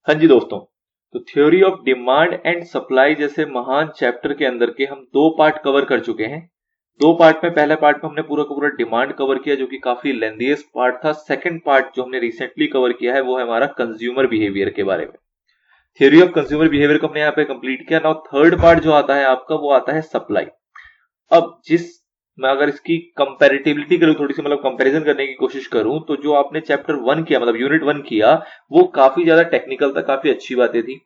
हाँ जी दोस्तों, तो theory of demand and supply जैसे महान चैप्टर के अंदर के हम दो पार्ट कवर कर चुके हैं। दो पार्ट में पहले पार्ट में हमने पूरा का पूरा डिमांड कवर किया जो कि काफी लेंथीएस्ट पार्ट था। सेकंड पार्ट जो हमने रिसेंटली कवर किया है वो है हमारा कंज्यूमर बिहेवियर के बारे में। थ्योरी ऑफ कंज्यूमर बिहेवियर को हमने यहाँ पे कंप्लीट किया। नाउ थर्ड पार्ट जो आता है आपका वो आता है सप्लाई। अब मैं अगर इसकी कंपैरेटिबिलिटी करूं, थोड़ी सी मतलब कंपैरिजन करने की कोशिश करूं, तो जो आपने चैप्टर 1 किया मतलब यूनिट 1 किया वो काफी ज्यादा टेक्निकल था, काफी अच्छी बातें थी।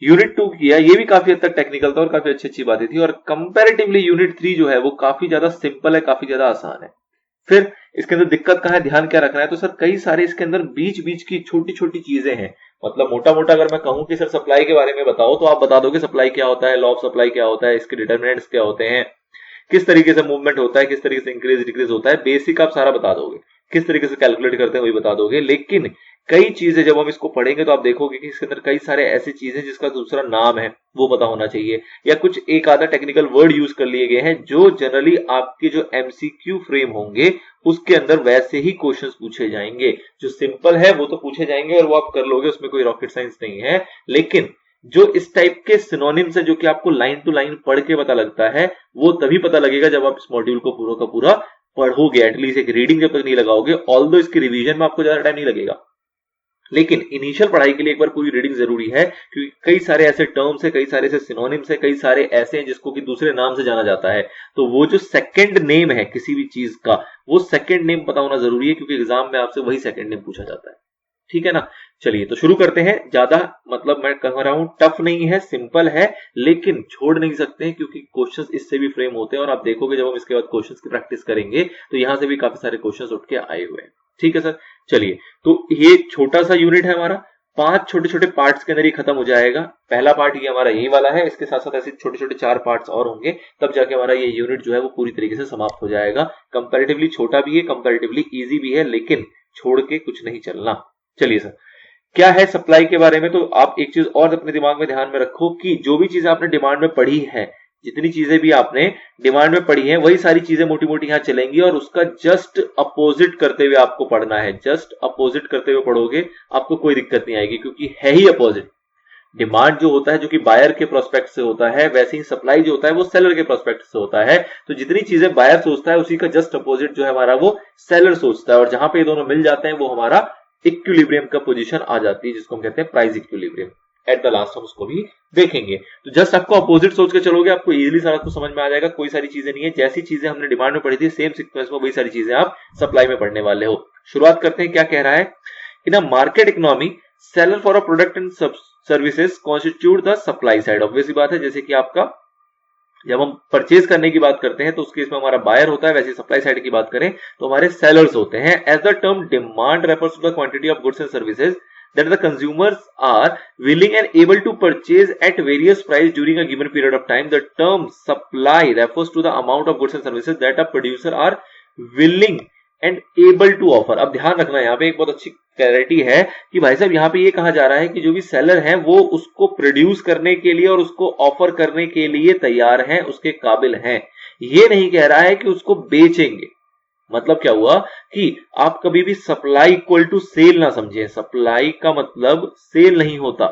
यूनिट 2 किया ये भी काफी हद तक टेक्निकल था और काफी अच्छी अच्छी बातें थी। और कंपैरेटिवली यूनिट 3 जो है वो काफी ज्यादा सिंपल है, काफी ज्यादा आसान है। फिर इसके अंदर दिक्कत कहां है, ध्यान क्या रखना है, तो सर कई सारे इसके अंदर बीच बीच की छोटी छोटी चीजें हैं। मतलब मोटा मोटा अगर मैं कहूं कि सर सप्लाई के बारे में बताओ तो आप बता दोगे सप्लाई क्या होता है, लॉ ऑफ सप्लाई क्या होता है, इसके डिटरमिनेंट्स क्या होते हैं, किस तरीके से मूवमेंट होता है, किस तरीके से इंक्रीज डिक्रीज होता है, बेसिक आप सारा बता दोगे। किस तरीके से कैलकुलेट करते हैं वही बता दोगे। लेकिन कई चीजें जब हम इसको पढ़ेंगे तो आप देखोगे कि इसके अंदर कई सारे ऐसी चीजें जिसका दूसरा नाम है वो पता होना चाहिए, या कुछ एक आधा टेक्निकल वर्ड यूज कर लिए गए हैं जो जनरली आपके जो एमसीक्यू फ्रेम होंगे उसके अंदर वैसे ही क्वेश्चंस पूछे जाएंगे। जो सिंपल है वो तो पूछे जाएंगे और वो आप कर लोगे, उसमें कोई रॉकेट साइंस नहीं है। लेकिन जो इस टाइप के सिनोनिम्स है जो कि आपको लाइन टू लाइन पढ़ के पता लगता है वो तभी पता लगेगा जब आप इस मॉड्यूल को पूरा का पूरा पढ़ोगे। एटलीस्ट एक रीडिंग जब तक नहीं लगाओगे, ऑल्दो इसकी रिवीजन में आपको ज्यादा टाइम नहीं लगेगा, लेकिन इनिशियल पढ़ाई के लिए एक बार पूरी रीडिंग जरूरी है, क्योंकि कई सारे ऐसे टर्म्स है, कई सारे ऐसे सिनोनिम्स है, कई सारे ऐसे हैं जिसको कि दूसरे नाम से जाना जाता है। तो वो जो सेकंड नेम है किसी भी चीज का, वो सेकंड नेम पता होना जरूरी है, क्योंकि एग्जाम में आपसे वही सेकंड नेम पूछा जाता है। ठीक है ना। चलिए तो शुरू करते हैं। ज्यादा मतलब मैं कह रहा हूं टफ नहीं है, सिंपल है, लेकिन छोड़ नहीं सकते हैं क्योंकि क्वेश्चंस इससे भी फ्रेम होते हैं। और आप देखोगे जब हम इसके बाद क्वेश्चंस की प्रैक्टिस करेंगे तो यहां से भी काफी सारे क्वेश्चंस उठ के आए हुए हैं। ठीक है सर। चलिए तो ये छोटा सा यूनिट है हमारा, 5 छोटे छोटे पार्ट्स के अंदर ही खत्म हो जाएगा। पहला पार्ट ये हमारा यही वाला है, इसके साथ साथ ऐसे छोटे छोटे 4 पार्ट्स और होंगे, तब जाके हमारा ये यूनिट जो है वो पूरी तरीके से समाप्त हो जाएगा। कंपैरेटिवली छोटा भी है, कंपैरेटिवली इजी भी है, लेकिन छोड़ के कुछ नहीं चलना। चलिए सर, क्या है सप्लाई के बारे में, तो आप एक चीज और अपने दिमाग में ध्यान में रखो कि जो भी चीजें आपने डिमांड में पढ़ी है, जितनी चीजें भी आपने डिमांड में पढ़ी है वही सारी चीजें मोटी मोटी यहां चलेंगी और उसका जस्ट अपोजिट करते हुए आपको पढ़ना है। जस्ट अपोजिट करते हुए पढ़ोगे आपको कोई दिक्कत नहीं आएगी, क्योंकि है ही अपोजिट। डिमांड जो होता है जो कि बायर के प्रोस्पेक्ट से होता है, वैसे ही सप्लाई जो होता है वो सेलर के प्रोस्पेक्ट से होता है। तो जितनी चीजें बायर सोचता है उसी का जस्ट अपोजिट जो है हमारा वो सेलर सोचता है, और जहां पे ये दोनों मिल जाते हैं वो हमारा इक्विलिब्रियम का पोजीशन आ जाती है, जिसको हम कहते हैं price equilibrium. At the last हम उसको भी देखेंगे। तो जस्ट आपको अपोजिट सोच के चलोगे, आपको इजीली सारा कुछ समझ में आ जाएगा। कोई सारी चीजें नहीं है, जैसी चीजें हमने डिमांड में पढ़ी थी सेम सीक्वेंस में वही सारी चीजें आप सप्लाई में पढ़ने वाले हो। शुरुआत करते हैं, क्या कह रहा है। In a market economy seller for a product and services constitute the supply side. Obvious बात है, जैसे कि आपका जब हम परचेज करने की बात करते हैं तो उसके इसमें हमारा बायर होता है, वैसे सप्लाई साइड की बात करें तो हमारे सेलर्स होते हैं। As the term demand refers to the quantity of goods and services that the consumers are willing and able to purchase at various price during a given period of time. The term supply refers to the amount of goods and services that a producer are willing and able to offer. अब ध्यान रखना, यहाँ पे एक बहुत अच्छी clarity है कि भाई साहब यहाँ पे ये कहा जा रहा है कि जो भी सेलर है वो उसको प्रोड्यूस करने के लिए और उसको ऑफर करने के लिए तैयार है, उसके काबिल हैं। ये नहीं कह रहा है कि उसको बेचेंगे। मतलब क्या हुआ कि आप कभी भी सप्लाई इक्वल टू सेल ना समझे। सप्लाई का मतलब सेल नहीं होता,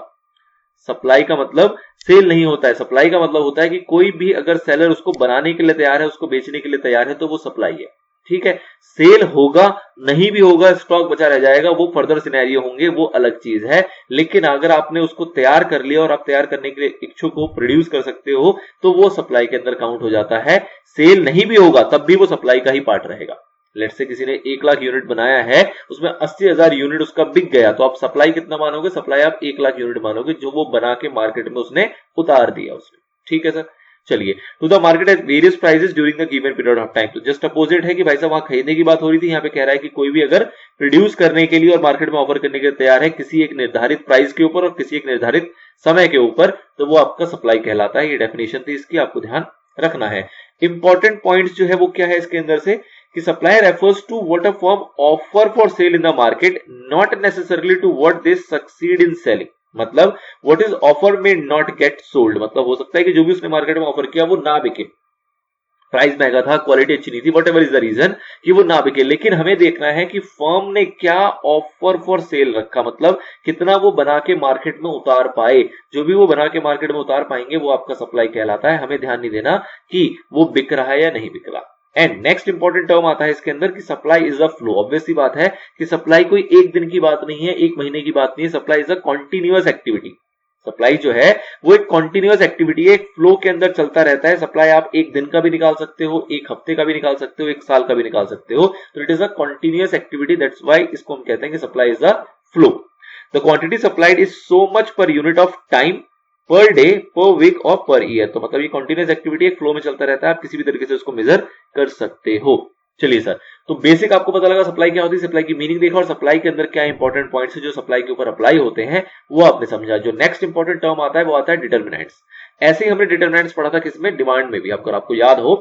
सप्लाई का मतलब सेल नहीं होता है। सप्लाई का मतलब होता है कि कोई भी अगर सेलर उसको बनाने के लिए तैयार है, उसको बेचने के लिए तैयार है, तो वो सप्लाई है। ठीक है। सेल होगा नहीं भी होगा, स्टॉक बचा रह जाएगा, वो फर्दर सिनेरियो होंगे, वो अलग चीज है। लेकिन अगर आपने उसको तैयार कर लिया और आप तैयार करने के लिए इच्छुक हो, प्रोड्यूस कर सकते हो, तो वो सप्लाई के अंदर काउंट हो जाता है। सेल नहीं भी होगा तब भी वो सप्लाई का ही पार्ट रहेगा। लेट्स से किसी ने 1 लाख यूनिट बनाया है, उसमें 80,000 यूनिट उसका बिक गया, तो आप सप्लाई कितना मानोगे, सप्लाई आप 1 लाख यूनिट मानोगे जो वो बना के मार्केट में उसने उतार दिया उसने। ठीक है सर। चलिए, to the market at various prices during the given period of time. तो जस्ट अपोजिट है कि भाई साहब वहां खरीदने की बात हो रही थी, यहाँ पे कह रहा है कि कोई भी अगर प्रोड्यूस करने के लिए और मार्केट में ऑफर करने के लिए तैयार है किसी एक निर्धारित प्राइस के ऊपर और किसी एक निर्धारित समय के ऊपर, तो वो आपका सप्लाई कहलाता है। ये डेफिनेशन थी इसकी, आपको ध्यान रखना है। इंपॉर्टेंट पॉइंट्स जो है वो क्या है इसके अंदर से कि supply refers to what a firm offer for sale in the market, not necessarily to what they succeed in selling. मतलब व्हाट इज ऑफर में नॉट गेट सोल्ड, मतलब हो सकता है कि जो भी उसने मार्केट में ऑफर किया वो ना बिके, प्राइस महंगा था, क्वालिटी अच्छी नहीं थी, whatever is the reason कि वो ना बिके। लेकिन हमें देखना है कि फर्म ने क्या ऑफर फॉर सेल रखा, मतलब कितना वो बना के मार्केट में उतार पाए। जो भी वो बना के मार्केट में उतार पाएंगे वो आपका सप्लाई कहलाता है। हमें ध्यान नहीं देना कि वो बिक रहा है या नहीं बिक रहा। एंड नेक्स्ट इंपॉर्टेंट टर्म आता है इसके अंदर कि supply is a flow. Obvious सी बात है कि सप्लाई कोई एक दिन की बात नहीं है, एक महीने की बात नहीं है। Supply is a continuous activity. Supply जो है वो एक कॉन्टिन्यूअस एक्टिविटी है, एक फ्लो के अंदर चलता रहता है। सप्लाई आप एक दिन का भी निकाल सकते हो, एक हफ्ते का भी निकाल सकते हो, एक साल का भी निकाल सकते हो। तो it is a continuous activity, that's why इसको हम कहते हैं कि supply is a flow. The quantity supplied is so much per unit of time, per day, per week और पर ईयर। तो मतलब ये कॉन्टिन्यूअस एक्टिविटी एक फ्लो में चलता रहता है, आप किसी भी तरीके से उसको मेजर कर सकते हो। चलिए सर, तो बेसिक आपको पता लगा सप्लाई क्या होती है, सप्लाई की मीनिंग देखा और सप्लाई के अंदर क्या इंपॉर्टेंट पॉइंट्स है जो सप्लाई के ऊपर अप्लाई होते हैं वो आपने समझा। जो नेक्स्ट इंपॉर्टेंट टर्म आता है वो आता है डिटर्मिनेंट्स। ऐसे ही हमने डिटर्मिनेंट्स पढ़ा था किसमें, डिमांड में भी। अगर आपको याद हो,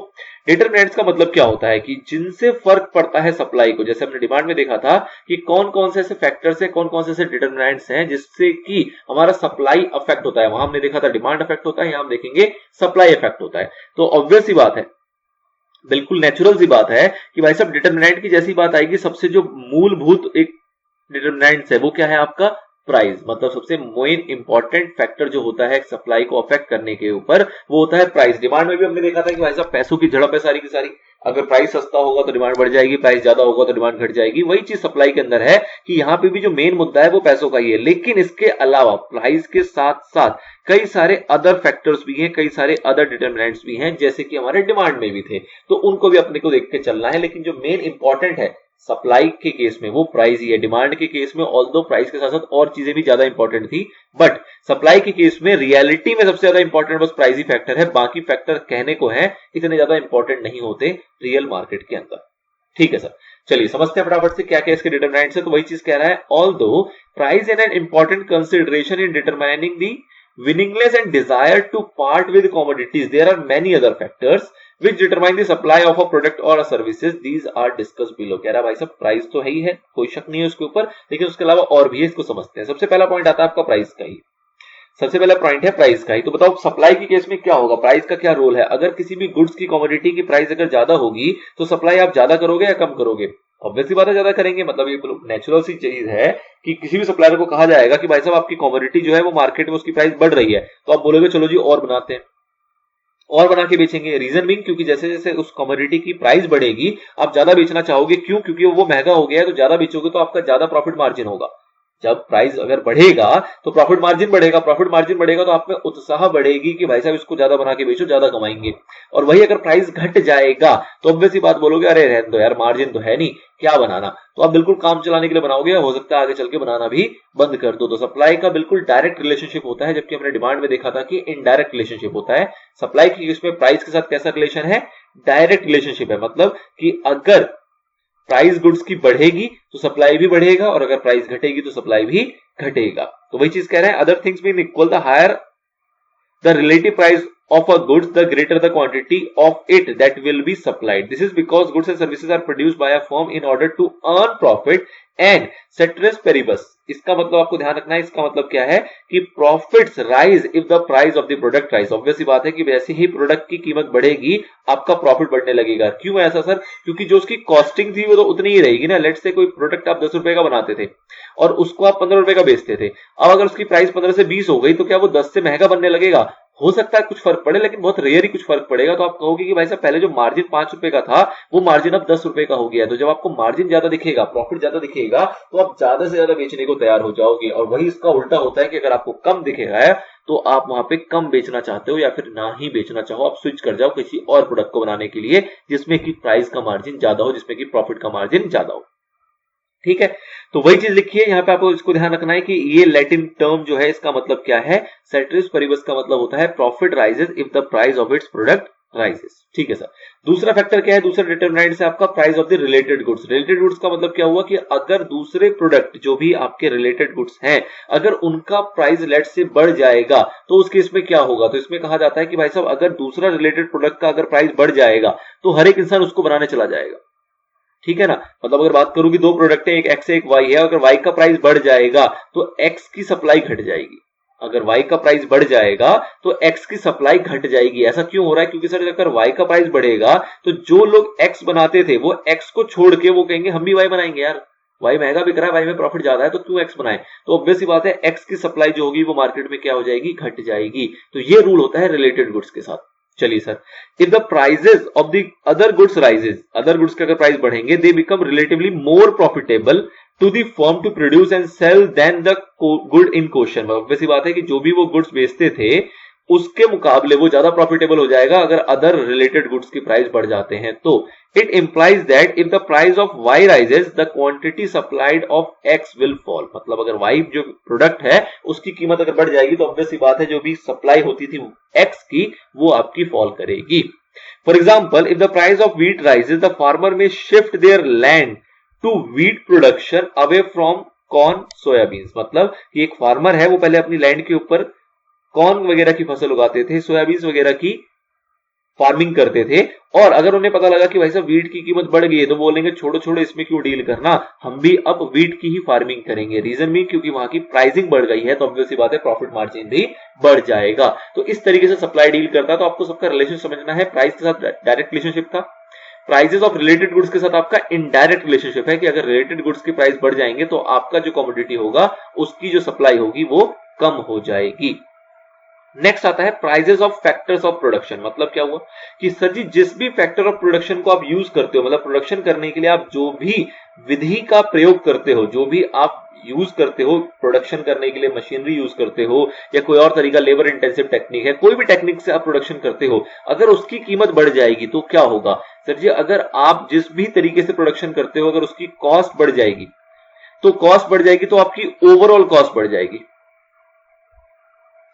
डिटर्मिनेंट्स का मतलब क्या होता है कि जिनसे फर्क पड़ता है सप्लाई को। जैसे हमने डिमांड में देखा था कि कौन कौन से ऐसे फैक्टर्स है, कौन कौन से ऐसे डिटर्मिनेंट्स हैं जिससे कि हमारा सप्लाई अफेक्ट होता है। वहां हमने देखा था डिमांड अफेक्ट होता है, यहां हम देखेंगे सप्लाई अफेक्ट होता है। तो ऑब्वियस सी बात है, बिल्कुल नेचुरल सी बात है कि भाई साहब डिटर्मिनेंट की जैसी बात आएगी, सबसे जो मूलभूत एक डिटर्मिनेंट है वो क्या है आपका, प्राइस। मतलब सबसे मेन इंपॉर्टेंट फैक्टर जो होता है सप्लाई को अफेक्ट करने के ऊपर वो होता है प्राइस। डिमांड में भी हमने देखा था कि भाई साहब पैसों की झड़प है सारी की सारी। अगर प्राइस सस्ता होगा तो डिमांड बढ़ जाएगी, प्राइस ज्यादा होगा तो डिमांड घट जाएगी। वही चीज सप्लाई के अंदर है कि यहां पे भी जो मेन मुद्दा है वो पैसों का ही है। लेकिन इसके अलावा प्राइस के साथ साथ कई सारे अदर फैक्टर्स भी हैं, कई सारे अदर डिटर्मिनेंट्स भी हैं, जैसे कि हमारे डिमांड में भी थे। तो उनको भी अपने को देख के चलना है। लेकिन जो मेन इंपॉर्टेंट है सप्लाई के केस में वो प्राइस ही है। डिमांड के केस में ऑल्दो प्राइस के साथ साथ और चीजें भी ज्यादा इंपॉर्टेंट थी, बट सप्लाई के केस में रियलिटी में सबसे ज्यादा इंपॉर्टेंट बस प्राइस ही फैक्टर है। बाकी फैक्टर कहने को है इतने ज्यादा इंपॉर्टेंट नहीं होते रियल मार्केट के अंदर। ठीक है सर, चलिए समझते हैं फटाफट से क्या क्या इसके डिटरमिनेंट्स है। तो वही चीज कह रहा है, although price is an important consideration in determining the willingness and desire to part with commodities, there are many other factors which determine the supply of a product or a services. These are discussed below। कह रहा भाई साहब price तो है ही है, कोई शक नहीं है उसके ऊपर, लेकिन उसके अलावा और भी है, इसको समझते हैं। सबसे पहला पॉइंट आता है आपका प्राइस का ही। सबसे पहला पॉइंट है प्राइस का ही। तो बताओ सप्लाई के केस में क्या होगा, प्राइस का क्या रोल है। अगर किसी भी गुड्स की कमोडिटी की प्राइस अगर ज्यादा होगी तो सप्लाई आप ज्यादा करोगे या कम करोगे, ऑब्वियसली बात है ज्यादा करेंगे। मतलब ये नेचुरल सी चीज है कि किसी भी सप्लायर को कहा जाएगा कि भाई साहब आपकी कमोडिटी जो है वो मार्केट में उसकी प्राइस बढ़ रही है, तो आप बोलोगे चलो जी और बनाते हैं, और बना के बेचेंगे। रीजन बीइंग क्योंकि जैसे जैसे उस कमोडिटी की प्राइस बढ़ेगी आप ज्यादा बेचना चाहोगे। क्यों, क्योंकि वो महंगा हो गया है, तो ज्यादा बेचोगे तो आपका ज्यादा प्रॉफिट मार्जिन होगा। जब प्राइस अगर बढ़ेगा तो प्रॉफिट मार्जिन बढ़ेगा, प्रॉफिट मार्जिन बढ़ेगा तो आप में उत्साह बढ़ेगी कि भाई साहब इसको ज्यादा बना के बेचो, ज्यादा कमाएंगे। और वही अगर प्राइस घट जाएगा तो ऑब्वियसली बात बोलोगे अरे रहने दो यार, मार्जिन तो है नहीं, क्या बनाना। तो आप बिल्कुल काम चलाने के लिए बनाओगे, हो सकता है आगे चल के बनाना भी बंद कर दो। तो सप्लाई का बिल्कुल डायरेक्ट रिलेशनशिप होता है, जबकि हमने डिमांड में देखा था कि इनडायरेक्ट रिलेशनशिप होता है। सप्लाई की इसमें प्राइस के साथ कैसा रिलेशन है, डायरेक्ट रिलेशनशिप है। मतलब कि अगर प्राइस गुड्स की बढ़ेगी तो सप्लाई भी बढ़ेगा, और अगर प्राइस घटेगी तो सप्लाई भी घटेगा। तो वही चीज कह रहे हैं, other things being equal the higher the relative price of a goods, the greater the quantity of it that will be supplied. This is because goods and services are produced by a firm in order to earn profit and ceteris paribus। इसका मतलब आपको ध्यान रखना है, इसका मतलब क्या है कि profits rise if the price of the product rise. Obviously बात है कि वैसे ही प्रोडक्ट की कीमत बढ़ेगी आपका प्रॉफिट बढ़ने लगेगा। क्यों ऐसा सर, क्योंकि जो उसकी कॉस्टिंग थी वो तो उतनी ही रहेगी ना। लेट्स से कोई प्रोडक्ट आप 10 रुपए का बनाते थे और उसको आप 15 रुपए का बेचते थे। अब अगर उसकी प्राइस 15 से 20 हो गई तो क्या वो 10 से महंगा बनने लगेगा, हो सकता है कुछ फर्क पड़े, लेकिन बहुत रेयर ही कुछ फर्क पड़ेगा। तो आप कहोगे कि भाई साहब पहले जो मार्जिन 5 रुपए का था वो मार्जिन अब 10 रुपए का हो गया। तो जब आपको मार्जिन ज्यादा दिखेगा, प्रॉफिट ज्यादा दिखेगा, तो आप ज्यादा से ज्यादा बेचने को तैयार हो जाओगे। और वही इसका उल्टा होता है कि अगर आपको कम दिखेगा तो आप वहां पे कम बेचना चाहते हो या फिर ना ही बेचना चाहो, आप स्विच कर जाओ किसी और प्रोडक्ट को बनाने के लिए जिसमें कि प्राइस का मार्जिन ज्यादा हो, जिसमें कि प्रॉफिट का मार्जिन ज्यादा हो। ठीक है, तो वही चीज लिखी है यहाँ पे, आपको इसको ध्यान रखना है कि ये लैटिन टर्म जो है इसका मतलब क्या है, सेटरिस पेरिबस का मतलब होता है profit rises if the price of its product rises. ठीक है सर, दूसरा फैक्टर क्या है, दूसरा डिटरमिनेंट है आपका price of the related goods. Related goods का मतलब क्या हुआ कि अगर दूसरे प्रोडक्ट जो भी आपके रिलेटेड गुड्स हैं अगर उनका प्राइस लेट से बढ़ जाएगा तो उस केस में क्या होगा। तो इसमें कहा जाता है कि भाई साहब अगर दूसरा रिलेटेड प्रोडक्ट का अगर प्राइस बढ़ जाएगा तो हर एक इंसान उसको बनाने चला जाएगा। ठीक है ना, मतलब अगर बात करूं कि दो प्रोडक्ट है, एक एक्स है एक वाई है, अगर वाई का प्राइस बढ़ जाएगा तो एक्स की सप्लाई घट जाएगी। अगर y का प्राइस बढ़ जाएगा तो x की सप्लाई घट जाएगी। ऐसा क्यों हो रहा है? क्योंकि सर अगर y का प्राइस बढ़ेगा तो जो लोग x बनाते थे वो x को छोड़ के वो कहेंगे हम भी y बनाएंगे यार, y महंगा बिक रहा है, y में प्रॉफिट ज्यादा है तो क्यों x बनाए। तो ऑब्वियस सी बात है x की सप्लाई जो होगी वो मार्केट में क्या हो जाएगी? घट जाएगी। तो ये रूल होता है रिलेटेड गुड्स के साथ। चलिए sir, if the prices of the other goods rises, other goods के अगर प्राइस बढ़ेंगे, they become relatively more profitable to the firm to produce and sell than the good in question. Obvious बात है कि जो भी वो गुड्स बेचते थे उसके मुकाबले वो ज्यादा प्रॉफिटेबल हो जाएगा अगर अदर रिलेटेड गुड्स की प्राइस बढ़ जाते हैं। तो it implies that if the price of Y rises the quantity supplied of X will fall. मतलब अगर वाई जो प्रोडक्ट है उसकी कीमत अगर बढ़ जाएगी तो ऑब्वियस सी बात है जो भी सप्लाई होती थी एक्स की वो आपकी फॉल करेगी। For example, if the price of wheat rises the farmer may shift their land to wheat production away from corn soybeans. मतलब कि एक फार्मर है वो पहले अपनी लैंड के ऊपर कॉर्न वगैरह की फसल उगाते थे, सोयाबीन वगैरह की फार्मिंग करते थे, और अगर उन्हें पता लगा कि भाई साहब व्हीट की कीमत बढ़ गई है तो बोलेंगे छोड़ो छोड़ो इसमें क्यों डील करना, हम भी अब व्हीट की ही फार्मिंग करेंगे। रीजन भी क्योंकि वहां की प्राइसिंग बढ़ गई है तो ऑब्वियस सी बात है प्रॉफिट मार्जिन भी बढ़ जाएगा। तो इस तरीके से सप्लाई डील करता है। तो आपको सबका रिलेशन समझना है। प्राइस के साथ डायरेक्ट रिलेशनशिप था, प्राइसेस ऑफ रिलेटेड गुड्स के साथ आपका इनडायरेक्ट रिलेशनशिप है कि अगर रिलेटेड गुड्स की प्राइस बढ़ जाएंगे तो आपका जो कमोडिटी होगा उसकी जो सप्लाई होगी वो कम हो जाएगी। नेक्स्ट आता है prices of factors of production. मतलब क्या हुआ कि सर जी जिस भी फैक्टर ऑफ प्रोडक्शन को आप यूज करते हो, मतलब प्रोडक्शन करने के लिए आप जो भी विधि का प्रयोग करते हो, जो भी आप यूज करते हो प्रोडक्शन करने के लिए, मशीनरी यूज करते हो या कोई और तरीका लेबर इंटेंसिव टेक्निक है, कोई भी टेक्निक से आप प्रोडक्शन करते हो, अगर उसकी कीमत बढ़ जाएगी तो क्या होगा सर जी? अगर आप जिस भी तरीके से प्रोडक्शन करते हो अगर उसकी कॉस्ट बढ़ जाएगी तो आपकी ओवरऑल कॉस्ट बढ़ जाएगी।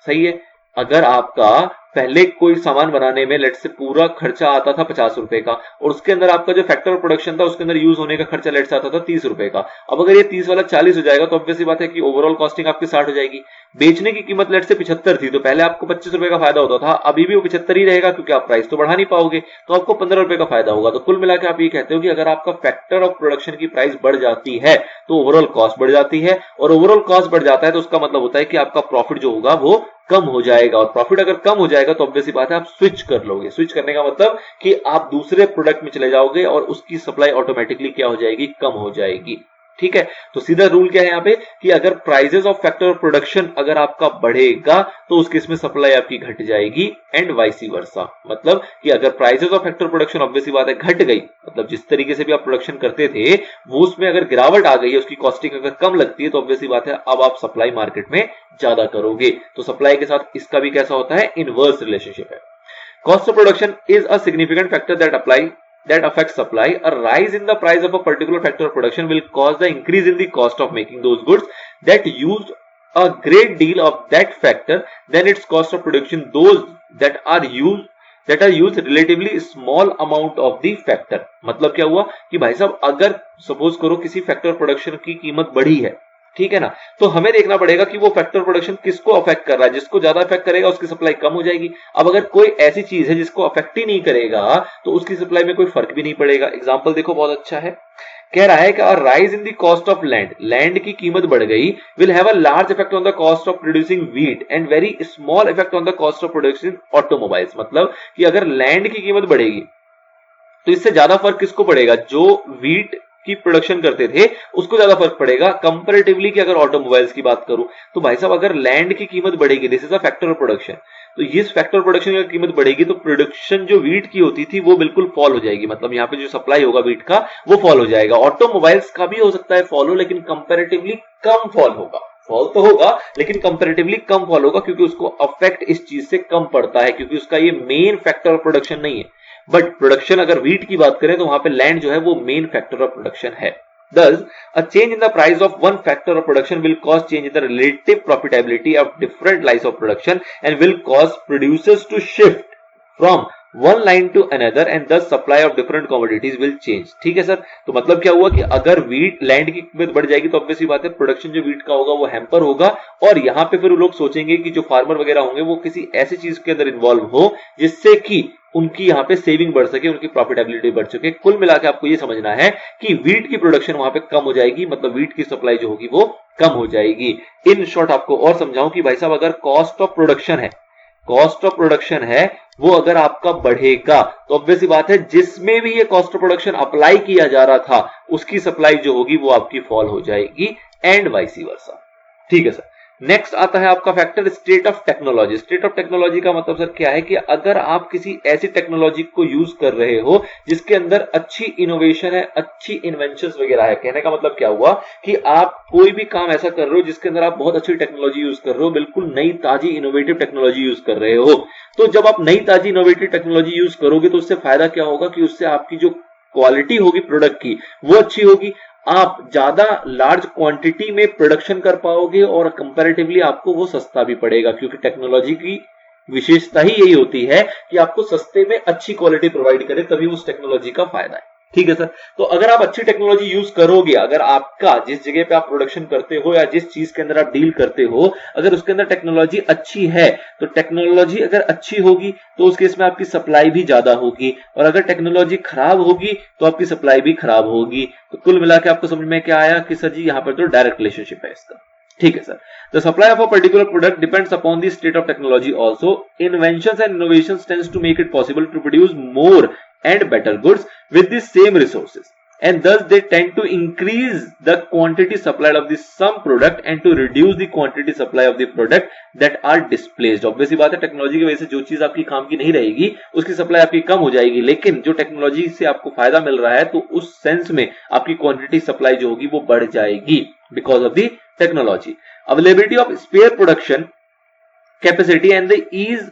सही है। अगर आपका पहले कोई सामान बनाने में लेट से पूरा खर्चा आता था 50 रुपए का और उसके अंदर आपका जो फैक्टर ऑफ प्रोडक्शन था उसके अंदर यूज होने का खर्चा लेट से आता था 30 रुपए का, अब अगर ये 30 वाला 40 हो जाएगा तो ऑब्वियस सी बात है कि ओवरऑल कॉस्टिंग आपकी 60 हो जाएगी। बेचने की कीमत लेट से 75 थी तो पहले आपको 25 रुपए का फायदा होता था, अभी भी वो 75 ही रहेगा क्योंकि आप प्राइस तो बढ़ा नहीं पाओगे, तो आपको 15 रुपए का फायदा होगा। तो कुल मिलाकर आप ये कहते हो कि अगर आपका फैक्टर ऑफ प्रोडक्शन की प्राइस बढ़ जाती है तो ओवरऑल कॉस्ट बढ़ जाती है, और ओवरऑल कॉस्ट बढ़ जाता है तो उसका मतलब होता है कि आपका प्रॉफिट जो होगा वो कम हो जाएगा, और प्रॉफिट अगर कम हो जाएगा तो ऑब्वियस सी बात है आप स्विच कर लोगे। स्विच करने का मतलब कि आप दूसरे प्रोडक्ट में चले जाओगे और उसकी सप्लाई ऑटोमेटिकली क्या हो जाएगी? कम हो जाएगी। ठीक है। तो सीधा रूल क्या है यहाँ पे कि अगर prices of factor of production अगर आपका बढ़ेगा तो उस केस में सप्लाई आपकी घट जाएगी एंड वाइस वर्सा। मतलब कि अगर prices of factor production obviously बात है घट गई, मतलब जिस तरीके से भी आप प्रोडक्शन करते थे वो उसमें अगर गिरावट आ गई है, उसकी कॉस्टिंग अगर कम लगती है तो ऑब्वियसली बात है अब आप सप्लाई मार्केट में ज्यादा करोगे। तो सप्लाई के साथ इसका भी कैसा होता है? इनवर्स रिलेशनशिप है। Cost of production is a significant factor that affects supply. A rise in the price of a particular factor of production will cause the increase in the cost of making those goods that use a great deal of that factor than its cost of production those that are used relatively small amount of the factor। मतलब क्या हुआ कि भाई साहब अगर suppose करो किसी factor production की कीमत बढ़ी है, ठीक है ना, तो हमें देखना पड़ेगा कि वो फैक्टर प्रोडक्शन किसको अफेक्ट कर रहा है। जिसको ज्यादा अफेक्ट करेगा उसकी सप्लाई कम हो जाएगी। अब अगर कोई ऐसी चीज है जिसको अफेक्ट ही नहीं करेगा तो उसकी सप्लाई में कोई फर्क भी नहीं पड़ेगा। एग्जांपल देखो बहुत अच्छा है, कह रहा है कि rise in the cost of land की कीमत बढ़ गई will have a large effect on the cost of producing wheat and very small effect on the cost of producing automobiles. मतलब कि अगर लैंड की कीमत बढ़ेगी तो इससे ज्यादा फर्क किसको पड़ेगा? जो व्हीट की प्रोडक्शन करते थे उसको ज्यादा फर्क पड़ेगा कंपैरेटिवली कि अगर ऑटोमोबाइल्स की बात करूं तो भाई साहब अगर लैंड की कीमत बढ़ेगी, this is a factor of production, तो इस फैक्टर प्रोडक्शन की कीमत बढ़ेगी तो प्रोडक्शन जो व्हीट की होती थी वो बिल्कुल फॉल हो जाएगी। मतलब यहाँ पे जो सप्लाई होगा व्हीट का वो फॉल हो जाएगा। ऑटोमोबाइल्स का भी हो सकता है फॉल हो, लेकिन कंपैरेटिवली कम फॉल होगा। फॉल तो होगा लेकिन कंपैरेटिवली कम फॉल होगा क्योंकि उसको अफेक्ट इस चीज से कम पड़ता है, क्योंकि उसका ये मेन फैक्टर ऑफ प्रोडक्शन नहीं है। बट प्रोडक्शन अगर व्हीट की बात करें तो वहां पे लैंड जो है वो मेन फैक्टर ऑफ प्रोडक्शन है। Thus, a change in the price of one factor of production will cause change in the relative profitability of different lines of production and will cause producers to shift from one line to another and the supply of different commodities will change. ठीक है sir, तो मतलब क्या हुआ कि अगर wheat land की कीमत बढ़ जाएगी तो ऑब्वियसली बात है प्रोडक्शन जो वीट का होगा वो हैम्पर होगा, और यहां पे फिर लोग सोचेंगे कि जो फार्मर वगैरह होंगे वो किसी ऐसी चीज के अंदर इन्वॉल्व हो जिससे कि उनकी यहां पे सेविंग बढ़ सके, उनकी प्रॉफिटेबिलिटी बढ़ सके। कुल मिलाकर आपको ये समझना है कि वीट की प्रोडक्शन वहां पे कम हो जाएगी, मतलब वीट की सप्लाई जो होगी वो कम हो जाएगी। इन शॉर्ट आपको और समझाऊं कि भाई साहब अगर कॉस्ट ऑफ प्रोडक्शन है वो अगर आपका बढ़ेगा तो ऑब्वियस बात है जिसमें भी ये कॉस्ट ऑफ प्रोडक्शन अप्लाई किया जा रहा था उसकी सप्लाई जो होगी वो आपकी फॉल हो जाएगी, एंड वाइस वर्सा। ठीक है सर, नेक्स्ट आता है आपका factor state of technology. State of technology का मतलब सर क्या है कि अगर आप किसी ऐसी टेक्नोलॉजी को यूज कर रहे हो जिसके अंदर अच्छी इनोवेशन है, अच्छी इन्वेंशंस वगैरह है, कहने का मतलब क्या हुआ कि आप कोई भी काम ऐसा कर रहे हो जिसके अंदर आप बहुत अच्छी टेक्नोलॉजी यूज कर रहे हो, बिल्कुल नई ताजी इनोवेटिव टेक्नोलॉजी यूज कर रहे हो। तो जब आप नई ताजी इनोवेटिव टेक्नोलॉजी यूज करोगे तो उससे फायदा क्या होगा कि उससे आपकी जो क्वालिटी होगी प्रोडक्ट की वो अच्छी होगी, आप ज्यादा लार्ज क्वांटिटी में प्रोडक्शन कर पाओगे और कंपैरेटिवली आपको वो सस्ता भी पड़ेगा, क्योंकि टेक्नोलॉजी की विशेषता ही यही होती है कि आपको सस्ते में अच्छी क्वालिटी प्रोवाइड करे, तभी उस टेक्नोलॉजी का फायदा है। ठीक है सर, तो अगर आप अच्छी टेक्नोलॉजी यूज करोगे, अगर आपका जिस जगह पे आप प्रोडक्शन करते हो या जिस चीज के अंदर आप डील करते हो अगर उसके अंदर टेक्नोलॉजी अच्छी है, तो टेक्नोलॉजी अगर अच्छी होगी तो उस केस में आपकी सप्लाई भी ज्यादा होगी, और अगर टेक्नोलॉजी खराब होगी तो आपकी सप्लाई भी खराब होगी। तो कुल मिला के आपको समझ में क्या आया कि सर जी यहां पर तो डायरेक्ट रिलेशनशिप है इसका। ठीक है sir, the supply of a particular product depends upon the state of technology also. Inventions and innovations tends to make it possible to produce more and better goods with the same resources, and thus they tend to increase the quantity supplied of the some product and to reduce the quantity supply of the product that are displaced। obviously बात है technology की वजह से जो चीज आपकी काम की नहीं रहेगी उसकी सप्लाई आपकी कम हो जाएगी, लेकिन जो टेक्नोलॉजी से आपको फायदा मिल रहा है तो उस सेंस में आपकी क्वांटिटी सप्लाई जो होगी वो बढ़ जाएगी because of the technology. Availability of spare production capacity and the ease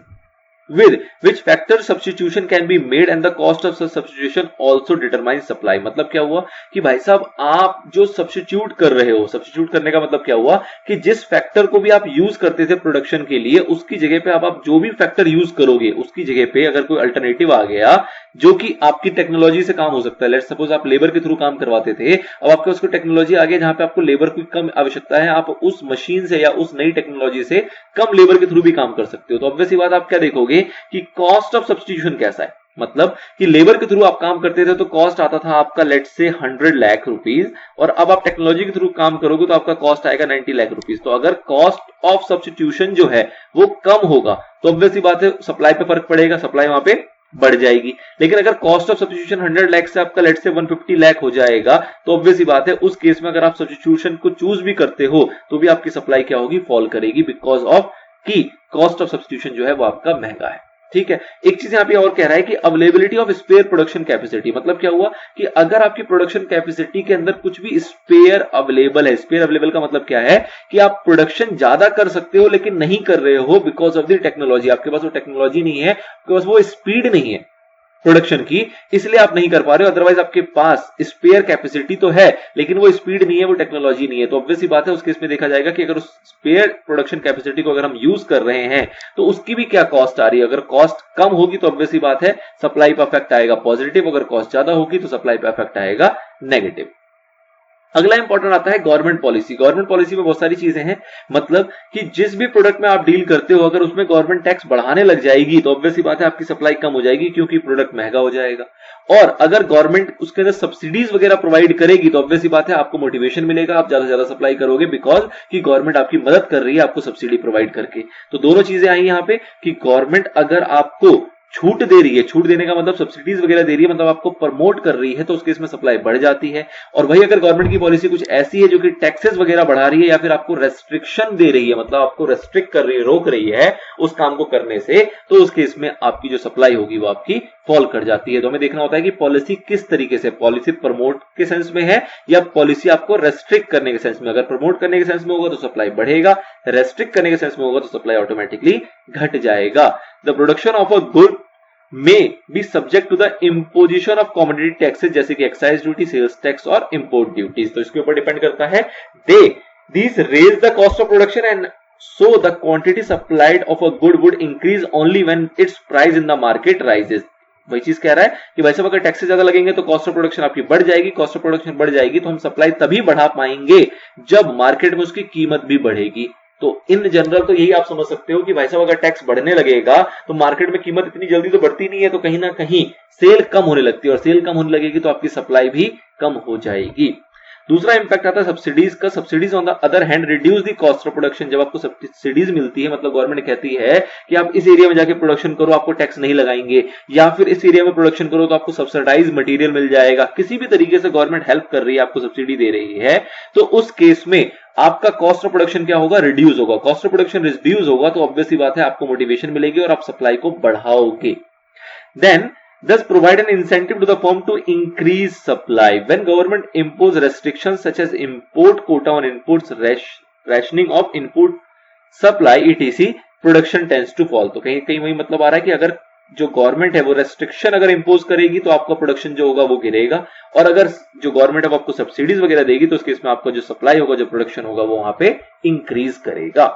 with which factor substitution can be made and the cost of such substitution also determines supply। मतलब क्या हुआ कि भाई साहब आप जो सब्स्टिट्यूट कर रहे हो, सब्स्टिट्यूट करने का मतलब क्या हुआ कि जिस फैक्टर को भी आप यूज करते थे प्रोडक्शन के लिए उसकी जगह पे आप जो भी फैक्टर यूज करोगे उसकी जगह पे अगर कोई अल्टरनेटिव आ गया जो कि आपकी टेक्नोलॉजी से काम हो सकता है, लेट्स सपोज आप लेबर के थ्रू काम करवाते थे, अब आपके उसको टेक्नोलॉजी आ गई जहां पे आपको लेबर की कम आवश्यकता है, आप उस मशीन से या उस नई टेक्नोलॉजी से कम लेबर के थ्रू भी काम कर सकते हो। तो ऑब्वियसली बात आप क्या देखोगे कि कॉस्ट ऑफ सब्स्टिट्यूशन कैसा है, मतलब कि लेबर के थ्रू आप काम करते थे तो कॉस्ट आता था आपका लेट से 100 लाख रुपीस, और अब आप टेक्नोलॉजी के थ्रू काम करोगे तो आपका कॉस्ट आएगा 90 लाख रुपीस। तो अगर कॉस्ट ऑफ सब्स्टिट्यूशन जो है वो कम होगा तो ऑब्वियसली बात है सप्लाई पे फर्क पड़ेगा, सप्लाई वहां पे बढ़ जाएगी। लेकिन अगर कॉस्ट ऑफ सब्स्टिट्यूशन 100 लाख से आपका लेट से 150 लाख हो जाएगा तो ऑब्वियसली बात है उस केस में अगर आप सब्स्टिट्यूशन को चूज भी करते हो तो भी आपकी सप्लाई क्या होगी, फॉल करेगी, बिकॉज ऑफ की कॉस्ट ऑफ सब्स्टिट्यूशन जो है वो आपका महंगा है। ठीक है, एक चीज यहां पे और कह रहा है कि availability of spare production capacity, मतलब क्या हुआ कि अगर आपकी प्रोडक्शन कैपेसिटी के अंदर कुछ भी स्पेयर अवेलेबल है, स्पेयर अवेलेबल का मतलब क्या है कि आप प्रोडक्शन ज्यादा कर सकते हो लेकिन नहीं कर रहे हो बिकॉज ऑफ द टेक्नोलॉजी, आपके पास वो टेक्नोलॉजी नहीं है, आपके पास वो स्पीड नहीं है प्रोडक्शन की, इसलिए आप नहीं कर पा रहे हो। अदरवाइज आपके पास स्पेयर कैपेसिटी तो है लेकिन वो स्पीड नहीं है, वो टेक्नोलॉजी नहीं है। तो ऑब्वियसली बात है उस केस में देखा जाएगा कि अगर उस स्पेयर प्रोडक्शन कैपेसिटी को अगर हम यूज कर रहे हैं तो उसकी भी क्या कॉस्ट आ रही है। अगर कॉस्ट कम होगी तो ऑब्वियसली बात है सप्लाई पर इफेक्ट आएगा पॉजिटिव, अगर कॉस्ट ज्यादा होगी तो सप्लाई पर इफेक्ट आएगा नेगेटिव। अगला इंपॉर्टेंट आता है गवर्नमेंट पॉलिसी। गवर्नमेंट पॉलिसी में बहुत सारी चीजें हैं, मतलब कि जिस भी प्रोडक्ट में आप डील करते हो अगर उसमें गवर्नमेंट टैक्स बढ़ाने लग जाएगी तो ऑब्वियसली बात है आपकी सप्लाई कम हो जाएगी क्योंकि प्रोडक्ट महंगा हो जाएगा। और अगर गवर्नमेंट उसके अंदर सब्सिडीज वगैरह प्रोवाइड करेगी तो ऑब्वियसली बात है आपको मोटिवेशन मिलेगा, आप ज्यादा से ज्यादा सप्लाई करोगे बिकॉज कि गवर्नमेंट आपकी मदद कर रही है आपको सब्सिडी प्रोवाइड करके। तो दोनों चीजें आई यहां पे कि गवर्नमेंट अगर आपको छूट दे रही है, छूट देने का मतलब सब्सिडीज वगैरह दे रही है, मतलब आपको प्रमोट कर रही है, तो उस केस में सप्लाई बढ़ जाती है। और वही अगर गवर्नमेंट की पॉलिसी कुछ ऐसी है जो कि टैक्सेस वगैरह बढ़ा रही है या फिर आपको रेस्ट्रिक्शन दे रही है, मतलब आपको रेस्ट्रिक्ट कर रही है, रोक रही है उस काम को करने से, तो उस केस में आपकी जो सप्लाई होगी वो आपकी फॉल कर जाती है। तो हमें देखना होता है कि पॉलिसी किस तरीके से, पॉलिसी प्रमोट के सेंस में है या पॉलिसी आपको रेस्ट्रिक्ट करने के सेंस में। अगर प्रमोट करने के सेंस में होगा तो सप्लाई बढ़ेगा, रेस्ट्रिक्ट करने के सेंस में होगा तो सप्लाई ऑटोमेटिकली घट जाएगा। The production of a good may be subject to the imposition of commodity taxes जैसे कि एक्साइज ड्यूटी, सेल्स टैक्स और इंपोर्ट ड्यूटीज। तो इसके ऊपर डिपेंड करता है। these raise the cost of production and so the quantity supplied of a good would increase only when its price in the market rises। वही चीज कह रहा है कि भाई साहब अगर टैक्सेस ज्यादा लगेंगे तो कॉस्ट ऑफ प्रोडक्शन आपकी बढ़ जाएगी, कॉस्ट ऑफ प्रोडक्शन बढ़ जाएगी तो हम सप्लाई तभी बढ़ा पाएंगे जब मार्केट में उसकी कीमत भी बढ़ेगी। तो इन जनरल तो यही आप समझ सकते हो कि भाई साहब अगर टैक्स बढ़ने लगेगा तो मार्केट में कीमत इतनी जल्दी तो बढ़ती नहीं है, तो कहीं ना कहीं सेल कम होने लगती है, और सेल कम होने लगेगी तो आपकी सप्लाई भी कम हो जाएगी। दूसरा इंपैक्ट आता है सब्सिडीज का। Subsidies on the other hand reduce the cost of production. जब आपको सब्सिडीज मिलती है, मतलब गवर्नमेंट कहती है कि आप इस एरिया में जाके प्रोडक्शन करो, आपको टैक्स नहीं लगाएंगे, या फिर इस एरिया में प्रोडक्शन करो तो आपको सब्सिडाइज मटेरियल मिल जाएगा, किसी भी तरीके से गवर्नमेंट हेल्प कर रही है, आपको सब्सिडी दे रही है, तो उस केस में आपका कॉस्ट ऑफ प्रोडक्शन क्या होगा, रिड्यूस होगा। कॉस्ट ऑफ प्रोडक्शन रिड्यूस होगा तो ऑब्वियस सी बात है आपको मोटिवेशन मिलेगी और आप सप्लाई को बढ़ाओगे। Then thus provide an incentive to the firm to increase supply. When government impose restrictions such as import quota on inputs, rationing of input supply etc, production tends to fall. तो कहीं कहीं वही मतलब आ रहा है कि अगर जो गवर्नमेंट है वो रेस्ट्रिक्शन अगर इंपोज करेगी तो आपका प्रोडक्शन जो होगा वो गिरेगा, और अगर जो गवर्नमेंट अब आपको सब्सिडीज वगैरह देगी तो उस केस में आपका जो सप्लाई होगा, जो प्रोडक्शन होगा वो वहां पे इंक्रीज करेगा।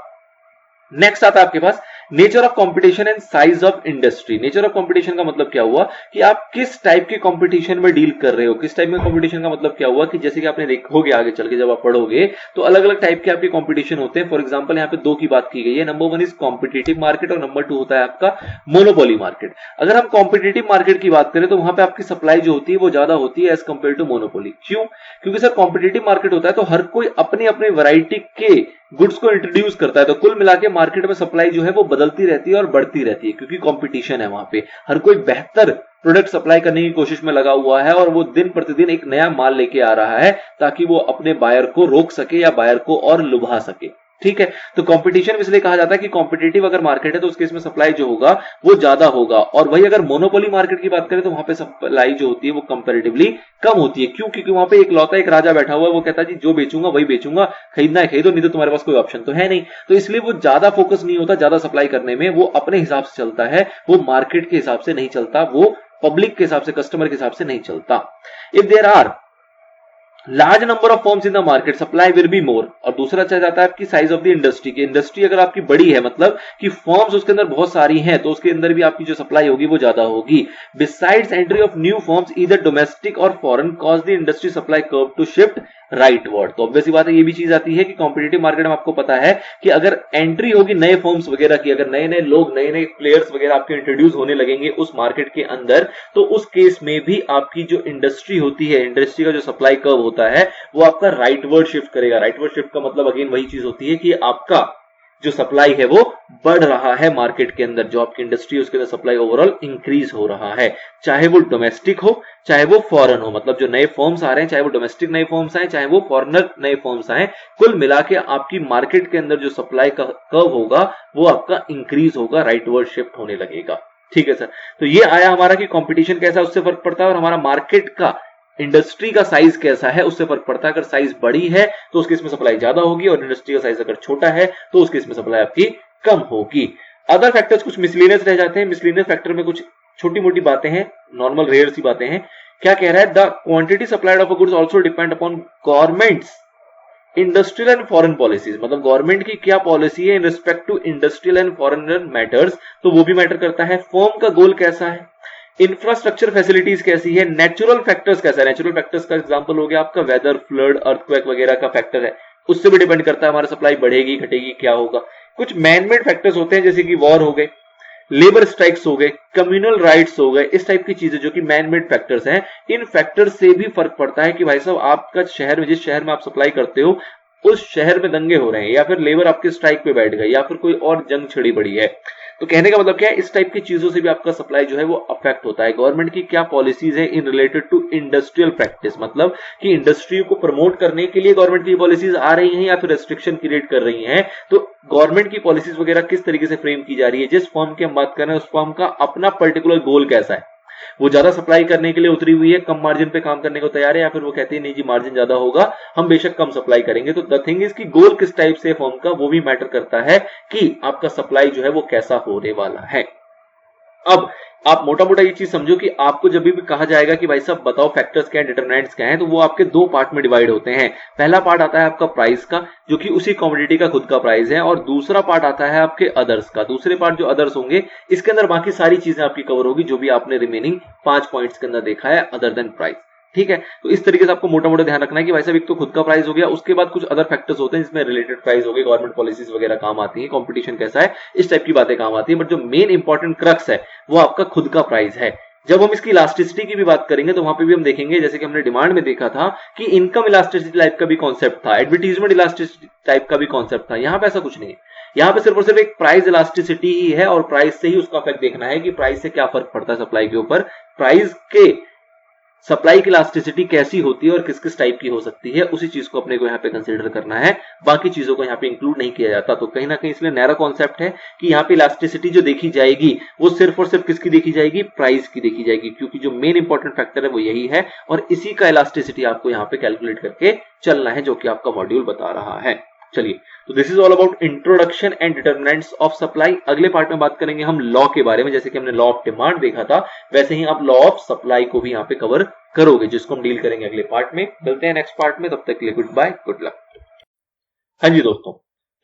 नेक्स्ट आता है आपके पास nature of competition and size of industry. Nature of competition का मतलब क्या हुआ कि आप किस टाइप के कंपटीशन में डील कर रहे हो। किस टाइप में कंपटीशन का मतलब क्या हुआ कि जैसे कि आपने देखोगे आगे चल के जब आप पढ़ोगे तो अलग अलग टाइप के आपके कंपटीशन होते हैं। फॉर एग्जांपल यहाँ पे दो की बात की गई है, नंबर 1 इज कॉम्पिटिटिव मार्केट और नंबर 2 होता है आपका मोनोपोली मार्केट। अगर हम कॉम्पिटिटिव मार्केट की बात करें तो वहां पे आपकी सप्लाई जो होती है वो ज्यादा होती है एज कंपेयर टू मोनोपोली। क्यों? क्योंकि सर कॉम्पिटिटिव मार्केट होता है तो हर कोई अपनी अपनी वैरायटी के गुड्स को इंट्रोड्यूस करता है, तो कुल मिला के मार्केट में सप्लाई जो है वो बदलती रहती है और बढ़ती रहती है, क्योंकि कंपटीशन है वहां पे। हर कोई बेहतर प्रोडक्ट सप्लाई करने की कोशिश में लगा हुआ है और वो दिन प्रतिदिन एक नया माल लेके आ रहा है ताकि वो अपने बायर को रोक सके या बायर को और लुभा सके। ठीक है, तो कंपटीशन इसलिए कहा जाता है कि कॉम्पिटिटिव अगर मार्केट है तो उस केस में सप्लाई जो होगा वो ज्यादा होगा, और वही अगर मोनोपोली मार्केट की बात करें तो वहां पे सप्लाई जो होती है वो कंपैरेटिवली कम होती है। क्यों? क्योंकि वहां पे एक लौता एक राजा बैठा हुआ है, वो कहता है जी जो बेचूंगा वही बेचूंगा, खरीदना है खरीदो, नहीं तो तुम्हारे पास कोई ऑप्शन तो है नहीं। तो इसलिए वो ज्यादा फोकस नहीं होता ज्यादा सप्लाई करने में, वो अपने हिसाब से चलता है, वो मार्केट के हिसाब से नहीं चलता, वो पब्लिक के हिसाब से, कस्टमर के हिसाब से नहीं चलता। If there are large number of firms in the market supply will be more. और दूसरा चल जाता है आपकी साइज ऑफ द इंडस्ट्री की। इंडस्ट्री अगर आपकी बड़ी है, मतलब कि फर्म्स उसके अंदर बहुत सारी हैं, तो उसके अंदर भी आपकी जो सप्लाई होगी वो ज्यादा होगी। Besides entry of new firms either domestic or foreign cause the industry supply curve to shift rightward. तो ऑब्वियस बात है ये भी चीज आती है कि कॉम्पिटिटिव मार्केट में आपको पता है कि अगर एंट्री होगी नए फर्म्स वगैरह की, अगर नए नए लोग नए नए प्लेयर्स वगैरह आपके इंट्रोड्यूस होने लगेंगे उस मार्केट के अंदर, तो उस केस में भी आपकी जो इंडस्ट्री होती है, इंडस्ट्री का जो सप्लाई कर्व होता है वो आपका राइटवर्ड शिफ्ट करेगा। राइटवर्ड शिफ्ट का मतलब अगेन वही चीज होती है कि आपका जो सप्लाई है वो बढ़ रहा है मार्केट के अंदर, जो आपकी इंडस्ट्री है उसके अंदर सप्लाई ओवरऑल इंक्रीज हो रहा है, चाहे वो डोमेस्टिक हो चाहे वो फॉरेन हो। मतलब जो नए फर्म्स आ रहे हैं, चाहे वो डोमेस्टिक नए फर्म्स आए चाहे वो फॉरेनर नए फर्म्स आए, कुल मिला के आपकी मार्केट के अंदर जो सप्लाई का कर्व होगा वो आपका इंक्रीज होगा, राइटवर्ड शिफ्ट होने लगेगा। ठीक है सर, तो ये आया हमारा कि कंपटीशन कैसा उससे फर्क पड़ता है, और हमारा मार्केट का इंडस्ट्री का साइज कैसा है उससे फर्क पड़ता है। अगर साइज बड़ी है तो उस केस में सप्लाई ज्यादा होगी, और इंडस्ट्री का साइज अगर छोटा है तो उस केस में सप्लाई आपकी कम होगी। अदर फैक्टर्स कुछ मिसलेनियस रह जाते हैं। मिसलेनियस फैक्टर में कुछ छोटी मोटी बातें हैं, नॉर्मल रेयर सी बातें हैं। क्या कह रहा है? The quantity supplied of a goods also depend upon government's industrial and foreign policies. मतलब गवर्नमेंट की क्या पॉलिसी है in respect to industrial and foreign matters, तो वो भी मैटर करता है। फर्म का गोल कैसा है, इंफ्रास्ट्रक्चर फैसिलिटीज कैसी है, नेचुरल फैक्टर्स कैसा है। नेचुरल फैक्टर्स का एग्जांपल हो गया आपका वेदर, फ्लड, अर्थक्वेक वगैरह का फैक्टर है, उससे भी डिपेंड करता है हमारा सप्लाई बढ़ेगी घटेगी क्या होगा। कुछ मैनमेड फैक्टर्स होते हैं जैसे कि वॉर हो गए, लेबर स्ट्राइक्स हो गए, कम्युनल राइट्स हो गए, इस टाइप की चीजें जो कि मैनमेड फैक्टर्स हैं। इन फैक्टर्स से भी फर्क पड़ता है कि भाई साहब आपका शहर में, जिस शहर में आप सप्लाई करते हो उस शहर में दंगे हो रहे हैं, या फिर लेबर आपके स्ट्राइक पे बैठ गए, या फिर कोई और जंग छिड़ी पड़ी है। तो कहने का मतलब क्या है, इस टाइप की चीजों से भी आपका सप्लाई जो है वो अफेक्ट होता है। गवर्नमेंट की क्या पॉलिसीज है in related to industrial practice, मतलब कि इंडस्ट्री को प्रमोट करने के लिए गवर्नमेंट की पॉलिसीज आ रही हैं या फिर रेस्ट्रिक्शन क्रिएट कर रही हैं। तो गवर्नमेंट की पॉलिसीज वगैरह किस तरीके से फ्रेम की जा रही है, जिस फर्म की हम बात कर रहे हैं उस फर्म का अपना पर्टिकुलर गोल कैसा है, वो ज्यादा सप्लाई करने के लिए उतरी हुई है, कम मार्जिन पे काम करने को तैयार है, या फिर वो कहती है नहीं जी मार्जिन ज्यादा होगा हम बेशक कम सप्लाई करेंगे। तो द थिंग इज कि गोल किस टाइप से फर्म का, वो भी मैटर करता है कि आपका सप्लाई जो है वो कैसा होने वाला है। अब आप मोटा मोटा ये चीज समझो कि आपको जब भी कहा जाएगा कि भाई साहब बताओ फैक्टर्स क्या है, डिटरमिनेंट्स क्या है, तो वो आपके दो पार्ट में डिवाइड होते हैं। पहला पार्ट आता है आपका प्राइस का, जो कि उसी कमोडिटी का खुद का प्राइस है, और दूसरा पार्ट आता है आपके अदर्स का। दूसरे पार्ट जो अदर्स होंगे, इसके अंदर बाकी सारी चीजें आपकी कवर होगी जो भी आपने रिमेनिंग 5 पॉइंट्स के अंदर देखा है अदर देन प्राइस। ठीक है, तो इस तरीके से आपको मोटा मोटा ध्यान रखना है कि भाई साहब एक तो खुद का प्राइस हो गया, उसके बाद कुछ अदर फैक्टर्स होते हैं जिसमें रिलेटेड प्राइस हो गए, गवर्नमेंट पॉलिसीज वगैरह काम आती है, कंपटीशन कैसा है, इस टाइप की बातें काम आती है। बट जो मेन इंपॉर्टेंट क्रक्स है वो आपका खुद का प्राइस है। जब हम इसकी इलास्टिसिटी की भी बात करेंगे तो वहां पे भी हम देखेंगे, जैसे कि हमने डिमांड में देखा था कि इनकम इलास्टिसिटी टाइप का भी कॉन्सेप्ट था, एडवर्टीजमेंट इलास्टिसिटी टाइप का भी कॉन्सेप्ट था। यहां पे ऐसा कुछ नहीं है, यहां पे सिर्फ और सिर्फ एक प्राइस इलास्टिसिटी ही है, और प्राइस से ही उसका इफेक्ट देखना है कि प्राइस से क्या फर्क पड़ता है सप्लाई के ऊपर, प्राइस के सप्लाई की इलास्टिसिटी कैसी होती है और किस किस टाइप की हो सकती है, उसी चीज को अपने को यहाँ पे कंसीडर करना है, बाकी चीजों को यहाँ पे इंक्लूड नहीं किया जाता। तो कहीं ना कहीं इसलिए नैरो कॉन्सेप्ट है कि यहाँ पे इलास्टिसिटी जो देखी जाएगी वो सिर्फ और सिर्फ किसकी देखी जाएगी, प्राइस की देखी जाएगी, क्योंकि जो मेन इंपॉर्टेंट फैक्टर है वो यही है, और इसी का इलास्टिसिटी आपको यहाँ पे कैलकुलेट करके चलना है, जो कि आपका मॉड्यूल बता रहा है। चलिए, तो this is all about introduction and determinants of supply. अगले पार्ट में बात करेंगे हम लॉ के बारे में, जैसे कि हमने लॉ ऑफ डिमांड देखा था, वैसे ही आप लॉ ऑफ सप्लाई को भी यहाँ पे कवर करोगे, जिसको हम डील करेंगे अगले पार्ट में। मिलते हैं नेक्स्ट पार्ट में, तब तक के लिए गुड बाय, गुड लक। हाँ जी दोस्तों,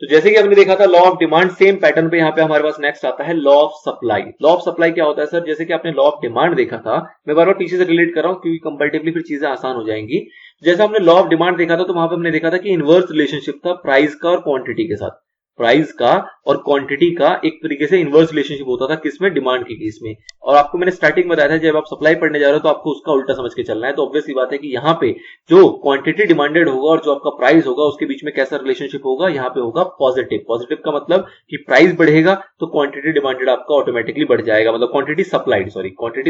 तो जैसे कि हमने देखा था law of demand, same pattern पे यहाँ पे हमारे पास नेक्स्ट आता है law of supply. Law of supply क्या होता है सर? जैसे कि आपने लॉ ऑफ डिमांड देखा था, मैं बार बार पीछे से रिलेट कर रहा हूँ क्योंकि कंपैरेटिवली फिर चीजें आसान हो जाएंगी। जैसे हमने लॉ ऑफ डिमांड देखा था तो वहां पे हमने देखा था कि इनवर्स रिलेशनशिप था प्राइस का और क्वांटिटी के साथ। प्राइस का और क्वांटिटी का एक तरीके से इनवर्स रिलेशनशिप होता था, किसमें? डिमांड के केस में। और आपको मैंने स्टार्टिंग में बताया था जब आप सप्लाई पढ़ने जा रहे हो तो आपको उसका उल्टा समझ के चलना है। तो ऑब्वियस सी बात है कि यहाँ पे जो क्वांटिटी डिमांडेड होगा और जो आपका प्राइस होगा उसके बीच में कैसा रिलेशनशिप होगा, यहाँ पे होगा पॉजिटिव। पॉजिटिव का मतलब कि प्राइस बढ़ेगा तो क्वांटिटी डिमांडेड आपका ऑटोमेटिकली बढ़ जाएगा, मतलब क्वांटिटी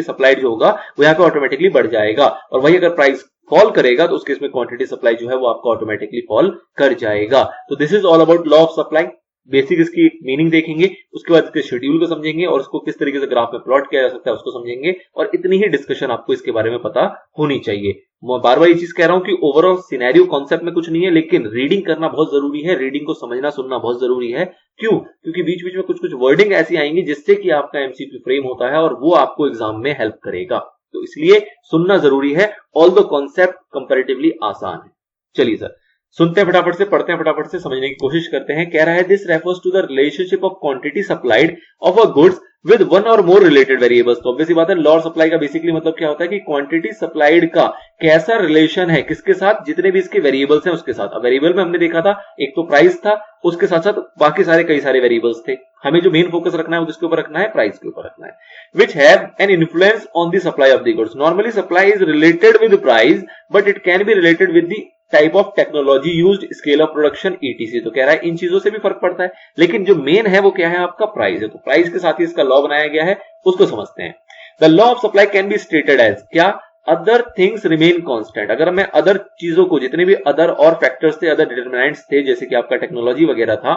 सप्लाइड जो होगा वो यहाँ पे ऑटोमेटिकली बढ़ जाएगा। और वही अगर प्राइस फॉल करेगा तो उस केस में क्वांटिटी सप्लाई जो है वो आपका ऑटोमेटिकली फॉल कर जाएगा। तो this is all about law of supply. Basic इसकी मीनिंग देखेंगे, उसके बाद इसके शेड्यूल को समझेंगे और उसको किस तरीके से ग्राफ में प्लॉट किया जा सकता है उसको समझेंगे। और इतनी ही डिस्कशन आपको इसके बारे में पता होनी चाहिए। मैं बार बार ये चीज कह रहा हूं कि ओवरऑल सिनेरियो कॉन्सेप्ट में कुछ नहीं है, लेकिन रीडिंग करना बहुत जरूरी है, रीडिंग को समझना सुनना बहुत जरूरी है। क्यों? क्योंकि बीच बीच में कुछ कुछ वर्डिंग ऐसी आएंगी जिससे कि आपका एमसीक्यू फ्रेम होता है और वो आपको एग्जाम में हेल्प करेगा। तो इसलिए सुनना जरूरी है, ऑल द कॉन्सेप्ट कंपैरेटिवली आसान है। चलिए सर, सुनते हैं फटाफट से, पढ़ते हैं फटाफट से, समझने की कोशिश करते हैं। कह रहा है this refers to the relationship of quantity supplied of a goods with one or more related variables. तो ऑब्वियस बात है लॉ ऑफ सप्लाई का बेसिकली मतलब क्या होता है कि क्वांटिटी सप्लाइड का कैसा रिलेशन है किसके साथ, जितने भी इसके वेरिएबल्स हैं उसके साथ। अब वेरिएबल में हमने देखा था एक तो प्राइस था, उसके साथ साथ बाकी सारे कई सारे वेरिएबल्स थे। हमें जो मेन फोकस रखना है वो किसके ऊपर रखना है? प्राइस के ऊपर रखना है। which have an influence on the supply of the goods. Normally supply is related with price, but it can be related with the type of technology used, scale of production, etc. तो कह रहा है इन चीजों से भी फर्क पड़ता है, लेकिन जो मेन है वो क्या है? आपका प्राइस है। तो प्राइस के साथ ही इसका लॉ बनाया गया है, उसको समझते हैं। The law of supply can be stated as क्या? Other things remain constant. अगर मैं अदर चीजों को, जितने भी अदर और फैक्टर्स थे, अदर डिटरमिनेंट्स थे, जैसे कि आपका टेक्नोलॉजी वगैरह था,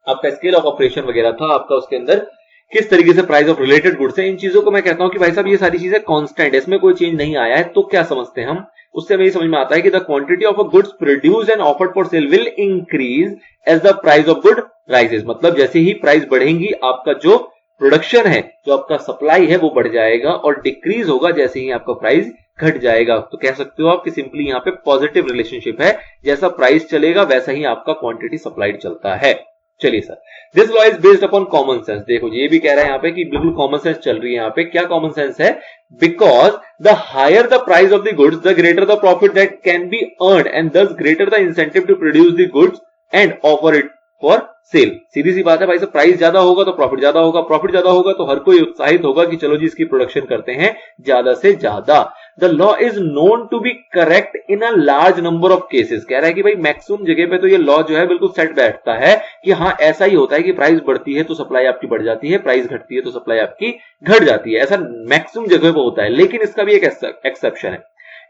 आपका स्केल ऑफ ऑपरेशन वगैरह था, आपका उसके अंदर किस तरीके से प्राइस ऑफ रिलेटेड गुड्स है, इन चीजों को मैं कहता हूं कि भाई साहब ये सारी चीजें कांस्टेंट है, इसमें कोई चेंज नहीं आया है। तो क्या समझते हैं हम? उससे हमें समझ में आता है कि the quantity of a goods produced and offered for sale will increase as the price of good rises. मतलब जैसे ही प्राइस बढ़ेंगी, आपका जो प्रोडक्शन है, जो आपका सप्लाई है, वो बढ़ जाएगा, और डिक्रीज होगा जैसे ही आपका प्राइस घट जाएगा। तो कह सकते हो आप कि सिंपली यहाँ पे पॉजिटिव रिलेशनशिप है, जैसा प्राइस चलेगा वैसा ही आपका क्वांटिटी सप्लाइड चलता है। चलिए sir, this law is based upon common sense. देखो ये भी कह रहा है यहाँ पे कि बिल्कुल कॉमन सेंस चल रही है यहाँ पे। क्या कॉमन सेंस है? Because the higher the price of the goods the greater the profit that can be earned and thus greater the incentive to produce the goods and offer it for sale. सीधी सी बात है भाई साहब, price ज्यादा होगा तो profit ज्यादा होगा, प्रॉफिट ज्यादा होगा तो हर कोई उत्साहित होगा कि चलो जी इसकी प्रोडक्शन करते हैं ज्यादा से ज्यादा। The law is known to be correct in a large number of cases. कह रहा है कि भाई मैक्सिमम जगह पे तो ये लॉ जो है बिल्कुल सेट बैठता है कि हाँ ऐसा ही होता है कि प्राइस बढ़ती है तो सप्लाई आपकी बढ़ जाती है, प्राइस घटती है तो सप्लाई आपकी घट जाती है। ऐसा मैक्सिमम जगह पे होता है, लेकिन इसका भी एक एक्सेप्शन है।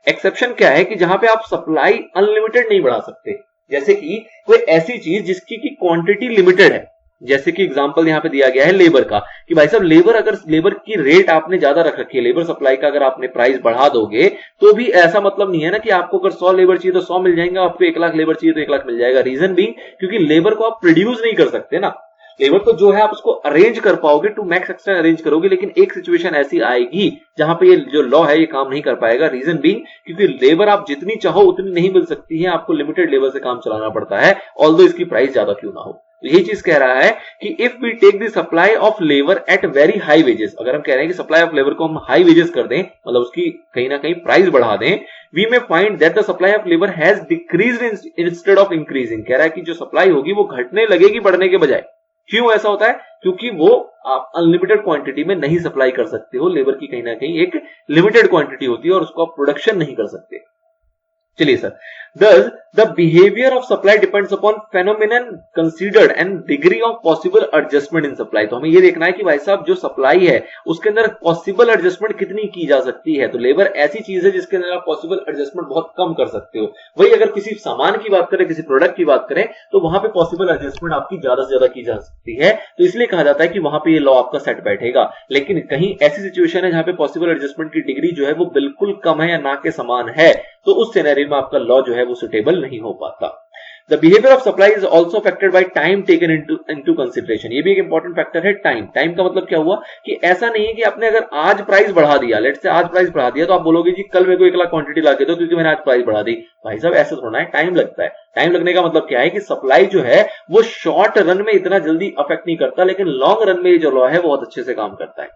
एक्सेप्शन क्या है कि जहां पे आप सप्लाई अनलिमिटेड नहीं बढ़ा सकते, जैसे कि कोई ऐसी चीज जिसकी की क्वांटिटी लिमिटेड है। जैसे कि एग्जांपल यहां पे दिया गया है लेबर का, कि भाई साहब लेबर की रेट आपने ज्यादा रख रखी है, लेबर सप्लाई का अगर आपने प्राइस बढ़ा दोगे तो भी ऐसा मतलब नहीं है ना कि आपको अगर 100 लेबर चाहिए तो 100 मिल जाएंगे, आपको 1 लाख लेबर चाहिए तो 1 लाख मिल जाएगा। रीजन भी क्योंकि लेबर को आप प्रोड्यूस नहीं कर सकते ना। लेबर तो जो है आप उसको अरेंज कर पाओगे, टू मैक्स एक्सटेंट अरेंज करोगे, लेकिन एक सिचुएशन ऐसी आएगी जहां पे ये जो लॉ है ये काम नहीं कर पाएगा। रीजन बीइंग क्योंकि लेबर आप जितनी चाहो उतनी नहीं मिल सकती है, आपको लिमिटेड लेबर से काम चलाना पड़ता है, ऑल्दो इसकी प्राइस ज्यादा क्यों ना हो। तो यही चीज कह रहा है कि if we take the supply of labour at very high wages, अगर हम कह रहे हैं कि सप्लाई ऑफ लेबर को हम हाई वेजेस कर दें, मतलब उसकी कहीं ना कहीं प्राइस बढ़ा दें, वी में find that the supply of labour has decreased instead of increasing. कह रहा है कि जो सप्लाई होगी वो घटने लगेगी बढ़ने के बजाय। क्यों ऐसा होता है? क्योंकि वो आप अनलिमिटेड क्वांटिटी में नहीं सप्लाई कर सकते हो, लेबर की कहीं ना कहीं एक लिमिटेड क्वांटिटी होती है और उसको आप प्रोडक्शन नहीं कर सकते। चलिए sir, thus the behavior of supply depends upon phenomenon considered and degree of possible adjustment in supply। तो हमें ये देखना है कि भाई साहब जो सप्लाई है उसके अंदर पॉसिबल एडजस्टमेंट कितनी की जा सकती है। तो लेबर ऐसी चीज है जिसके अंदर आप पॉसिबल एडजस्टमेंट बहुत कम कर सकते हो। वही अगर किसी सामान की बात करें, किसी प्रोडक्ट की बात करें, तो वहां पे पॉसिबल एडजस्टमेंट आपकी ज्यादा से ज्यादा की जा सकती है। तो इसलिए कहा जाता है कि वहां पे ये लॉ आपका सेट बैठेगा। लेकिन कहीं ऐसी सिचुएशन है जहां पे पॉसिबल एडजस्टमेंट की डिग्री जो है वो बिल्कुल कम है या ना के समान है, तो उस सिनेरियो में आपका लॉ जो है वो सुटेबल नहीं हो पाता। The behavior of supply is also affected by time taken into consideration। ये भी एक इंपॉर्टेंट फैक्टर है टाइम। टाइम का मतलब क्या हुआ कि ऐसा नहीं है कि आपने अगर आज प्राइस बढ़ा दिया, लेट से आज प्राइस बढ़ा दिया, तो आप बोलोगे जी कल मेरे को 1 लाख क्वांटिटी ला के दो क्योंकि मैंने आज प्राइस बढ़ा दी। भाई साहब ऐसा थोड़ा है, टाइम लगता है। टाइम लगने का मतलब क्या है कि सप्लाई जो है वो शॉर्ट रन में इतना जल्दी अफेक्ट नहीं करता, लेकिन लॉन्ग रन में ये जो लॉ है बहुत अच्छे से काम करता है।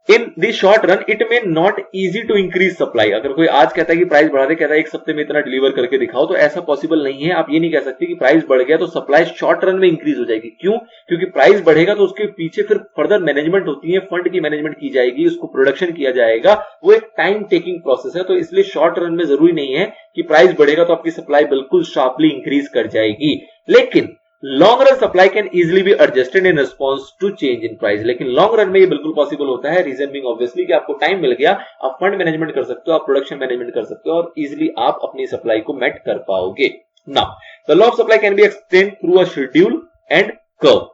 In the short run it may not easy to increase supply. अगर कोई आज कहता है कि प्राइस बढ़ा दे, कहता है 1 हफ्ते में इतना डिलीवर करके दिखाओ, तो ऐसा पॉसिबल नहीं है। आप ये नहीं कह सकते कि प्राइस बढ़ गया तो सप्लाई शॉर्ट रन में इंक्रीज हो जाएगी। क्यों? क्योंकि प्राइस बढ़ेगा तो उसके पीछे फिर फर्दर मैनेजमेंट होती है, फंड की मैनेजमेंट की जाएगी, उसको प्रोडक्शन किया जाएगा, वो एक टाइम टेकिंग प्रोसेस है। तो इसलिए शॉर्ट रन में जरूरी नहीं है कि प्राइस बढ़ेगा तो आपकी सप्लाई बिल्कुल शार्पली इंक्रीज कर जाएगी। लेकिन long run supply can easily be adjusted in response to change in price. लेकिन लॉन्ग रन में ये बिल्कुल पॉसिबल होता है। रीजन बीइंग ऑब्वियसली कि आपको टाइम मिल गया, आप फंड मैनेजमेंट कर सकते हो, आप प्रोडक्शन मैनेजमेंट कर सकते हो और इजिली आप अपनी सप्लाई को मेट कर पाओगे। Now the law of supply can be explained through a schedule and curve.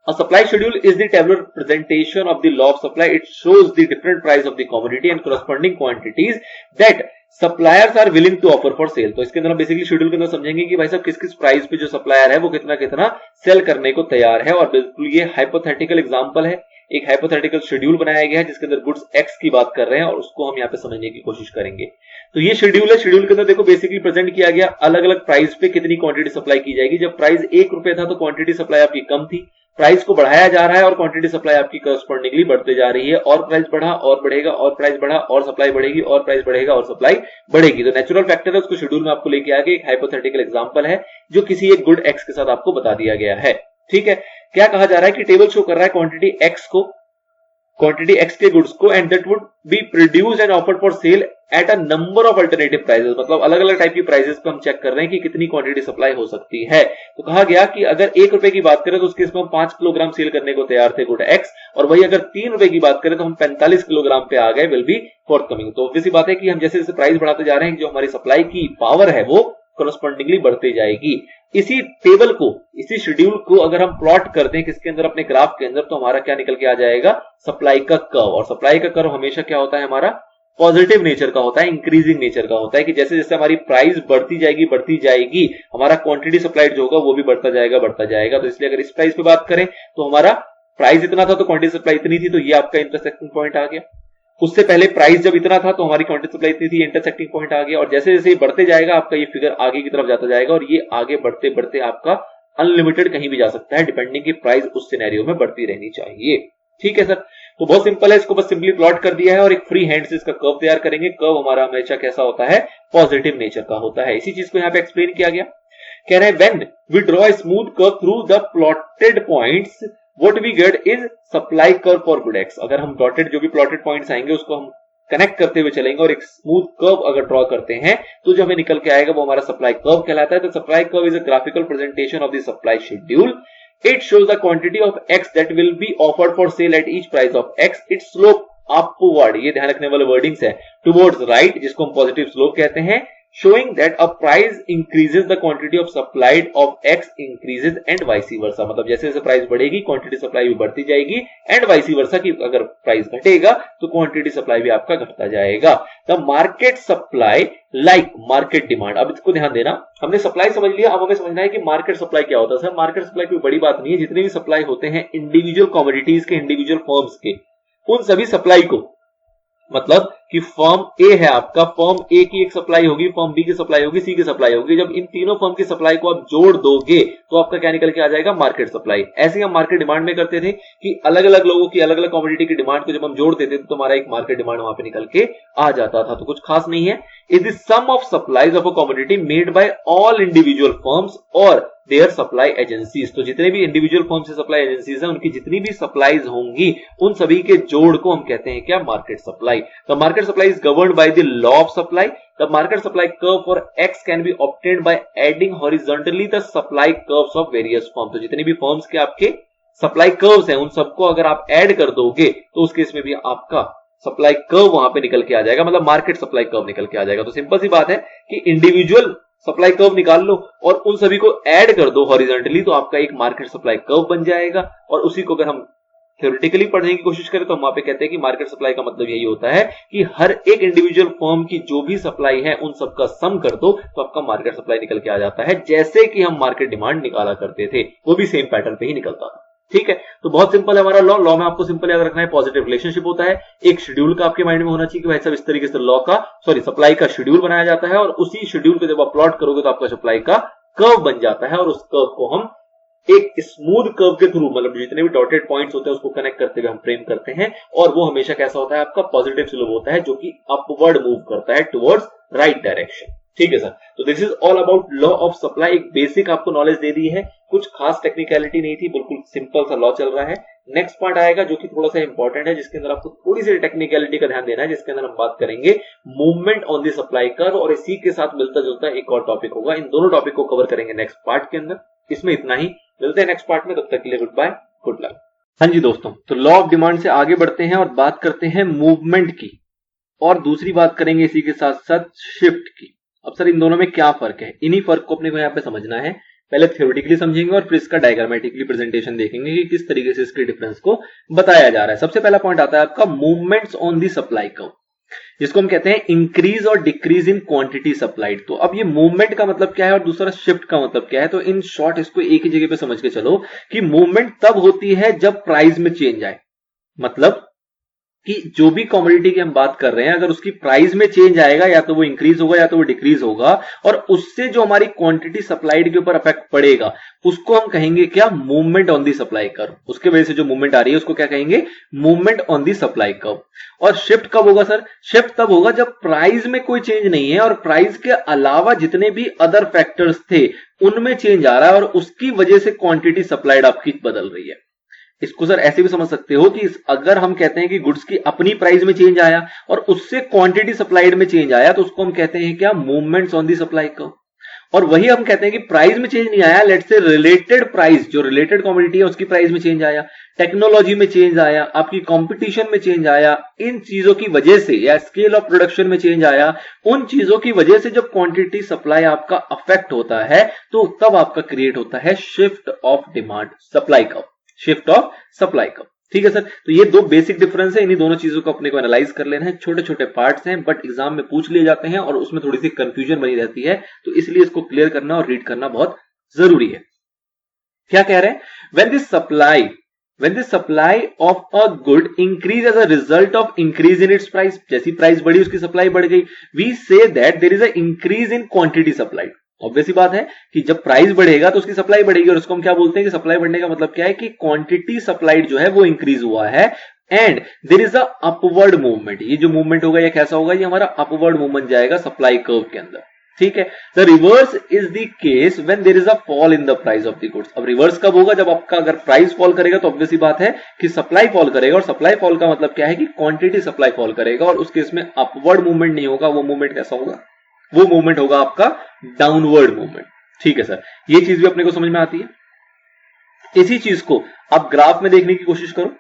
A supply schedule is the tabular presentation of the law of supply. It shows the different price of the commodity and corresponding quantities that suppliers are willing to offer for sale। तो इसके अंदर हम basically schedule के अंदर समझेंगे कि भाई साहब किस किस प्राइस पे जो सप्लायर है वो कितना कितना सेल करने को तैयार है। और बिल्कुल ये हाइपोथेटिकल एग्जांपल है, एक हाइपोथेटिकल शेड्यूल बनाया गया है जिसके अंदर गुड्स एक्स की बात कर रहे हैं और उसको हम यहाँ पे समझने की कोशिश करेंगे। तो ये शेड्यूल है, शेड्यूल के अंदर देखो बेसिकली प्रेजेंट किया गया अलग अलग प्राइस पे कितनी क्वांटिटी सप्लाई की जाएगी। जब प्राइस 1 रुपए था तो क्वांटिटी सप्लाई आपकी कम थी, प्राइस को बढ़ाया जा रहा है और क्वांटिटी सप्लाई आपकी करस्पॉन्डिंगली बढ़ते जा रही है, और प्राइस बढ़ा और बढ़ेगा और प्राइस बढ़ा और सप्लाई बढ़ेगी और प्राइस बढ़ेगा और सप्लाई बढ़ेगी। तो नेचुरल फैक्टर है, उसको शेड्यूल में आपको लेके आगे एक हाइपोथेटिकल एग्जांपल है जो किसी एक गुड एक्स के साथ आपको बता दिया गया है। ठीक है, क्या कहा जा रहा है कि टेबल शो कर रहा है क्वांटिटी एक्स को, क्वांटिटी एक्स के गुड्स को, and that would be produced and offered for cell at a number of alternative prices. मतलब अलग अलग टाइप की प्राइसेस पे हम चेक कर रहे हैं कि कितनी क्वांटिटी सप्लाई हो सकती है। तो कहा गया कि अगर 1 रुपए की बात करें तो उसके इसमें हम 5 किलोग्राम सेल करने को तैयार थे गुड एक्स, और वही अगर 3 रुपए की बात करें तो हम 45 किलोग्राम पे आ गए, विल बी फोर्थकमिंग। तो ऑब्वियस बात है कि हम जैसे जैसे प्राइस बढ़ाते जा रहे हैं जो हमारी सप्लाई की पावर है वो करस्पॉन्डिंगली बढ़ती जाएगी। इसी टेबल को, इसी शेड्यूल को अगर हम प्लॉट कर दें किसके अंदर, अपने ग्राफ के अंदर, तो हमारा क्या निकल के आ जाएगा, सप्लाई का कर्व। और सप्लाई का कर्व हमेशा क्या होता है, हमारा पॉजिटिव नेचर का होता है, इंक्रीजिंग नेचर का होता है कि जैसे जैसे हमारी प्राइस बढ़ती जाएगी हमारा क्वांटिटी सप्लाइड जो होगा वो भी बढ़ता जाएगा। तो इसलिए अगर इस प्राइस पे बात करें तो हमारा प्राइस इतना था तो क्वांटिटी सप्लाई इतनी थी, तो ये आपका इंटरसेक्टिंग पॉइंट आ गया। उससे पहले प्राइस जब इतना था तो हमारी क्वांटिटी सप्लाई इतनी थी, इंटरसेक्टिंग पॉइंट आ गया। और जैसे जैसे बढ़ते जाएगा आपका ये फिगर आगे की तरफ जाता जाएगा और ये आगे बढ़ते बढ़ते आपका अनलिमिटेड कहीं भी जा सकता है, डिपेंडिंग की प्राइस उस सिनेरियो में बढ़ती रहनी चाहिए। ठीक है सर, तो बहुत सिंपल है, इसको बस सिंपली प्लॉट कर दिया है और एक फ्री हैंड से इसका कर्व तैयार करेंगे। कर्व हमारा हमेशा कैसा होता है, पॉजिटिव नेचर का होता है। इसी चीज को यहाँ पे एक्सप्लेन किया गया। कह रहे हैं when we draw a smooth curve through the plotted points what we get is supply curve for good X. अगर हम डॉटेड जो भी प्लॉटेड पॉइंट्स आएंगे उसको हम कनेक्ट करते हुए चलेंगे और एक स्मूथ कर्व अगर ड्रॉ करते हैं तो जो हमें निकल के आएगा वो हमारा सप्लाई कर्व कहलाता है। तो supply curve is a graphical presentation of the supply schedule. It shows the quantity of X that will be offered for sale at each price of X. Its slope upward, ये ध्यान रखने वाले wordings है, towards right जिसको हम positive slope कहते हैं, showing that a price increases the quantity of supplied of X increases and vice versa। मतलब जैसे जैसे प्राइस बढ़ेगी क्वांटिटी सप्लाई भी बढ़ती जाएगी एंड वाइस वर्सा कि अगर प्राइस घटेगा तो क्वांटिटी सप्लाई भी आपका घटता जाएगा। The market supply like market demand. अब इसको ध्यान देना, हमने सप्लाई समझ लिया, अब हमें समझना है कि मार्केट सप्लाई क्या होता है। सर मार्केट सप्लाई कोई बड़ी बात नहीं है, जितने भी सप्लाई होते हैं इंडिविजुअल कमोडिटीज के, इंडिविजुअल फर्म्स के, उन सभी सप्लाई को, मतलब कि फर्म ए है आपका, फर्म ए की एक सप्लाई होगी, फर्म बी की सप्लाई होगी, सी की सप्लाई होगी, जब इन तीनों फर्म की सप्लाई को आप जोड़ दोगे तो आपका क्या निकल के आ जाएगा, मार्केट सप्लाई। ऐसे ही हम मार्केट डिमांड में करते थे कि अलग अलग लोगों की अलग अलग कमोडिटी की डिमांड को जब हम जोड़ देते थे तो हमारा एक मार्केट डिमांड वहां पे निकल के आ जाता था। तो कुछ खास नहीं है, it is sum of supplies of a commodity made by all individual firms और देयर सप्लाई एजेंसीज। तो जितने भी इंडिविजुअल फर्म से सप्लाई एजेंसीज हैं उनकी जितनी भी सप्लाईज होंगी उन सभी के जोड़ को हम कहते हैं क्या, market supply. The market supply is governed by the law of supply. The market supply curve for x can be obtained by adding horizontally the supply curves of various firm. तो जितने भी फर्म्स के आपके supply curves हैं उन सबको अगर आप ऐड कर दोगे तो उस केस में भी आपका सप्लाई कर्व वहां पे निकल के आ जाएगा, मतलब मार्केट सप्लाई कर्व निकल के आ जाएगा। तो सिंपल सी बात है कि इंडिविजुअल सप्लाई कर्व निकाल लो और उन सभी को ऐड कर दो हॉरिजॉन्टली तो आपका एक मार्केट सप्लाई कर्व बन जाएगा। और उसी को अगर हम थ्योरेटिकली पढ़ने की कोशिश करें तो हम वहां पे कहते हैं कि मार्केट सप्लाई का मतलब यही होता है कि हर एक इंडिविजुअल फर्म की जो भी सप्लाई है उन सबका सम कर दो तो आपका मार्केट सप्लाई निकल के आ जाता है, जैसे कि हम मार्केट डिमांड निकाला करते थे, वो भी सेम पैटर्न पे ही निकलता था। ठीक है, तो बहुत सिंपल है हमारा लॉ। लॉ में आपको सिंपल याद रखना है, पॉजिटिव रिलेशनशिप होता है, एक शेड्यूल का आपके माइंड में होना चाहिए कि भाई साहब इस तरीके से लॉ का सप्लाई का शेड्यूल बनाया जाता है और उसी शेड्यूल को जब आप प्लॉट करोगे तो आपका सप्लाई का कर्व बन जाता है और उस कर्व को हम एक स्मूथ कर्व के थ्रू, मतलब जितने भी डॉटेड पॉइंट्स होते हैं उसको कनेक्ट करते हुए हम फ्रेम करते हैं और वो हमेशा कैसा होता है, आपका पॉजिटिव स्लोप होता है जो कि अपवर्ड मूव करता है टुवर्ड्स राइट डायरेक्शन। ठीक है सर, तो this is all about law of supply. एक बेसिक आपको नॉलेज दे दी है, कुछ खास टेक्निकलिटी नहीं थी, बिल्कुल सिंपल सा लॉ चल रहा है। नेक्स्ट पार्ट आएगा जो कि थोड़ा सा इंपॉर्टेंट है, जिसके अंदर आपको थोड़ी सी टेक्निकलिटी का ध्यान देना है, जिसके अंदर हम बात करेंगे movement on the supply curve और इसी के साथ मिलता जुलता एक और टॉपिक होगा। इन दोनों टॉपिक को कवर करेंगे नेक्स्ट पार्ट के अंदर। इसमें इतना ही, मिलते हैं नेक्स्ट पार्ट में, तब तक के लिए गुड बाय, गुड लक। हाँ जी दोस्तों, तो लॉ ऑफ डिमांड से आगे बढ़ते हैं और बात करते हैं मूवमेंट की और दूसरी बात करेंगे इसी के साथ साथ शिफ्ट की। अब सर इन दोनों में क्या फर्क है, इन्हीं फर्क को अपने को यहाँ पे समझना है। पहले थ्योरेटिकली समझेंगे और फिर इसका डायग्रामेटिकली प्रेजेंटेशन देखेंगे कि किस तरीके से इसके डिफरेंस को बताया जा रहा है। सबसे पहला पॉइंट आता है आपका movements on the supply curve, जिसको हम कहते हैं इंक्रीज और डिक्रीज इन क्वांटिटी सप्लाइड। तो अब ये मूवमेंट का मतलब क्या है और दूसरा शिफ्ट का मतलब क्या है, तो इन शॉर्ट इसको एक ही जगह पे समझ के चलो कि मूवमेंट तब होती है जब प्राइस में चेंज आए। मतलब कि जो भी कमोडिटी की हम बात कर रहे हैं अगर उसकी प्राइस में चेंज आएगा या तो वो इंक्रीज होगा या तो वो डिक्रीज होगा और उससे जो हमारी क्वांटिटी सप्लाइड के ऊपर इफेक्ट पड़ेगा उसको हम कहेंगे क्या, movement on the supply curve. उसके वजह से जो मूवमेंट आ रही है उसको क्या कहेंगे, movement on the supply curve. और शिफ्ट कब होगा सर, शिफ्ट तब होगा जब प्राइस में कोई चेंज नहीं है और प्राइस के अलावा जितने भी अदर फैक्टर्स थे उनमें चेंज आ रहा है और उसकी वजह से क्वांटिटी सप्लाइड आपकी बदल रही है। इसको सर ऐसे भी समझ सकते हो कि अगर हम कहते हैं कि गुड्स की अपनी प्राइस में चेंज आया और उससे क्वांटिटी सप्लाइड में चेंज आया तो उसको हम कहते हैं क्या, movements on the supply curve. और वही हम कहते हैं कि प्राइस में चेंज नहीं आया, लेट्स से रिलेटेड प्राइस, जो रिलेटेड कमोडिटी है उसकी प्राइस में चेंज आया, टेक्नोलॉजी में चेंज आया, आपकी कंपटीशन में चेंज आया, इन चीजों की वजह से या स्केल ऑफ प्रोडक्शन में चेंज आया, उन चीजों की वजह से जब क्वांटिटी सप्लाई आपका अफेक्ट होता है तो तब आपका क्रिएट होता है shift of demand supply curve, shift of supply curve. ठीक है सर, तो ये दो बेसिक डिफरेंस है, इन्हीं दोनों चीजों को अपने को एनालाइज कर लेना है। छोटे छोटे पार्ट्स हैं बट एग्जाम में पूछ लिए जाते हैं और उसमें थोड़ी सी कंफ्यूजन बनी रहती है, तो इसलिए इसको क्लियर करना और रीड करना बहुत जरूरी है। क्या कह रहे हैं, when the supply of a good increase as a result of increase in its price, जैसी प्राइस बढ़ी उसकी सप्लाई बढ़ गई, we say that there is a increase in quantity supplied। Obvious सी बात है कि जब प्राइस बढ़ेगा तो उसकी सप्लाई बढ़ेगी और उसको हम क्या बोलते हैं कि सप्लाई बढ़ने का मतलब क्या है कि क्वांटिटी सप्लाइड जो है वो इंक्रीज हुआ है and there is a upward movement. ये जो मूवमेंट होगा ये कैसा होगा, ये हमारा अपवर्ड मूवमेंट जाएगा सप्लाई कर्व के अंदर। ठीक है, the reverse is the case when there is a fall in the price of the goods. अब रिवर्स कब होगा, जब आपका अगर प्राइस फॉल करेगा तो ऑब्वियस सी बात है कि सप्लाई फॉल करेगा और सप्लाई फॉल का मतलब क्या है कि क्वांटिटी सप्लाई फॉल करेगा और उस केस में अपवर्ड मूवमेंट नहीं होगा। वो मूवमेंट कैसा होगा, वो मूवमेंट होगा आपका डाउनवर्ड मूवमेंट। ठीक है सर, ये चीज भी अपने को समझ में आती है। इसी चीज को आप ग्राफ में देखने की कोशिश करो,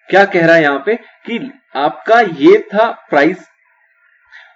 क्या कह रहा है यहां पे कि आपका ये था प्राइस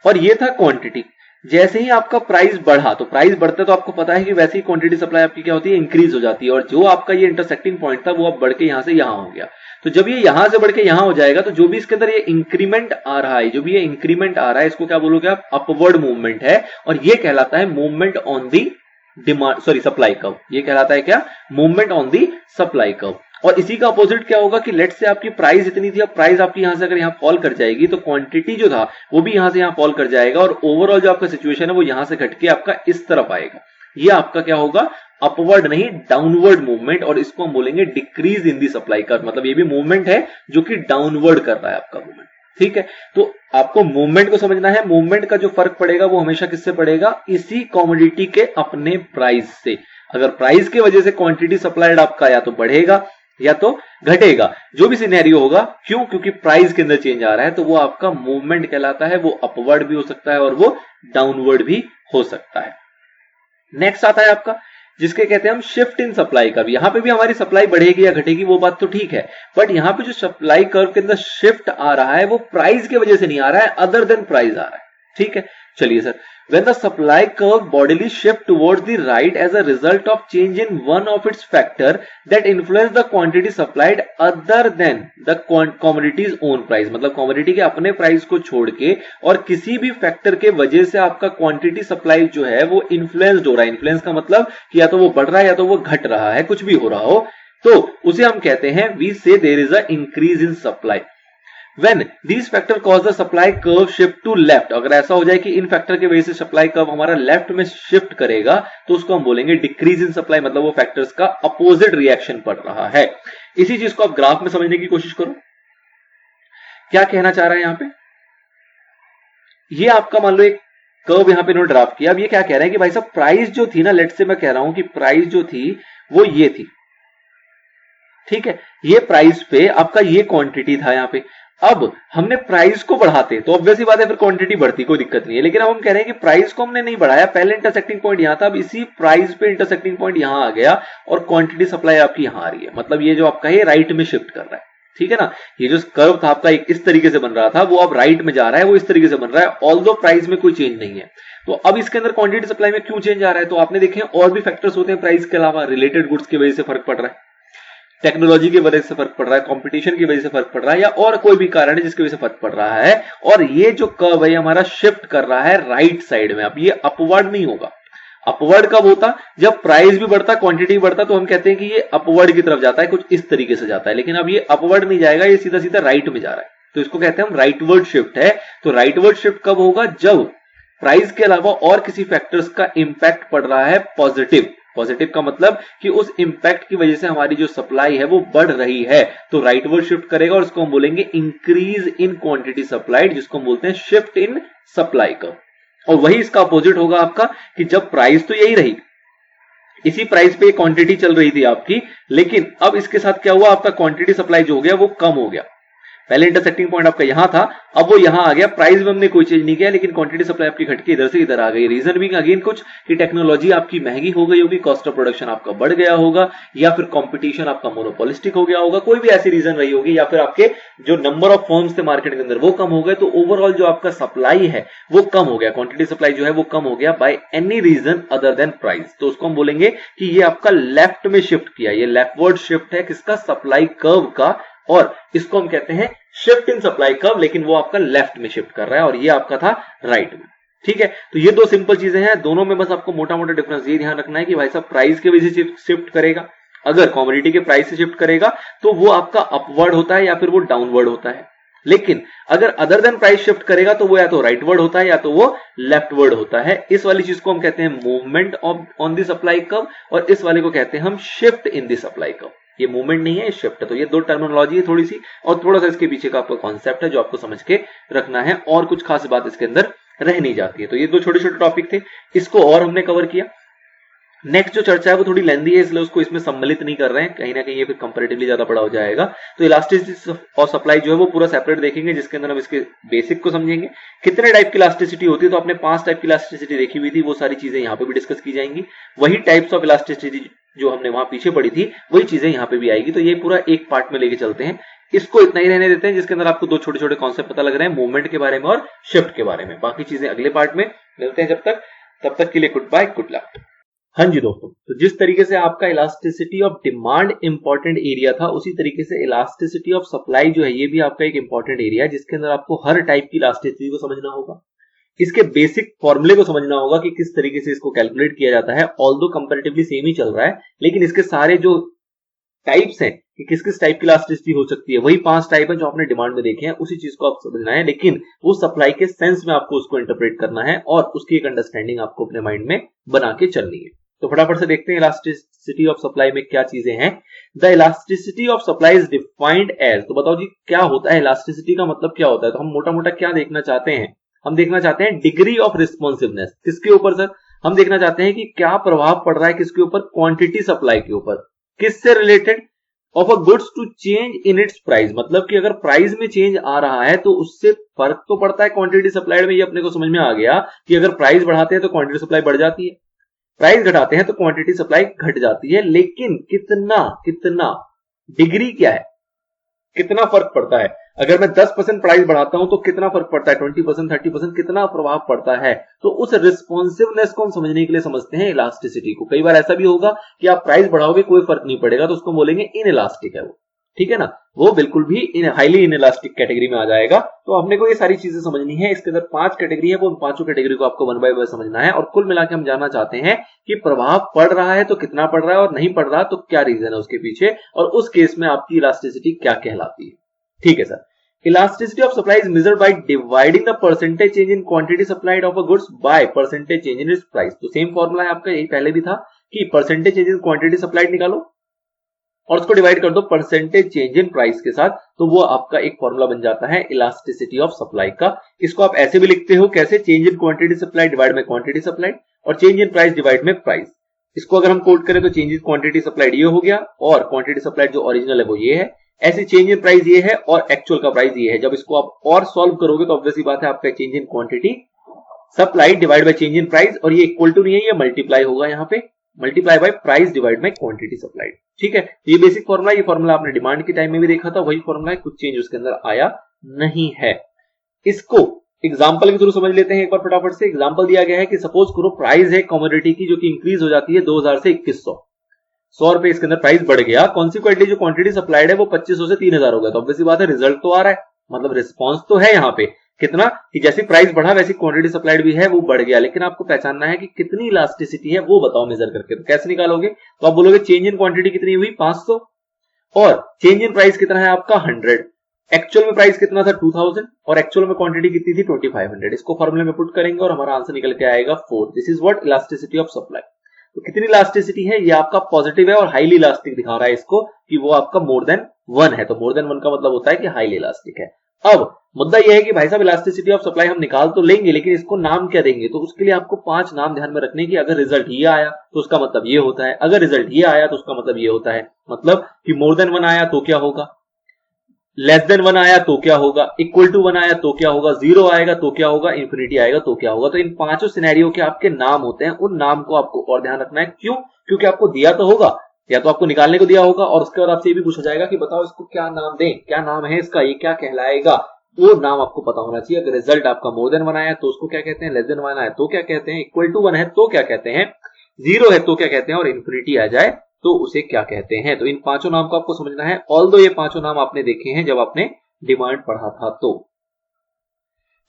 और ये था क्वांटिटी। जैसे ही आपका प्राइस बढ़ा, तो प्राइस बढ़ता है तो आपको पता है कि वैसे ही क्वांटिटी सप्लाई आपकी क्या होती है, इंक्रीज हो जाती है, और जो आपका ये इंटरसेक्टिंग पॉइंट था वो अब बढ़ के यहां से यहां हो गया। तो जब ये यहां से बढ़ के यहां हो जाएगा तो जो भी इसके अंदर ये इंक्रीमेंट आ रहा है, जो भी ये इंक्रीमेंट आ रहा है, इसको क्या बोलोगे आप, अपवर्ड मूवमेंट है, और ये कहलाता है movement on the demand, sorry supply curve. ये कहलाता है क्या, movement on the supply curve. और इसी का अपोजिट क्या होगा कि लेट्स से आपकी प्राइस इतनी थी, अब प्राइस आपकी यहां से अगर यहां फॉल कर जाएगी तो क्वांटिटी जो था वो भी यहां से यहां फॉल कर जाएगा, और ओवरऑल जो आपका सिचुएशन है वो यहां से घट के आपका इस तरफ आएगा। ये आपका क्या होगा, अपवर्ड नहीं डाउनवर्ड मूवमेंट, और इसको हम बोलेंगे decrease in the supply curve. मतलब ये भी मूवमेंट है जो कि डाउनवर्ड कर रहा है आपका मूवमेंट। ठीक है, तो आपको मूवमेंट को समझना है। मूवमेंट का जो फर्क पड़ेगा वो हमेशा किससे पड़ेगा, इसी कमोडिटी के अपने प्राइस से। अगर प्राइस की वजह से क्वांटिटी सप्लाइड आपका या तो बढ़ेगा या तो घटेगा, जो भी सिनेरियो होगा, क्यों, क्योंकि प्राइस के अंदर चेंज आ रहा है, तो वो आपका मूवमेंट कहलाता है। वो अपवर्ड भी हो सकता है और वो डाउनवर्ड भी हो सकता है। नेक्स्ट आता है आपका, जिसके कहते हैं हम शिफ्ट इन सप्लाई कर्व। यहां पे भी हमारी सप्लाई बढ़ेगी या घटेगी वो बात तो ठीक है, बट यहां पे जो सप्लाई कर्व के अंदर शिफ्ट आ रहा है वो प्राइस की वजह से नहीं आ रहा है, अदर देन प्राइस आ रहा है। ठीक है, चलिए sir, when the supply curve bodily shift towards the right as a result of change in one of its factor that influence the quantity supplied other than the commodity's own price। मतलब commodity के अपने price को छोड़ के और किसी भी factor के वजह से आपका क्वांटिटी सप्लाई जो है वो इन्फ्लुएंस्ड हो रहा है। इन्फ्लुएंस का मतलब कि या तो वो बढ़ रहा है या तो वो घट रहा है, कुछ भी हो रहा हो, तो उसे हम कहते हैं we say there is a increase in supply. When these factor cause the supply curve shift to left, अगर ऐसा हो जाए कि इन फैक्टर की वजह से सप्लाई कर्व हमारा लेफ्ट में शिफ्ट करेगा तो उसको हम बोलेंगे डिक्रीज इन सप्लाई। मतलब वो फैक्टर्स का अपोजिट रिएक्शन पड़ रहा है। इसी चीज को आप ग्राफ में समझने की कोशिश करो, क्या कहना चाह रहा है यहां पे। ये आपका मान लो एक कर्व यहां पे इन्होंने ड्राफ्ट किया। अब ये क्या कह रहे हैं कि भाई साहब प्राइस जो थी ना, लेट से मैं कह रहा हूं कि प्राइस जो थी वो ये थी, ठीक है, ये प्राइस पे आपका ये क्वांटिटी था यहां पे। अब हमने प्राइस को बढ़ाते तो ऑब्वियस ही बात है फिर क्वांटिटी बढ़ती, कोई दिक्कत नहीं है। लेकिन अब हम कह रहे हैं कि प्राइस को हमने नहीं बढ़ाया, पहले इंटरसेक्टिंग पॉइंट यहां था, अब इसी प्राइस पे इंटरसेक्टिंग पॉइंट यहां आ गया और क्वांटिटी सप्लाई आपकी यहां आ रही है। मतलब ये जो आपका है राइट में शिफ्ट कर रहा है। ठीक है ना, ये जो कर्व था आपका एक इस तरीके से बन रहा था, वो अब राइट में जा रहा है, वो इस तरीके से बन रहा है, ऑल्दो प्राइस में कोई चेंज नहीं है। तो अब इसके अंदर क्वांटिटी सप्लाई में क्यों चेंज आ रहा है, तो आपने देखे और भी फैक्टर्स होते हैं प्राइस के अलावा। रिलेटेड गुड्स की वजह से फर्क पड़ रहा है, टेक्नोलॉजी की वजह से फर्क पड़ रहा है, कंपटीशन की वजह से फर्क पड़ रहा है, या और कोई भी कारण है जिसकी वजह से फर्क पड़ रहा है। और ये जो कर्व है हमारा शिफ्ट कर रहा है राइट साइड में। अब ये अपवर्ड नहीं होगा। अपवर्ड कब होता, जब प्राइस भी बढ़ता, क्वांटिटी बढ़ता, तो हम कहते हैं कि ये अपवर्ड की तरफ जाता है, कुछ इस तरीके से जाता है। लेकिन अब ये अपवर्ड नहीं जाएगा, ये सीधा सीधा राइट में जा रहा है, तो इसको कहते हैं हम राइटवर्ड शिफ्ट है। तो राइटवर्ड शिफ्ट कब होगा, जब प्राइस के अलावा और किसी फैक्टर्स का इंपैक्ट पड़ रहा है पॉजिटिव। पॉजिटिव का मतलब कि उस इंपैक्ट की वजह से हमारी जो सप्लाई है वो बढ़ रही है, तो राइटवर्ड शिफ्ट करेगा और उसको हम बोलेंगे इंक्रीज इन क्वांटिटी सप्लाइड, जिसको हम बोलते हैं शिफ्ट इन सप्लाई कर्व। और वही इसका अपोजिट होगा आपका कि जब प्राइस तो यही रही, इसी प्राइस पे क्वांटिटी चल रही थी आपकी, लेकिन अब इसके साथ क्या हुआ, आपका क्वांटिटी सप्लाई जो हो गया वो कम हो गया। पहले इंटरसेक्टिंग पॉइंट आपका यहां था, अब वो यहां आ गया, प्राइस में हमने कोई चेंज नहीं किया, लेकिन क्वांटिटी सप्लाई आपकी घट के इधर से इधर आ गई। रीजन भी अगेन कुछ कि टेक्नोलॉजी आपकी महंगी हो गई होगी, कॉस्ट ऑफ प्रोडक्शन आपका बढ़ गया होगा, या फिर कंपटीशन आपका मोनोपोलिस्टिक हो गया होगा, कोई भी ऐसी रीजन रही होगी, या फिर आपके जो नंबर ऑफ फर्म्स थे मार्केट के अंदर वो कम हो गए, तो ओवरऑल जो आपका सप्लाई है वो कम हो गया, क्वांटिटी सप्लाई जो है वो कम हो गया by any reason other than price. तो उसको हम बोलेंगे कि ये आपका लेफ्ट में शिफ्ट किया, ये लेफ्टवर्ड शिफ्ट है किसका, सप्लाई कर्व का, और इसको हम कहते हैं शिफ्ट इन सप्लाई कर्व, लेकिन वो आपका लेफ्ट में शिफ्ट कर रहा है और ये आपका था राइट में। ठीक है, तो ये दो सिंपल चीजें हैं, दोनों में बस आपको मोटा मोटा डिफरेंस ये ध्यान रखना है कि भाई साहब प्राइस की वजह से शिफ्ट करेगा, अगर कमोडिटी के प्राइस से शिफ्ट करेगा तो वो आपका अपवर्ड होता है या फिर वो डाउनवर्ड होता है। लेकिन अगर अदर देन प्राइस शिफ्ट करेगा तो वो या तो राइटवर्ड होता है या तो वो लेफ्टवर्ड होता है। इस वाली चीज को हम कहते हैं movement on the supply curve, और इस वाले को कहते हैं हम shift in the supply curve. ये मूवमेंट नहीं है, शिफ्ट है। तो ये दो टर्मिनोलॉजी है थोड़ी सी, और थोड़ा सा इसके पीछे का आपका कॉन्सेप्ट है जो आपको समझ के रखना है, और कुछ खास बात इसके अंदर रह नहीं जाती है। तो ये दो छोटे छोटे टॉपिक थे, इसको और हमने कवर किया। नेक्स्ट जो चर्चा है वो थोड़ी लेंदी है, इसलिए उसको इसमें सम्मिलित नहीं कर रहे हैं, कहीं ना कहीं ये फिर कंपैरेटिवली ज्यादा बड़ा हो जाएगा। तो इलास्टिसिटी और सप्लाई जो है वो पूरा सेपरेट देखेंगे, जिसके अंदर हम इसके बेसिक को समझेंगे। कितने टाइप की इलास्टिसिटी होती है, तो आपने 5 टाइप की इलास्टिसिटी देखी हुई थी, वो सारी चीजें यहाँ पे भी डिस्कस की जाएंगी। वही टाइप्स ऑफ इलास्टिसिटी जो हमने वहां पीछे पढ़ी थी वही चीजें यहाँ पे भी आएगी। तो ये पूरा एक पार्ट में लेके चलते हैं। इसको इतना ही रहने देते हैं, जिसके अंदर आपको दो छोटे छोटे कॉन्सेप्ट पता लग रहे हैं, मूवमेंट के बारे में और शिफ्ट के बारे में। बाकी चीजें अगले पार्ट में मिलते हैं। तब तक के लिए गुड बाय, गुड लक। हाँ जी दोस्तों, तो जिस तरीके से आपका elasticity of demand important area था, उसी तरीके से इलास्टिसिटी ऑफ सप्लाई जो है ये भी आपका एक इंपॉर्टेंट एरिया है, जिसके अंदर आपको हर टाइप की इलास्टिसिटी को समझना होगा, इसके बेसिक फॉर्मूले को समझना होगा कि किस तरीके से इसको कैलकुलेट किया जाता है। ऑल्दो कंपैरेटिवली सेम ही चल रहा है, लेकिन इसके सारे जो टाइप्स हैं कि किस किस टाइप की इलास्टिसिटी हो सकती है, वही 5 टाइप है जो आपने डिमांड में देखे हैं, उसी चीज को आप समझना है, लेकिन वो सप्लाई के सेंस में आपको उसको इंटरप्रेट करना है और उसकी एक अंडरस्टैंडिंग आपको अपने माइंड में बना के चलनी है। तो फटाफट से देखते हैं इलास्टिसिटी ऑफ सप्लाई में क्या चीजें हैं। The elasticity of supply is defined as, तो बताओ जी क्या होता है इलास्टिसिटी का मतलब क्या होता है। तो हम मोटा मोटा क्या देखना चाहते हैं, हम देखना चाहते हैं डिग्री ऑफ रिस्पॉन्सिवनेस। किसके ऊपर सर? हम देखना चाहते हैं कि क्या प्रभाव पड़ रहा है किसके ऊपर, क्वांटिटी सप्लाई के ऊपर। किससे related? Of a goods to change in its price, मतलब कि अगर प्राइस में चेंज आ रहा है तो उससे फर्क तो पड़ता है क्वांटिटी सप्लाइड में। ये अपने को समझ में आ गया कि अगर प्राइस बढ़ाते हैं तो क्वांटिटी सप्लाई बढ़ जाती है, प्राइस घटाते हैं तो क्वांटिटी सप्लाई घट जाती है, लेकिन कितना डिग्री क्या है, कितना फर्क पड़ता है। अगर मैं 10% प्राइस बढ़ाता हूं तो कितना फर्क पड़ता है, 20%, 30%, कितना प्रभाव पड़ता है। तो उस रिस्पॉन्सिवनेस को हम समझने के लिए समझते हैं इलास्टिसिटी को। कई बार ऐसा भी होगा कि आप प्राइस बढ़ाओगे कोई फर्क नहीं पड़ेगा, तो उसको बोलेंगे इन इलास्टिक है वो, ठीक है ना, वो बिल्कुल भी हाईली इन इलास्टिक कैटेगरी में आ जाएगा। तो हमने को ये सारी चीजें समझनी है। इसके अंदर 5 कैटेगरी है, वो 5 कैटेगरी को आपको 1 बाय 1 समझना है, और कुल मिलाकर हम जानना चाहते हैं कि प्रभाव पड़ रहा है तो कितना पड़ रहा है, और नहीं पड़ रहा तो क्या रीजन है उसके पीछे, और उस केस में आपकी इलास्टिसिटी क्या कहलाती है। ठीक है sir. Elasticity of supply is measured by dividing the percentage change in quantity supplied of a goods by percentage change in its price. तो सेम फॉर्मूला है आपका, यही पहले भी था कि percentage change in quantity supplied निकालो और उसको डिवाइड कर दो परसेंटेज चेंज इन प्राइस के साथ, तो वो आपका एक फॉर्मूला बन जाता है इलास्टिसिटी ऑफ सप्लाई का। इसको आप ऐसे भी लिखते हो, कैसे? Change in quantity supply divide में क्वांटिटी सप्लाइड, और चेंज इन प्राइस डिवाइड में प्राइस। इसको अगर हम कोट करें तो चेंज इन क्वांटिटी सप्लाइड ये हो गया, और क्वांटिटी सप्लाइड जो ओरिजिनल है वो ये है। ऐसे चेंज इन प्राइस ये है और एक्चुअल का प्राइस ये है। जब इसको आप और सॉल्व करोगे तो ऑब्वियसली बात है आपका change in quantity supplied divide by change in price, और ये इक्वल टू नहीं है, ये मल्टीप्लाई होगा, यहाँ पे multiply by price divide by quantity supplied. ठीक है, ये बेसिक फॉर्मूला, ये फॉर्मूला आपने डिमांड के टाइम में भी देखा था, वही फॉर्मूला है, कुछ चेंज उसके अंदर आया नहीं है। इसको एग्जांपल के थ्रू समझ लेते हैं एक बार फटाफट से। एग्जांपल दिया गया है कि सपोज करो प्राइस है कमोडिटी की जो कि इंक्रीज हो जाती है 2000 से 2100, 100 रुपए इसके अंदर प्राइस बढ़ गया। कॉन्सिक्वेंटली जो क्वांटिटी सप्लाइड है वो 2500 से 3000 हो गया। तो ऑब्वियसली बात है रिजल्ट तो आ रहा है, मतलब रिस्पॉन्स तो है यहाँ पे कितना कि जैसे प्राइस बढ़ा वैसी क्वांटिटी सप्लाइड भी है वो बढ़ गया, लेकिन आपको पहचानना है कि कितनी इलास्टिसिटी है वो बताओ मेजर करके। तो कैसे निकालोगे? तो आप बोलोगे चेंज इन क्वांटिटी कितनी हुई 500, और चेंज इन प्राइस कितना है आपका 100, एक्चुअल में प्राइस कितना था 2000, और एक्चुअल में क्वांटिटी कितनी थी 2500। इसको फॉर्मूले में पुट करेंगे और हमारा आंसर निकल के आएगा 4। This is what elasticity of supply. तो कितनी इलास्टिसिटी है, ये आपका पॉजिटिव है और हाईली इलास्टिक दिखा रहा है इसको कि वो आपका मोर देन 1 है। तो मोर देन 1 का मतलब होता है कि हाईली इलास्टिक है। अब मुद्दा यह है कि भाई साहब इलास्टिसिटी ऑफ सप्लाई हम निकाल तो लेंगे, लेकिन इसको नाम क्या देंगे? तो उसके लिए आपको 5 नाम ध्यान में रखने की। अगर रिजल्ट ये आया तो उसका मतलब ये होता है, अगर रिजल्ट ये आया तो उसका मतलब ये होता है। मतलब कि मोर देन 1 आया तो क्या होगा, लेस देन 1 आया तो क्या होगा, इक्वल टू 1 आया तो क्या होगा, 0 आएगा तो क्या होगा, इंफिनिटी आएगा तो क्या होगा। तो इन 5 सिनेरियो के आपके नाम होते हैं, उन नाम को आपको और ध्यान रखना है। क्यों? क्योंकि आपको दिया तो होगा, या तो आपको निकालने को दिया होगा, और उसके बाद आपसे ये भी पूछा जाएगा कि बताओ इसको क्या नाम दें, क्या नाम है इसका, ये क्या कहलाएगा, वो नाम आपको पता होना चाहिए। अगर रिजल्ट आपका मोर देन 1 आया तो उसको क्या कहते हैं, लेस देन 1 आया तो क्या कहते हैं, इक्वल टू 1 है तो क्या कहते हैं, 0 है तो क्या कहते हैं, और इंफिनिटी आ जाए तो उसे क्या कहते हैं। तो इन 5 नाम को आपको समझना है। ऑल्दो ये 5 नाम आपने देखे हैं जब आपने डिमांड पढ़ा था। तो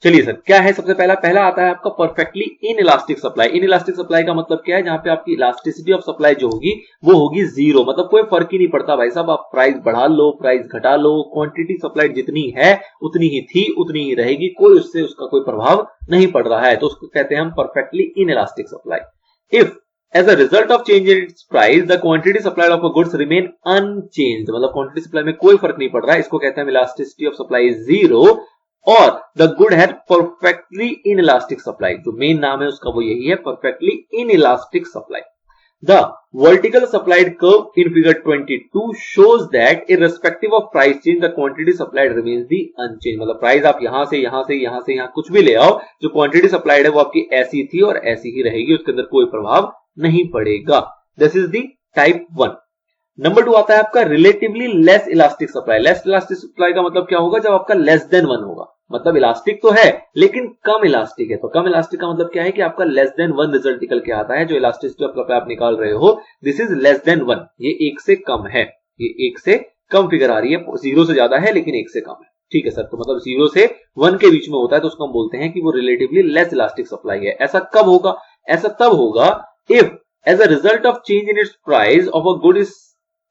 चलिए सर, क्या है सबसे पहला आता है आपका perfectly in elastic supply. In elastic supply का मतलब क्या है? जहां पे आपकी इलास्टिसिटी ऑफ सप्लाई जो होगी वो होगी 0, मतलब कोई फर्क ही नहीं पड़ता भाई साहब, आप प्राइस बढ़ा लो प्राइस घटा लो, क्वांटिटी सप्लाई जितनी है उतनी ही थी उतनी ही रहेगी, कोई उससे उसका कोई प्रभाव नहीं पड़ रहा है। तो उसको कहते हैं हम perfectly in elastic supply. If as a result of change in its price the quantity supplied of a goods remain unchanged, मतलब क्वांटिटी सप्लाई में कोई फर्क नहीं पड़ रहा है, इसको कहते हैं इलास्टिसिटी ऑफ सप्लाई इज 0, और the good had perfectly in elastic supply. जो मेन नाम है उसका वो यही है, perfectly in elastic supply. The vertical supplied curve in figure 22 shows that irrespective of price change the quantity supplied remains the unchanged, मतलब price आप यहां से यहां से यहां से यहां कुछ भी ले आओ, जो क्वांटिटी सप्लाइड है वो आपकी ऐसी थी और ऐसी ही रहेगी, उसके अंदर कोई प्रभाव नहीं पड़ेगा। This is the type 1। Number 2 आता है आपका relatively less elastic supply. Less elastic supply का मतलब क्या होगा, जब आपका लेस देन 1 होगा, मतलब इलास्टिक तो है लेकिन कम इलास्टिक है। तो कम इलास्टिक का मतलब क्या है कि आपका लेस देन 1 रिजल्ट निकल के आता है। जो इलास्टिसिटी आप निकाल रहे हो, दिस इज लेस देन 1, ये 1 से कम है, ये 1 से कम फिगर आ रही है, 0 से ज्यादा है लेकिन 1 से कम है। ठीक है सर, तो मतलब 0 से 1 के बीच में होता है तो उसको हम बोलते हैं कि वो रिलेटिवली लेस इलास्टिक सप्लाई है। ऐसा कब होगा, ऐसा तब होगा if as a result of change in its price of a good its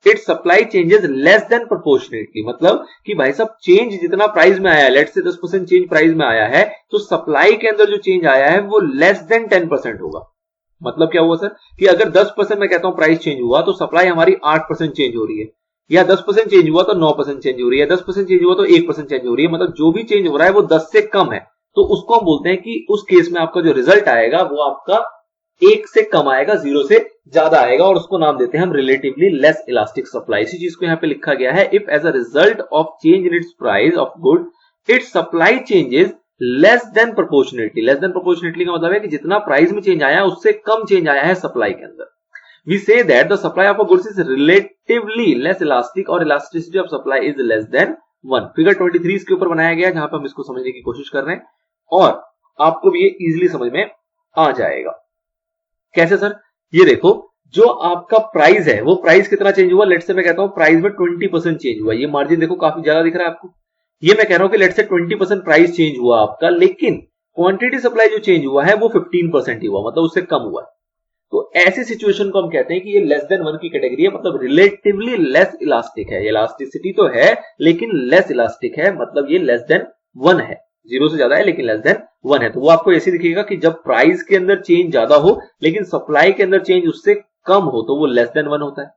supply changes less than proportionately. मतलब कि भाई साहब चेंज जितना प्राइस में आया है, लेट्स से 10% चेंज प्राइस में आया है, तो सप्लाई के अंदर जो चेंज आया है वो लेस देन 10% होगा। मतलब क्या हुआ सर कि अगर 10% मैं कहता हूं प्राइस चेंज हुआ तो सप्लाई हमारी 8% चेंज हो रही है, या 10% चेंज हुआ तो 9% चेंज हो रही है, 10% चेंज हुआ तो 1% चेंज हो रही है। मतलब जो भी चेंज हो रहा है वो 10 से कम है, तो उसको हम बोलते हैं कि उस केस में आपका जो रिजल्ट आएगा वो आपका 1 से कम आएगा, 0 से ज्यादा आएगा, और उसको नाम देते हैं हम रिलेटिवली लेस इलास्टिक सप्लाई। इसी चीज को यहां पे लिखा गया है, if as a result of change in its price of good its supply changes less than proportionately. Less than proportionately का मतलब है कि जितना प्राइस में चेंज आया उससे कम चेंज आया है सप्लाई के अंदर। We say that the supply of a goods is relatively less elastic और elasticity of supply is less than 1। Figure 23 इसके ऊपर बनाया गया है जहां पर हम इसको समझने की कोशिश कर रहे हैं और आपको भी ये इजीली समझ में आ जाएगा। कैसे सर, ये देखो जो आपका प्राइस है वो प्राइस कितना चेंज हुआ, लेट्स से मैं कहता हूं प्राइस में 20% चेंज हुआ। ये मार्जिन देखो काफी ज्यादा दिख रहा है आपको। ये मैं कह रहा हूं कि लेट्स से 20% प्राइस चेंज हुआ आपका, लेकिन क्वांटिटी सप्लाई जो चेंज हुआ है वो 15% ही हुआ, मतलब उससे कम हुआ। तो ऐसी सिचुएशन को हम कहते हैं कि ये लेस देन 1 की कैटेगरी है, मतलब रिलेटिवली लेस इलास्टिक है। इलास्टिसिटी तो है लेकिन लेस इलास्टिक है, मतलब ये लेस देन 1 है, 0 से ज्यादा है लेकिन लेस देन 1 है। तो वो आपको ऐसे दिखेगा कि जब प्राइस के अंदर चेंज ज्यादा हो लेकिन सप्लाई के अंदर चेंज उससे कम हो तो वो लेस देन 1 होता है।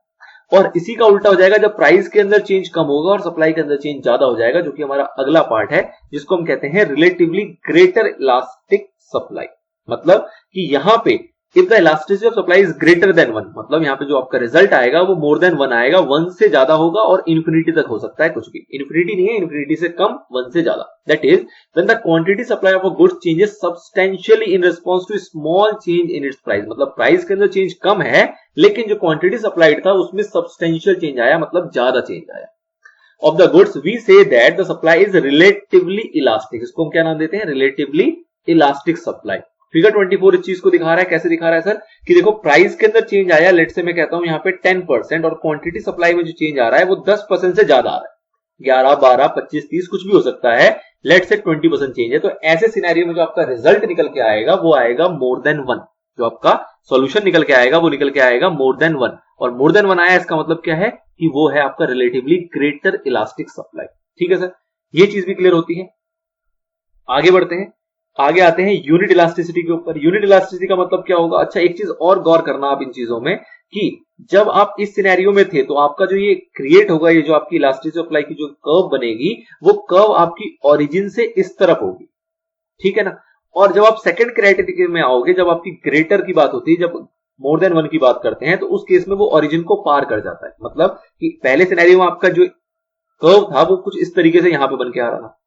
और इसी का उल्टा हो जाएगा जब प्राइस के अंदर चेंज कम होगा और सप्लाई के अंदर चेंज ज्यादा हो जाएगा, जो कि हमारा अगला पार्ट है जिसको हम कहते हैं रिलेटिवली ग्रेटर इलास्टिक सप्लाई। मतलब कि यहां पे if the elasticity of supply is greater than 1, मतलब यहां पे जो आपका रिजल्ट आएगा वो मोर देन 1 आएगा, 1 से ज्यादा होगा और इंफिनिटी तक हो सकता है, कुछ भी इंफिनिटी नहीं है, इंफिनिटी से कम, 1 से ज्यादा। That is when the quantity supply of a goods changes substantially in response to small change in its price. मतलब प्राइस के अंदर चेंज कम है लेकिन जो क्वांटिटी सप्लाइड था उसमें सब्सटेंशियल चेंज आया, मतलब ज्यादा चेंज आया। Of the goods we say that the supply is relatively elastic. इसको हम क्या नाम देते हैं, रिलेटिवली इलास्टिक सप्लाई। फिगर 24 इस चीज को दिखा रहा है। कैसे दिखा रहा है सर कि देखो प्राइस के अंदर चेंज आया, लेट से मैं कहता हूं यहां पे 10%, और क्वांटिटी सप्लाई में जो चेंज आ रहा है वो 10% से ज्यादा आ रहा है, 11, 12, 25, 30 कुछ भी हो सकता है, लेट से 20% चेंज है। तो ऐसे सिनेरियो में जो आपका रिजल्ट निकल के आएगा वो आएगा मोर देन 1। जो आपका सॉल्यूशन निकल के आएगा वो निकल के आएगा मोर देन 1, और मोर देन 1 आया इसका मतलब क्या है कि वो है आपका रिलेटिवली ग्रेटर इलास्टिक सप्लाई। ठीक है सर, ये चीज भी क्लियर होती है। आगे बढ़ते हैं, आगे आते हैं यूनिट इलास्टिसिटी के ऊपर। यूनिट इलास्टिसिटी का मतलब क्या होगा, अच्छा एक चीज और गौर करना आप इन चीजों में कि जब आप इस सिनेरियो में थे तो आपका जो ये क्रिएट होगा, ये जो आपकी इलास्टिसिटी सप्लाई की जो कर्व बनेगी वो कर्व आपकी ओरिजिन से इस तरफ होगी, ठीक है ना। और जब आप सेकंड क्राइटेरिया में आओगे, जब आपकी ग्रेटर की बात होती है, जब मोर देन 1 की बात करते हैं, तो उस केस में वो ओरिजिन को पार कर जाता है। मतलब कि पहले सिनेरियो में आपका जो कर्व था वो कुछ इस तरीके से यहां पे बन के आ रहा था।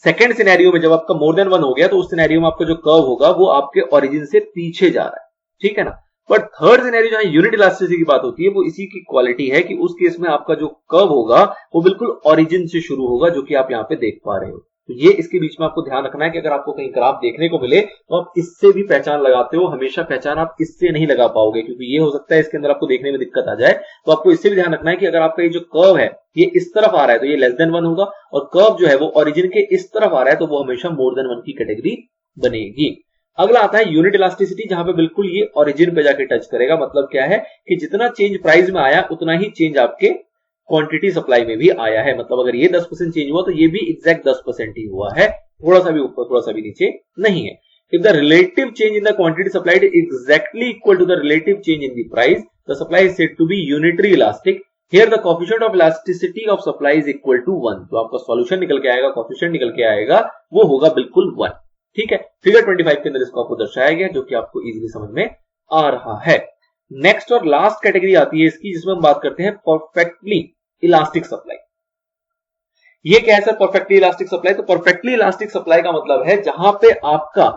सेकंड सिनेरियो में जब आपका मोर देन 1 हो गया तो उस सिनेरियो में आपका जो कर्व होगा वो आपके ओरिजिन से पीछे जा रहा है, ठीक है ना। बट थर्ड सिनेरियो जहां यूनिट इलास्टिसिटी की बात होती है वो इसी की क्वालिटी है कि उस केस में आपका जो कर्व होगा वो बिल्कुल ओरिजिन से शुरू होगा, जो कि आप यहां पे देख पा रहे हो। तो ये इसके बीच में आपको ध्यान रखना है कि अगर आपको कहीं ग्राफ देखने को मिले तो आप इससे भी पहचान लगाते हो, हमेशा पहचान आप इससे नहीं लगा पाओगे, क्योंकि ये हो सकता है इसके अंदर आपको देखने में दिक्कत आ जाए। तो आपको इससे भी ध्यान रखना है कि अगर आपका ये जो कर्व है ये इस तरफ आ रहा है तो ये लेस देन 1 होगा, और कर्व जो है वो ओरिजिन के इस तरफ आ रहा है तो वो हमेशा मोर देन 1 की कैटेगरी बनेगी। अगला आता है यूनिट इलास्टिसिटी, जहां पे बिल्कुल ये ओरिजिन पे जाके टच करेगा। मतलब क्या है कि जितना चेंज प्राइस में आया उतना ही चेंज आपके क्वांटिटी सप्लाई में भी आया है। मतलब अगर ये 10% चेंज हुआ तो ये भी एग्जैक्ट 10% ही हुआ है, थोड़ा सा भी ऊपर थोड़ा सा भी नीचे नहीं है। If the relative change in the quantity supplied is exactly equal to the relative change in the price, the supply is said to be unitary elastic. Here the coefficient of elasticity of supply is equal to 1। तो आपका solution निकल के आएगा, coefficient निकल के आएगा, वो होगा बिल्कुल 1। ठीक है, फिगर 25 के अंदर इसको आपको दर्शाया गया, जो कि आपको इजीली समझ में आ रहा है। नेक्स्ट और लास्ट कैटेगरी आती है इसकी, जिसमें हम बात करते हैं परफेक्टली इलास्टिक सप्लाई। ये क्या है सर परफेक्टली इलास्टिक सप्लाई? तो परफेक्टली इलास्टिक सप्लाई का मतलब है जहां पे आपका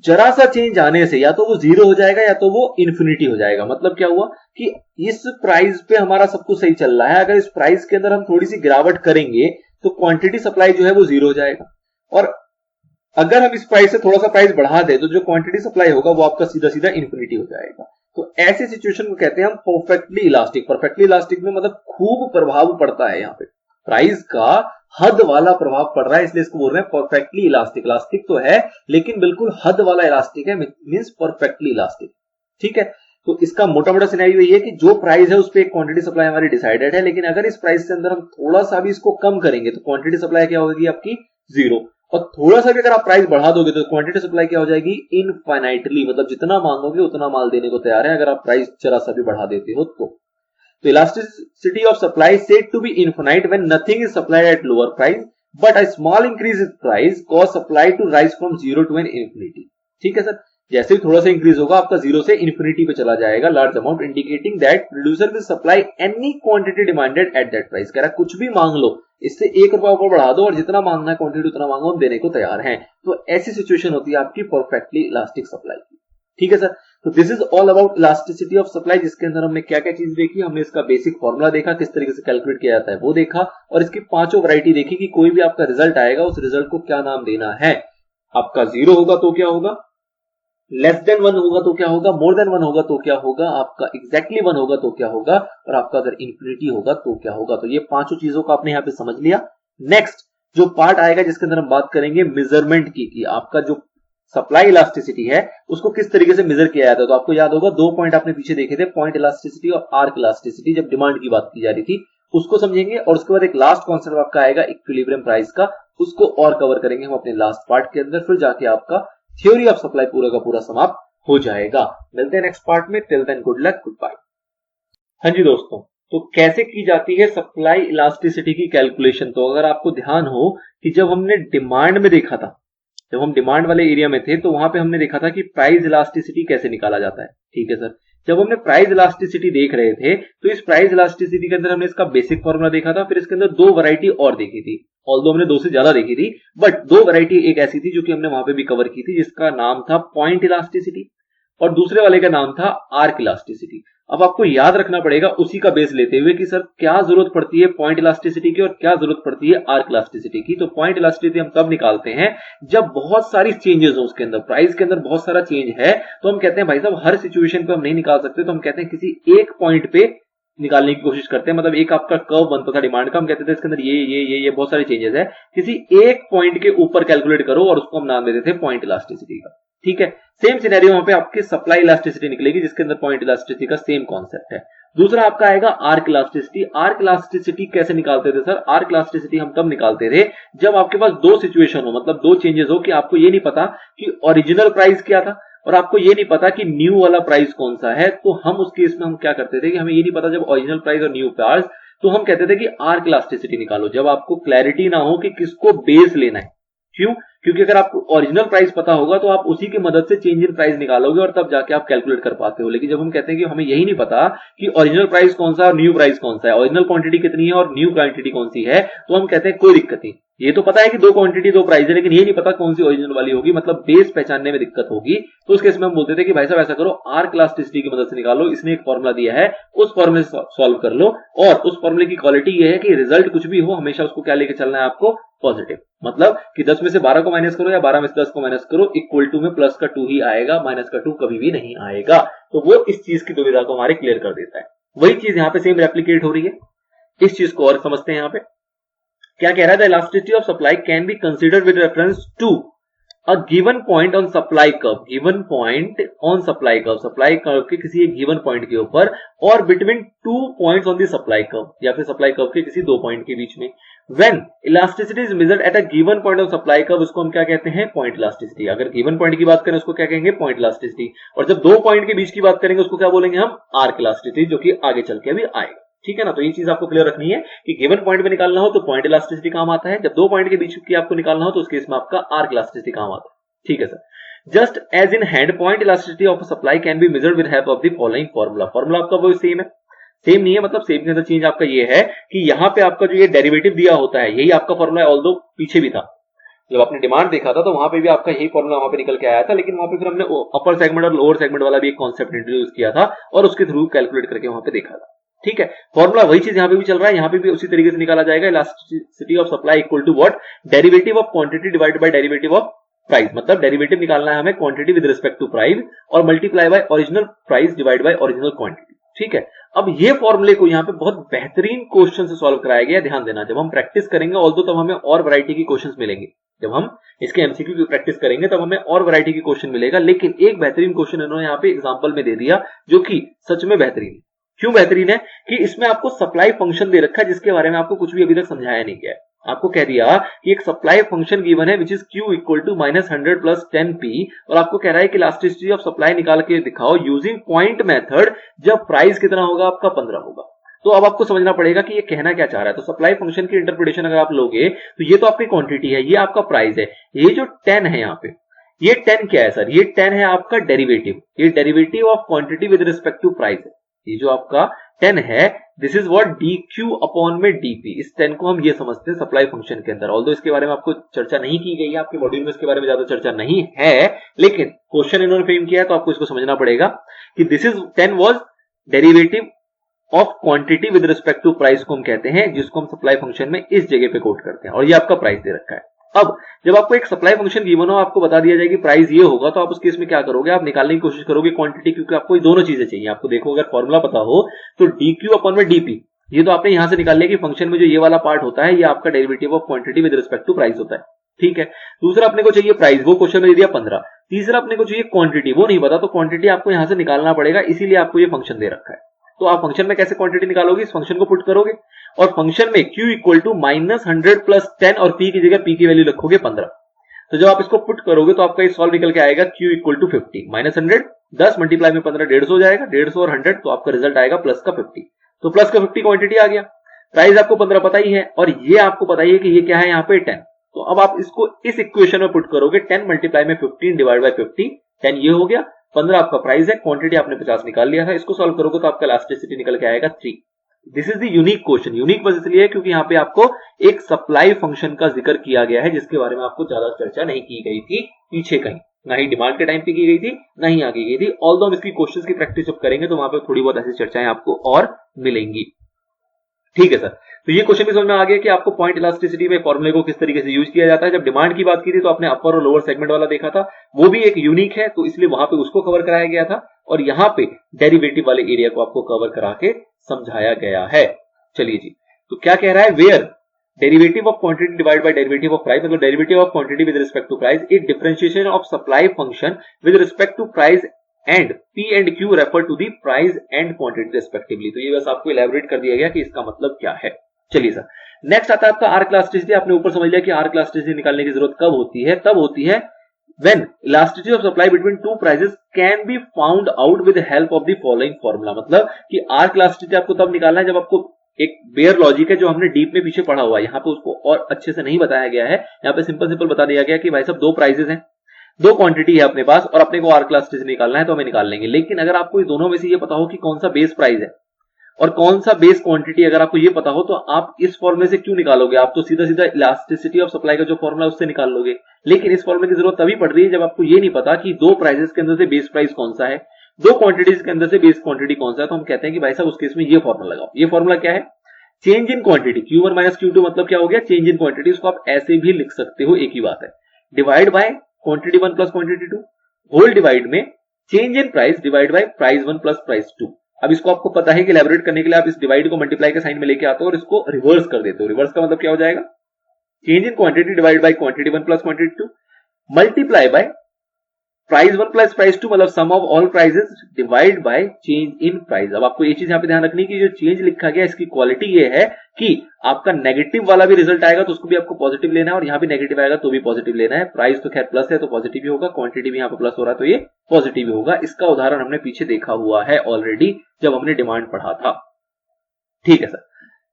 जरा सा चेंज आने से या तो वो जीरो हो जाएगा या तो वो इन्फिनिटी हो जाएगा। मतलब क्या हुआ कि इस प्राइस पे हमारा सब कुछ सही चल रहा है, अगर इस प्राइस के अंदर हम थोड़ी सी गिरावट करेंगे तो क्वांटिटी सप्लाई जो है वो जीरो हो जाएगा, और अगर हम इस प्राइस से थोड़ा सा प्राइस बढ़ा दे तो जो क्वांटिटी सप्लाई होगा वो आपका सीधा सीधा इन्फिनिटी हो जाएगा। तो ऐसे सिचुएशन को कहते हैं हम परफेक्टली इलास्टिक। परफेक्टली इलास्टिक में मतलब खूब प्रभाव पड़ता है, यहाँ पे प्राइस का हद वाला प्रभाव पड़ रहा है, इसलिए इसको बोल रहे हैं परफेक्टली इलास्टिक। इलास्टिक तो है लेकिन बिल्कुल हद वाला इलास्टिक है, मींस परफेक्टली इलास्टिक। ठीक है, तो इसका मोटा मोटा सिनेरियो ये है कि जो प्राइस है उस पर क्वांटिटी सप्लाई हमारी डिसाइडेड है, लेकिन अगर इस प्राइस के अंदर हम थोड़ा सा भी इसको कम करेंगे तो क्वांटिटी सप्लाई क्या होगी आपकी जीरो, और थोड़ा सा भी अगर आप प्राइस बढ़ा दोगे तो क्वांटिटी सप्लाई क्या हो जाएगी इनफाइनाइटली। मतलब जितना मांगोगे उतना माल देने को तैयार है, अगर आप प्राइस जरा सा भी बढ़ा देते हो तो elasticity of supply is said to be infinite when nothing is supplied at lower price, but a small increase in price cause supply to rise from zero to an infinity। ठीक है sir, जैसे ही थोड़ा सा increase होगा आपका zero से infinity पे चला जाएगा large amount, indicating that producer will supply any quantity demanded at that price. कह रहा कुछ भी मांग लो, इससे ₹1 ऊपर बढ़ा दो और जितना मांगना है क्वांटिटी उतना मांगो, हम देने को तैयार हैं। तो ऐसी सिचुएशन होती है आपकी परफेक्टली इलास्टिक सप्लाई की। ठीक है सर, तो this is all about elasticity of supply, जिसके अंदर हमने क्या क्या चीज देखी, हमने इसका बेसिक फॉर्मूला देखा, किस तरीके से कैलकुलेट किया जाता है वो देखा, और इसकी पांचों वैरायटी देखी कि कोई भी आपका रिजल्ट आएगा उस रिजल्ट को क्या नाम देना है। आपका जीरो होगा तो क्या होगा, लेस देन 1 होगा तो क्या होगा, मोर देन 1 होगा तो क्या होगा, आपका एग्जैक्टली 1 होगा तो क्या होगा, और आपका अगर इंफिनिटी होगा तो क्या होगा। तो ये पांचों चीजों को आपने यहाँ पे समझ लिया। नेक्स्ट जो पार्ट आएगा जिसके अंदर हम बात करेंगे मेजरमेंट की, कि आपका जो सप्लाई इलास्टिसिटी है उसको किस तरीके से मेजर किया जाता है। तो आपको याद होगा 2 पॉइंट आपने पीछे देखे थे, पॉइंट इलास्टिसिटी और आर्क इलास्टिसिटी, जब डिमांड की बात की जा रही थी, उसको समझेंगे। और उसके बाद एक लास्ट कॉन्सेप्ट आपका आएगा इक्विलिब्रियम प्राइस का, उसको और कवर करेंगे हम अपने लास्ट पार्ट के अंदर, फिर जाके आपका थ्योरी ऑफ सप्लाई पूरा का पूरा समाप्त हो जाएगा। मिलते हैं नेक्स्ट पार्ट में, till then good luck, good bye. हाँ जी दोस्तों, तो कैसे की जाती है सप्लाई इलास्टिसिटी की कैलकुलेशन। तो अगर आपको ध्यान हो कि जब हमने डिमांड में देखा था, जब हम डिमांड वाले एरिया में थे तो वहां पे हमने देखा था कि प्राइस इलास्टिसिटी कैसे निकाला जाता है। ठीक है सर, जब हमने प्राइस इलास्टिसिटी देख रहे थे तो इस प्राइस इलास्टिसिटी के अंदर हमने इसका बेसिक फॉर्मूला देखा था, फिर इसके अंदर 2 वैरायटी और देखी थी, ऑल्दो हमने 2 से ज्यादा देखी थी, बट 2 वैरायटी एक ऐसी थी जो कि हमने वहां पे भी कवर की थी, जिसका नाम था पॉइंट इलास्टिसिटी और दूसरे वाले का नाम था आर्क इलास्टिसिटी। अब आपको याद रखना पड़ेगा उसी का बेस लेते हुए कि सर क्या जरूरत पड़ती है पॉइंट इलास्टिसिटी की और क्या जरूरत पड़ती है आर्क इलास्टिसिटी की। तो पॉइंट इलास्टिसिटी हम तब निकालते हैं जब बहुत सारी चेंजेस हो उसके अंदर, प्राइस के अंदर बहुत सारा चेंज है, तो हम कहते हैं भाई साहब हर सिचुएशन पे हम नहीं निकाल सकते, तो हम कहते हैं किसी एक पॉइंट पे निकालने की कोशिश करते हैं। मतलब एक आपका कर्व बनता था डिमांड का, हम कहते थे इसके अंदर ये बहुत सारे चेंजेस है, किसी एक पॉइंट के ऊपर कैलकुलेट करो और उसको हम नाम देते थे पॉइंट इलास्टिसिटी का। ठीक है, सेम सिनेरियो वहां पे आपकी सप्लाई इलास्टिसिटी निकलेगी जिसके अंदर पॉइंट इलास्टिसिटी का सेम कॉन्सेप्ट है। दूसरा आपका आएगा आर्क इलास्टिसिटी। आर्क इलास्टिसिटी कैसे निकालते थे सर, आर्क इलास्टिसिटी हम तब निकालते थे जब आपके पास 2 सिचुएशन हो, मतलब 2 चेंजेस हो कि आपको ये नहीं पता कि ओरिजिनल प्राइस क्या था और आपको ये नहीं पता कि न्यू वाला प्राइस कौन सा है। तो हम उस केस में हम क्या करते थे कि हमें ये नहीं पता जब ओरिजिनल प्राइस और न्यू प्राइस, तो हम कहते थे कि आर्क इलास्टिसिटी निकालो जब आपको क्लैरिटी ना हो कि किसको बेस लेना है। क्यों? क्योंकि अगर आपको ओरिजिनल प्राइस पता होगा तो आप उसी की मदद से चेंज इन प्राइस निकालोगे और तब जाके आप कैलकुलेट कर पाते हो। लेकिन जब हम कहते हैं कि हमें यही नहीं पता कि ओरिजिनल प्राइस कौन सा और न्यू प्राइस कौन सा है, ओरिजिनल क्वांटिटी कितनी है और न्यू क्वांटिटी कौन सी है, तो हम कहते हैं कोई दिक्कत नहीं, ये तो पता है कि 2 क्वांटिटी 2 प्राइस है, लेकिन ये नहीं पता कौन सी ओरिजिनल वाली होगी, मतलब बेस पहचानने में दिक्कत होगी। तो उस केस में हम बोलते थे कि भाई साहब ऐसा करो, आर्क इलास्टिसिटी की मदद से निकालो, इसने एक फॉर्मूला दिया है उस फॉर्मूले से सॉल्व कर लो। और उस फॉर्मूले की क्वालिटी ये है कि रिजल्ट कुछ भी हो हमेशा उसको क्या लेके चलना है आपको, पॉजिटिव। मतलब कि 10 में से 12 को माइनस करो या 12 में से 10 को माइनस करो, इक्वल टू में प्लस का 2 ही आएगा, माइनस का 2 कभी भी नहीं आएगा। तो वो इस चीज की दुविधा को हमारे क्लियर कर देता है। वही चीज यहाँ पे सेम रेप्लिकेट हो रही है। इस चीज को और समझते हैं। यहाँ पे क्या कह रहा है, the elasticity of supply can be considered with reference to a given point on supply curve, given point on supply curve, supply curve के किसी एक गिवन पॉइंट के ऊपर, और between 2 points on the supply curve, या फिर supply curve के किसी 2 पॉइंट के बीच में। When elasticity is measured at a given point of supply curve, उसको हम क्या कहते हैं, पॉइंट इलास्टिसिटी। अगर गिवन पॉइंट की बात करें उसको क्या कहेंगे, पॉइंट इलास्टिसिटी। और जब 2 पॉइंट के बीच की बात करेंगे उसको क्या बोलेंगे हम, आर्क इलास्टिसिटी, जो कि आगे चल के अभी आएगा। ठीक है ना, तो ये चीज आपको क्लियर रखनी है कि गिवन पॉइंट में निकालना हो तो पॉइंट इलास्टिसिटी काम आता है, जब 2 पॉइंट के बीच की आपको निकालना हो तो उस केस में आपका आर्क इलास्टिसिटी काम आता है। ठीक है sir. Just as in hand point elasticity of supply can be measured with help of the following formula. Formula आपका वो सेम है, सेम नहीं है, मतलब सेम के अंदर चेंज आपका ये है कि यहाँ पे आपका जो ये डेरिवेटिव दिया होता है यही आपका फॉर्मूला है, ऑल्दो पीछे भी था। जब आपने डिमांड देखा था तो वहां पे भी आपका यही फॉर्मूला वहां पे निकल के आया था, लेकिन वहां पे फिर हमने अपर सेगमेंट और लोअर सेगमेंट वाला भी एक कॉन्सेप्ट इंट्रोड्यूस किया था और उसके थ्रू कैलकुलेट करके वहां पे देखा था। ठीक है, फॉर्मूला वही चीज यहाँ पे भी चल रहा है, यहाँ पे भी उसी तरीके से निकाला जाएगा। Elasticity of supply equal to what, derivative of quantity divided by derivative of price. मतलब डेरिवेटिव निकालना है हमें quantity with respect to price और multiply by original price divide by original quantity. ठीक है, अब ये फॉर्मूले को यहाँ पे बहुत बेहतरीन क्वेश्चन से सॉल्व कराया गया। ध्यान देना, जब हम प्रैक्टिस करेंगे ऑल्दो तब हमें और वैरायटी की क्वेश्चंस मिलेंगे। जब हम इसके एमसीक्यू की प्रैक्टिस करेंगे तब हमें और वैरायटी की क्वेश्चन मिलेगा, लेकिन एक बेहतरीन क्वेश्चन इन्होंने यहाँ पे एग्जांपल में दे दिया जो कि सच में बेहतरीन है। क्यों बेहतरीन है कि इसमें आपको सप्लाई फंक्शन दे रखा है जिसके बारे में आपको कुछ भी अभी तक समझाया नहीं गया है। आपको कह दिया कि एक सप्लाई फंक्शन गिवन है which is Q equal to -100 plus 10P और आपको कह रहा है कि इलास्टिसिटी ऑफ सप्लाई निकाल के दिखाओ यूजिंग पॉइंट मेथड जब प्राइस कितना होगा आपका 15 होगा। तो अब आपको समझना पड़ेगा कि ये कहना क्या चाह रहा है। तो सप्लाई फंक्शन की इंटरप्रिटेशन अगर आप लोगे तो ये तो आपकी क्वांटिटी है, ये आपका प्राइस है। ये जो 10 है यहाँ पे, ये 10 क्या है सर? ये 10 है आपका डेरिवेटिव, ये derivative of quantity with respect to price है। ये जो आपका 10 है, this is what dq upon में dp। इस 10 को हम ये समझते हैं सप्लाई फंक्शन के अंदर। ऑल्दो इसके बारे में आपको चर्चा नहीं की गई है, आपके मॉड्यूल में इसके बारे में ज्यादा चर्चा नहीं है, लेकिन क्वेश्चन इन्होंने फ्रेम किया है तो आपको इसको समझना पड़ेगा कि this is 10 was derivative of quantity with respect to price को हम कहते हैं, जिसको हम सप्लाई फंक्शन में इस जगह पे कोट करते हैं, और ये आपका प्राइस दे रखा है। अब जब आपको एक सप्लाई फंक्शन गिवन हो, आपको बता दिया जाए कि प्राइस ये होगा, तो आप उस केस में क्या करोगे? आप निकालने की कोशिश करोगे क्वांटिटी, क्योंकि आपको ये दोनों चीजें चाहिए। आपको देखो अगर फॉर्मूला पता हो तो dq अपॉन में dp, ये तो आपने यहां से निकाल लिया कि फंक्शन में जो ये वाला पार्ट होता है ये आपका derivative of quantity with respect to price होता है। ठीक है, दूसरा अपने को चाहिए प्राइस, वो क्वेश्चन में दे दिया 15। तीसरा अपने को चाहिए क्वांटिटी, वो नहीं पता, तो क्वांटिटी आपको यहां से निकालना पड़ेगा, इसीलिए आपको ये फंक्शन दे रखा है। तो आप फंक्शन में कैसे क्वांटिटी निकालोगे? इस फंक्शन को पुट करोगे और फंक्शन में q इक्वल टू -100 प्लस 10 और p की जगह p की वैल्यू रखोगे 15। तो जब आप इसको पुट करोगे तो आपका ये सॉल्व निकल के आएगा q इक्वल टू 50 -100 10 मल्टीप्लाई में 15 150 हो जाएगा, 150 और 100 तो आपका रिजल्ट आएगा प्लस का 50। तो प्लस का 50 क्वांटिटी आ गया। प्राइस आपको 15 पता ही है और ये आपको पता ही है कि ये क्या है यहाँ पे 10। तो अब आप इसको इस इक्वेशन में पुट करोगे, 10 मल्टीप्लाई में 15 डिवाइड बाय 50, 10 ये हो गया, 15 आपका प्राइस है, क्वांटिटी आपने 50 निकाल लिया था। इसको सॉल्व करोगे तो आपका इलास्टिसिटी निकल के आएगा 3। This is the unique question. Unique बस इसलिए क्योंकि यहाँ पे आपको एक सप्लाई फंक्शन का जिक्र किया गया है जिसके बारे में आपको ज्यादा चर्चा नहीं की गई थी पीछे कहीं, ना ही डिमांड के टाइम पे की गई थी, ना ही आगे की गई थी। ऑल्दो हम इसकी क्वेश्चंस की प्रैक्टिस जब करेंगे तो वहां पे थोड़ी बहुत ऐसी चर्चाएं आपको और मिलेंगी। ठीक है सर, तो ये क्वेश्चन भी समझ में आ गया कि आपको पॉइंट इलास्टिसिटी में फॉर्मूले को किस तरीके से यूज किया जाता है। जब डिमांड की बात की थी तो आपने अपर और लोअर सेगमेंट वाला देखा था, वो भी एक यूनिक है, तो इसलिए वहां पे उसको कवर कराया गया था और यहाँ पे डेरिवेटिव वाले एरिया को आपको कवर करा के समझाया गया है। चलिए जी, तो क्या कह रहा है? Where derivative of quantity divide by derivative of price, मतलब derivative of quantity with respect to price is differentiation of supply function with respect to price and P and Q refer to the price and quantity respectively. तो ये बस आपको elaborate कर दिया गया कि इसका मतलब क्या है। चलिए सर, नेक्स्ट आता है आपका आर्क इलास्टिसिटी। आपने ऊपर समझ लिया कि आर्क इलास्टिसिटी निकालने की जरूरत कब होती है? तब होती है when elasticity of supply between two prices can be found out with the help of the following formula। मतलब कि आर्क इलास्टिसिटी आपको तब निकालना है जब आपको एक बेयर लॉजिक है जो हमने डीप में पीछे पढ़ा हुआ है, यहाँ पे उसको और अच्छे से नहीं बताया गया है। यहाँ पे सिंपल बता दिया गया कि भाई साहब दो प्राइसेस हैं, दो क्वांटिटी है अपने पास और अपने को आर्क इलास्टिसिटी निकालना है तो हमें निकाल लेंगे। लेकिन अगर आपको दोनों में से ये पता हो कि कौन सा बेस प्राइस है और कौन सा बेस क्वांटिटी, अगर आपको ये पता हो तो आप इस फॉर्मूले से क्यों निकालोगे? आप तो सीधा सीधा इलास्टिसिटी ऑफ सप्लाई का जो फॉर्मूला उससे निकाल लोगे। लेकिन इस फॉर्मूले की जरूरत तभी पड़ रही है जब आपको ये नहीं पता कि दो प्राइसेस के अंदर से बेस प्राइस कौन सा है, दो क्वांटिटीज के अंदर से बेस क्वांटिटी कौन सा है। तो हम कहते हैं कि भाई साहब उस केस में ये फॉर्मूला लगाओ। ये फॉर्मूला क्या है? Change in quantity, Q1 minus Q2 मतलब क्या हो गया? Change in quantity. उसको आप ऐसे भी लिख सकते हो, एक ही बात है, divide by quantity 1 plus quantity 2 whole divide में change in price divide by price 1 plus price 2। अब इसको आपको पता है कि इलैबोरेट करने के लिए आप इस डिवाइड को मल्टीप्लाई के साइन में लेके आते हो और इसको रिवर्स कर देते हो। रिवर्स का मतलब क्या हो जाएगा? Change in quantity divide by quantity 1 plus quantity 2 multiply by price 1 plus price 2 मतलब sum of all prices divide by change in price. अब आपको ये चीज यहाँ पे ध्यान रखनी है कि जो चेंज लिखा गया इसकी क्वालिटी ये है कि आपका नेगेटिव वाला भी रिजल्ट आएगा तो उसको भी आपको पॉजिटिव लेना है और यहाँ भी नेगेटिव आएगा तो भी पॉजिटिव लेना है। प्राइस तो खैर प्लस है तो पॉजिटिव ही होगा, क्वांटिटी भी यहाँ पे प्लस हो रहा है तो ये पॉजिटिव ही होगा। इसका उदाहरण हमने पीछे देखा हुआ है ऑलरेडी जब हमने डिमांड पढ़ा था। ठीक है सर,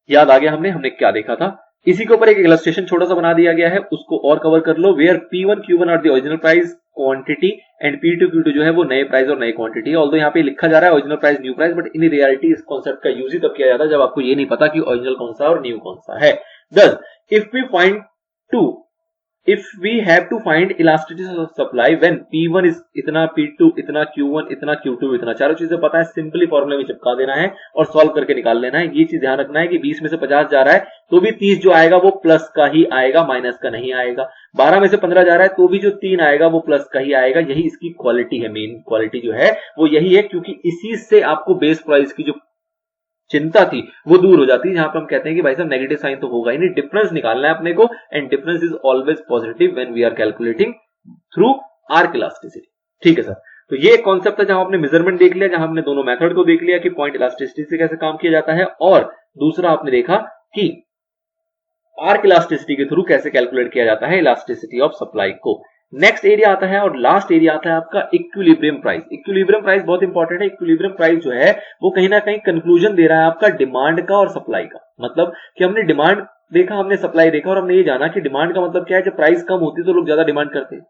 याद आ गया हमने क्या देखा था। इसी के ऊपर एक इलस्ट्रेशन छोटा सा बना दिया गया है, उसको और कवर कर लो। Where P1 Q1 are the original price quantity and P2 Q2 जो है वो नए प्राइस और नई क्वांटिटी है। ऑल्दो यहाँ पे लिखा जा रहा है original price new price, but in reality इस कॉन्सेप्ट का यूज ही तब किया जाता है जब आपको ये नहीं पता कि ओरिजिनल कौन सा और न्यू कौन सा है। Thus, if we find two if we have to find elasticity of supply when P1 is इतना, P2 इतना, Q1 इतना, Q2 इतना, चारों चीजें पता है, सिंपली फॉर्मूले में चिपका देना है और सॉल्व करके निकाल लेना है। ये चीज ध्यान रखना है कि 20 में से 50 जा रहा है तो भी 30 जो आएगा वो प्लस का ही आएगा, माइनस का नहीं आएगा। 12 में से 15 जा रहा है तो भी जो 3 आएगा वो प्लस का ही आएगा। यही इसकी क्वालिटी है, मेन क्वालिटी जो है वो यही है, क्योंकि इसी से आपको बेस प्राइस की जो चिंता थी वो दूर हो जाती है। जहां पर हम कहते हैं कि भाई साहब नेगेटिव साइन तो होगा ही नहीं, डिफरेंस निकालना है अपने को, and difference is always positive when we are calculating through arc elasticity. ठीक है सर, तो ये एक कॉन्सेप्ट है जहां आपने मेजरमेंट देख लिया, जहां हमने दोनों मेथड को देख लिया कि पॉइंट इलास्टिसिटी से कैसे काम किया जाता है, और दूसरा आपने देखा कि आर्क इलास्टिसिटी के थ्रू कैसे कैलकुलेट किया जाता है इलास्टिसिटी ऑफ सप्लाई को। नेक्स्ट एरिया आता है और लास्ट एरिया आता है आपका इक्विलिब्रियम प्राइस। इक्विलिब्रियम प्राइस बहुत इंपॉर्टेंट है। इक्विलिब्रियम प्राइस जो है वो कहीं ना कहीं कंक्लूजन दे रहा है आपका डिमांड का और सप्लाई का। मतलब कि हमने डिमांड देखा, हमने सप्लाई देखा, और हमने ये जाना कि डिमांड का मतलब क्या है, जब प्राइस कम होती है तो लोग ज्यादा डिमांड करते हैं,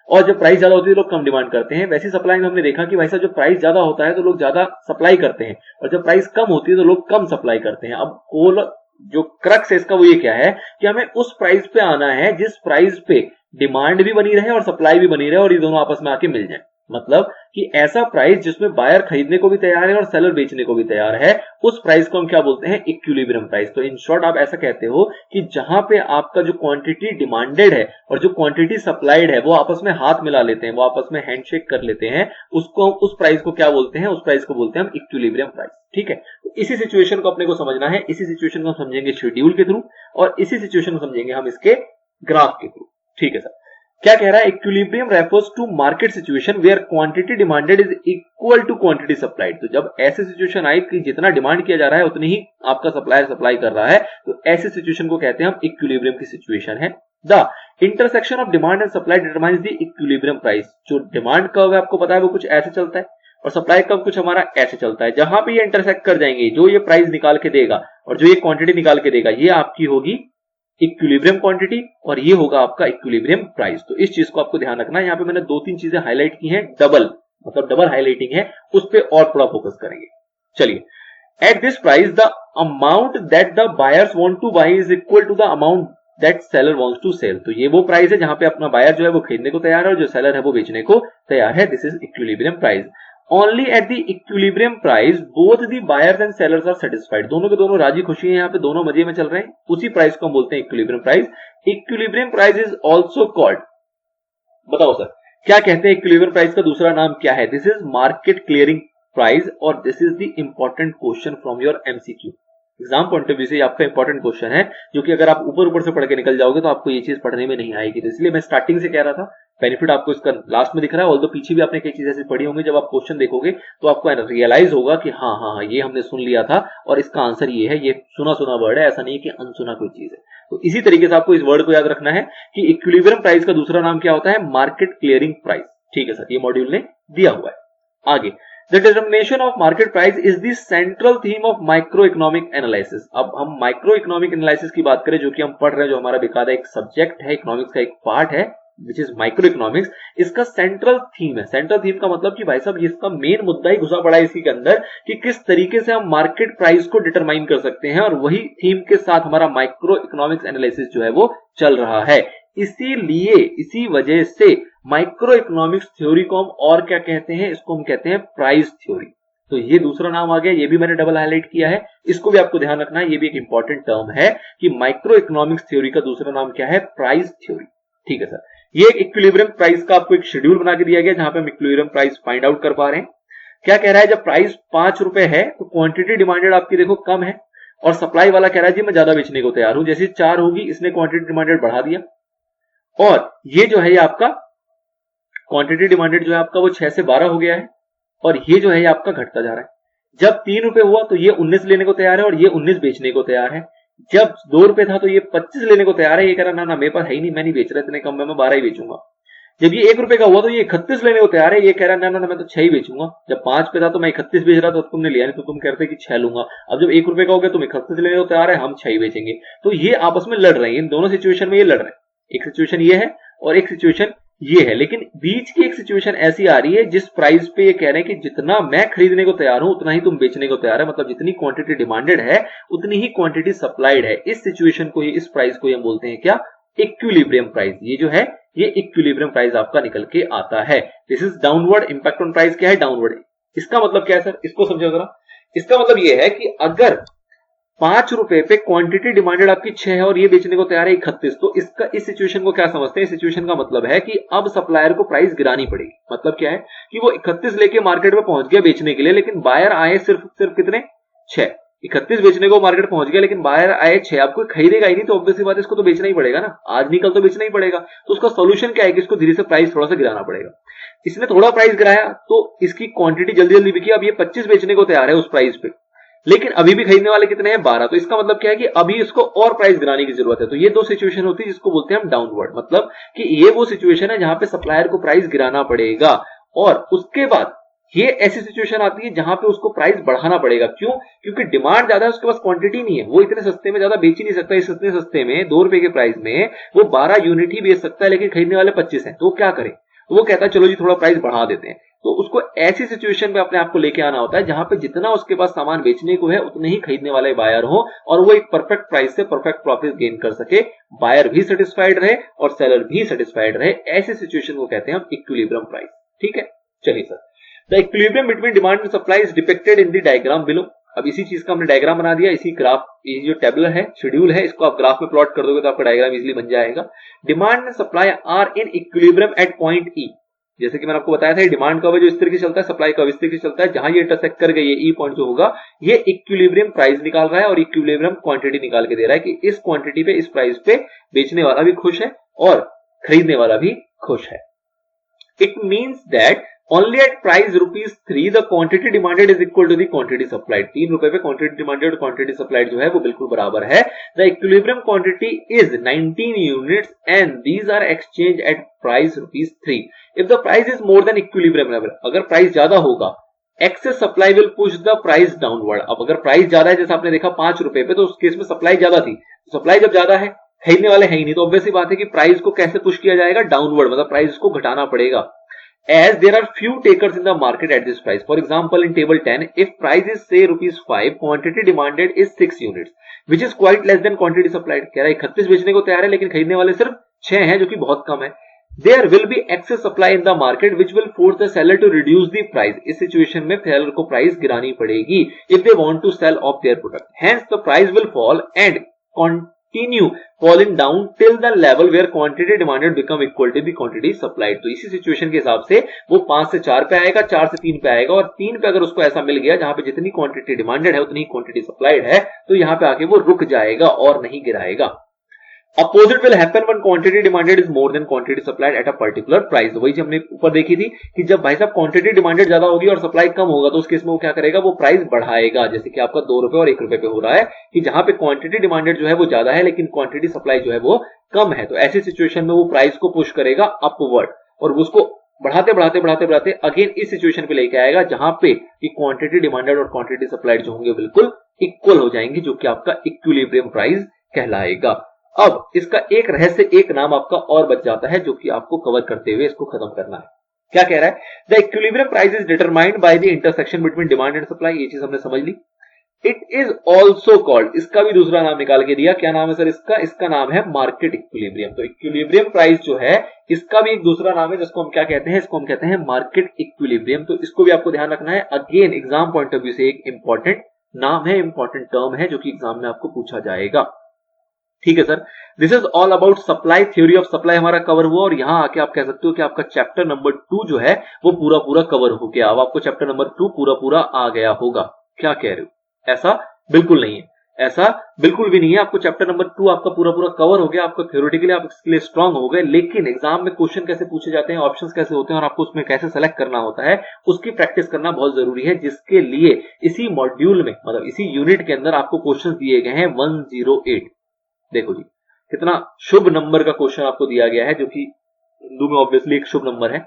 और जब प्राइस ज्यादा होती है तो लोग कम डिमांड करते हैं। वैसे सप्लाई में हमने देखा कि भाई साहब जब प्राइस ज्यादा होता है तो लोग ज्यादा सप्लाई करते हैं, और जब प्राइस कम होती है तो लोग कम सप्लाई करते हैं। अब जो क्रक्स है इसका वो ये क्या है कि हमें उस प्राइस पे आना है जिस प्राइस पे डिमांड भी बनी रहे और सप्लाई भी बनी रहे, और ये दोनों आपस में आके मिल जाए। मतलब कि ऐसा प्राइस जिसमें बायर खरीदने को भी तैयार है और सेलर बेचने को भी तैयार है, उस प्राइस को हम क्या बोलते हैं, इक्विलिब्रियम प्राइस। तो इन शॉर्ट आप ऐसा कहते हो कि जहां पे आपका जो क्वांटिटी डिमांडेड है और जो क्वांटिटी सप्लाइड है वो आपस में हाथ मिला लेते हैं, वो आपस में हैंडशेक कर लेते हैं, उसको उस प्राइस को क्या बोलते हैं, उस प्राइस को बोलते हैं हम इक्विलिब्रियम प्राइस। ठीक है, तो इसी सिचुएशन को अपने को समझना है, इसी सिचुएशन को समझेंगे शेड्यूल के थ्रू, और इसी सिचुएशन को समझेंगे हम इसके ग्राफ के थ्रू। ठीक है सर, क्या कह रहा है, equilibrium refers to market situation where quantity demanded is equal to quantity supplied. तो जब ऐसी सिचुएशन आई कि जितना डिमांड किया जा रहा है उतनी ही आपका सप्लायर सप्लाई कर रहा है, तो ऐसी सिचुएशन को कहते हैं हम इक्विलिब्रियम की सिचुएशन है। The intersection of demand and supply determines the equilibrium price. जो डिमांड कर्व है आपको पता है वो कुछ ऐसे चलता है, और सप्लाई कर्व कुछ हमारा ऐसे चलता है। जहां पे ये इंटरसेक्ट कर जाएंगे, जो ये प्राइस निकाल के देगा और जो ये क्वांटिटी निकाल के देगा, ये आपकी होगी इक्विलिब्रियम क्वांटिटी और ये होगा आपका इक्विलिब्रियम प्राइस। तो इस चीज को आपको ध्यान रखना है। यहाँ पे मैंने 2-3 चीजें हाईलाइट की हैं, डबल मतलब डबल हाईलाइटिंग है, उस पे और थोड़ा फोकस करेंगे। चलिए, at this price the amount that the buyers want to buy is equal to the amount that seller wants to sell. तो ये वो प्राइस है जहां पे अपना बायर जो है वो खरीदने को तैयार है और जो सेलर है वो बेचने को तैयार है। This is equilibrium price. Only at the equilibrium price both the buyers and sellers are satisfied। दोनों के दोनों राजी खुशी हैं, यहाँ पे दोनों मजे में चल रहे हैं, उसी प्राइस को हम बोलते हैं equilibrium price. Equilibrium price is also called, बताओ सर क्या कहते हैं इक्विलिब्रियम प्राइस का दूसरा नाम क्या है? This is market clearing price, और this is the important question from your MCQ. Exam point of view से आपका इंपॉर्टेंट क्वेश्चन है, जो कि अगर आप ऊपर से पढ़ के निकल जाओगे तो आपको ये चीज पढ़ने में नहीं आएगी। तो इसलिए मैं स्टार्टिंग से कह रहा था, बेनिफिट आपको इसका लास्ट में दिख रहा है, ऑल्दो पीछे भी आपने कई चीजें ऐसी पढ़ी होंगी। जब आप क्वेश्चन देखोगे तो आपको रियलाइज होगा कि हाँ ये हमने सुन लिया था और इसका आंसर ये है, ये सुना वर्ड है, ऐसा नहीं कि अनसुना कोई चीज है। तो इसी तरीके से आपको इस वर्ड को याद रखना है कि इक्विलिब्रियम प्राइस का दूसरा नाम क्या होता है, मार्केट क्लियरिंग प्राइस। ठीक है सर, ये मॉड्यूल ने दिया हुआ है। आगे, The determination of market price is the central theme of microeconomic analysis। अब हम microeconomic analysis की बात करें, जो कि हम पढ़ रहे हैं, जो हमारा बेकायदा एक सब्जेक्ट है, इकोनॉमिक्स का एक पार्ट है, विच इज माइक्रोइकोनॉमिक्स। इसका सेंट्रल थीम है। सेंट्रल थीम का मतलब कि भाई साहब इसका मेन मुद्दा ही घुसा पड़ा है इसके अंदर कि किस तरीके से हम मार्केट प्राइस को डिटरमाइन कर सकते हैं, और वही थीम के साथ हमारा माइक्रो इकोनॉमिक्स एनालिसिस जो है वो चल रहा है। इसीलिए इसी वजह से माइक्रो इकोनॉमिक्स थ्योरी को हम और क्या कहते हैं, इसको हम कहते हैं प्राइस थ्योरी। तो ये दूसरा नाम आ गया, ये भी मैंने डबल हाईलाइट किया है, इसको भी आपको ध्यान रखना है। ये भी एक इंपॉर्टेंट टर्म है कि माइक्रो इकोनॉमिक्स थ्योरी का दूसरा नाम क्या है, प्राइस थ्योरी। ठीक है सर, ये एक इक्विलिब्रियम प्राइस का आपको एक शेड्यूल बना के दिया गया, जहां पे हम इक्विलिब्रियम प्राइस फाइंड आउट कर पा रहे हैं। क्या कह रहा है, जब प्राइस 5 रुपए है तो क्वांटिटी डिमांडेड आपकी देखो कम है, और सप्लाई वाला कह रहा है जी मैं ज्यादा बेचने को तैयार हूं। जैसे 4 होगी, इसने क्वांटिटी डिमांडेड बढ़ा दिया, और ये जो है ये आपका क्वांटिटी डिमांडेड जो है आपका वो 6 से 12 हो गया है, और ये जो है ये आपका घटता जा रहा है। जब 3 रुपए हुआ तो ये 19 लेने को तैयार है और ये 19 बेचने को तैयार है। जब 2 रुपए था तो ये 25 लेने को तैयार है, ये कह रहा ना मेरे पास है ही नहीं, मैं नहीं बेच रहा इतने कम में, मैं 12 ही बेचूंगा। जब ये 1 रुपए का हुआ तो ये 31 लेने को तैयार है, ये कह रहा ना मैं तो 6 ही बेचूंगा। जब 5 पे था तो मैं 31 बेच रहा था, तो तुमने लिया नहीं, तो तुम कहते कि 6 लूंगा। अब जब 1 रुपए का हो गया तुम 31 लेने को तैयार है, हम 6 ही बेचेंगे। तो ये आपस में लड़ रहे हैं, इन दोनों सिचुएशन में ये लड़ रहे हैं। एक सिचुएशन ये है और एक सिचुएशन ये है, लेकिन बीच की एक सिचुएशन ऐसी आ रही है जिस प्राइस पे ये कह रहे हैं कि जितना मैं खरीदने को तैयार हूं उतना ही तुम बेचने को तैयार है। मतलब जितनी क्वांटिटी डिमांडेड है उतनी ही क्वांटिटी सप्लाइड है। इस सिचुएशन को ही, इस प्राइस को हम बोलते हैं क्या, इक्विलिब्रियम प्राइस, ये जो है ये इक्विलिब्रियम प्राइस आपका निकल के आता है। This is downward impact on price. क्या है? डाउनवर्ड। इसका मतलब क्या है सर? इसको समझो जरा। इसका मतलब ये है कि अगर 5 रुपए पे क्वांटिटी डिमांडेड आपकी 6 है और ये बेचने को तैयार है 31, तो इसका इस सिचुएशन को क्या समझते हैं? इस सिचुएशन का मतलब है कि अब सप्लायर को प्राइस गिरानी पड़ेगी। मतलब क्या है कि वो 31 लेके मार्केट में पहुंच गया बेचने के लिए, लेकिन बायर आए सिर्फ कितने? 6। 31 बेचने को मार्केट पहुंच गया, लेकिन बायर आए 6। आपको खरीदेगा ही नहीं, तो ऑब्वियसली बात है इसको तो बेचना ही पड़ेगा ना, आज निकल तो बेचना ही पड़ेगा। तो उसका सोल्यूशन क्या है कि इसको धीरे से प्राइस थोड़ा सा गिराना पड़ेगा। इसने थोड़ा प्राइस गिराया तो इसकी क्वांटिटी जल्दी जल्दी बिकी। अब ये 25 बेचने को तैयार है उस प्राइस पे, लेकिन अभी भी खरीदने वाले कितने हैं? 12। तो इसका मतलब क्या है कि अभी इसको और प्राइस गिराने की जरूरत है। तो ये दो सिचुएशन होती है जिसको बोलते हैं हम डाउनवर्ड। मतलब कि ये वो सिचुएशन है जहां पे सप्लायर को प्राइस गिराना पड़ेगा, और उसके बाद ये ऐसी सिचुएशन आती है जहां पे उसको प्राइस बढ़ाना पड़ेगा। क्यों? क्योंकि डिमांड ज्यादा है, उसके पास क्वांटिटी नहीं है, वो इतने सस्ते में ज्यादा बेच ही नहीं सकता। इस इतने सस्ते में 2 रुपए के प्राइस में वो 12 यूनिट ही बेच सकता है, लेकिन खरीदने वाले 25 हैं। तो वो क्या करे? तो वो कहता है चलो जी थोड़ा प्राइस बढ़ा देते हैं। तो उसको ऐसी सिचुएशन में अपने आप को लेके आना होता है जहां पे जितना उसके पास सामान बेचने को है उतने ही खरीदने वाले बायर हो, और वो एक परफेक्ट प्राइस से परफेक्ट प्रॉफिट गेन कर सके, बायर भी सेटिस्फाइड रहे और सेलर भी सेटिस्फाइड रहे। ऐसे सिचुएशन को कहते हैं हम इक्विलिब्रियम प्राइस। ठीक है, चलिए sir. The equilibrium between demand and supply is depicted in the diagram below. अब इसी चीज का हमने डायग्राम बना दिया। इसी ग्राफ, ये जो टेबलर है, शेड्यूल है, इसको आप ग्राफ में प्लॉट कर दोगे तो आपका डायग्राम इजीली बन जाएगा। Demand and supply are in equilibrium at point E. जैसे कि मैंने आपको बताया था, डिमांड कर्व जो इस तरीके से चलता है, सप्लाई कर्व इस तरीके से चलता है। जहां ये इंटरसेक्ट कर गई, ये ई पॉइंट जो होगा, ये इक्विलिब्रियम प्राइस निकाल रहा है और इक्विलिब्रियम क्वांटिटी निकाल के दे रहा है कि इस क्वांटिटी पे, इस प्राइस पे बेचने वाला भी खुश है और खरीदने वाला भी खुश है। It means that only at price ₹3 the quantity demanded is equal to the quantity supplied। 3 रुपए पे क्वांटिटी डिमांडेड और क्वांटिटी सप्लाइड जो है वो बिल्कुल बराबर है। The equilibrium quantity is 19 units and these are exchange at price ₹3। If the price is more than equilibrium level, अगर प्राइस ज्यादा होगा, excess supply will push the price downward. अब अगर प्राइस ज्यादा है, जैसे आपने देखा 5 रुपए पे, तो उस केस में सप्लाई ज्यादा थी। सप्लाई जब ज्यादा है, खरीदने वाले है ही नहीं, तो ऑब्वियसली बात है कि प्राइस को कैसे पुश किया जाएगा? डाउनवर्ड, मतलब प्राइस को घटाना पड़ेगा। As there are few takers in the market at this price. For example, in table 10, if price is say ₹5, quantity demanded is 6 units, which is quite less than quantity supplied. कह रहा है 31 बेचने को तैयार है, लेकिन खरीदने वाले सिर्फ 6 हैं, जो कि बहुत कम है। There will be excess supply in the market, which will force the seller to reduce the price. इस सिचुएशन में सेलर को प्राइस गिरानी पड़ेगी if they want to sell off their product. Hence, the price will fall and continue falling down till the level where quantity demanded become equal to the quantity supplied। तो इसी situation के हिसाब से वो 5 से 4 पे आएगा, 4 से 3 पे आएगा, और 3 पे अगर उसको ऐसा मिल गया जहां पे जितनी क्वांटिटी डिमांडेड है उतनी क्वांटिटी सप्लाइड है, तो यहां पे आके वो रुक जाएगा और नहीं गिराएगा। Opposite will happen when quantity demanded is more than quantity supplied at a particular price. वही जो हमने ऊपर देखी थी कि जब भाई साहब क्वांटिटी डिमांडेड ज्यादा होगी और सप्लाई कम होगा, तो उस केस में वो क्या करेगा? वो प्राइस बढ़ाएगा। जैसे कि आपका 2 रुपए और 1 रुपए पे हो रहा है कि जहां पे क्वांटिटी डिमांडेड जो है वो ज्यादा है, लेकिन क्वांटिटी सप्लाई जो है वो कम है। तो ऐसी सिचुएशन में वो प्राइस को पुश करेगा अपवर्ड, और उसको बढ़ाते बढ़ाते बढ़ाते बढ़ाते अगेन इस सिचुएशन पे लेके आएगा जहां पे कि क्वांटिटी डिमांडेड और क्वांटिटी सप्लाइड जो होंगे बिल्कुल इक्वल हो जाएंगे, जो कि आपका इक्विलिब्रियम प्राइस कहलाएगा। अब इसका एक रहस्य, एक नाम आपका और बच जाता है, जो कि आपको कवर करते हुए इसको खत्म करना है। क्या कह रहा है? The equilibrium price is determined by the intersection between demand and supply. ये चीज हमने समझ ली। इट इज ऑल्सो कॉल्ड, इसका भी दूसरा नाम निकाल के दिया। क्या नाम है सर इसका? इसका नाम है मार्केट इक्विलिब्रियम। तो इक्विलिब्रियम प्राइस जो है, इसका भी एक दूसरा नाम है, जिसको हम क्या कहते हैं? इसको हम कहते हैं मार्केट इक्विलिब्रियम। तो इसको भी आपको ध्यान रखना है। Again exam point of view से एक इंपॉर्टेंट नाम है, इंपॉर्टेंट टर्म है, जो कि एग्जाम में आपको पूछा जाएगा। ठीक है sir, this is all about supply. Theory of supply हमारा कवर हुआ, और यहां आके आप कह सकते हो कि आपका चैप्टर नंबर 2 जो है वो पूरा पूरा कवर हो गया। अब आपको चैप्टर नंबर 2 पूरा पूरा आ गया होगा। क्या कह रहे हो? ऐसा बिल्कुल नहीं है, ऐसा बिल्कुल भी नहीं है। आपको चैप्टर नंबर 2 आपका पूरा पूरा कवर हो गया। आपको थ्योरेटिकली आप इसके लिए स्ट्रांग हो गए, लेकिन एग्जाम में क्वेश्चन कैसे पूछे जाते हैं, ऑप्शंस कैसे होते हैं, और आपको उसमें कैसे सेलेक्ट करना होता है, उसकी प्रैक्टिस करना बहुत जरूरी है। जिसके लिए इसी मॉड्यूल में, मतलब इसी यूनिट के अंदर आपको क्वेश्चन दिए गए हैं 108। देखो जी, कितना शुभ नंबर का क्वेश्चन आपको दिया गया है, जो कि हिंदू में ऑब्वियसली एक शुभ नंबर है।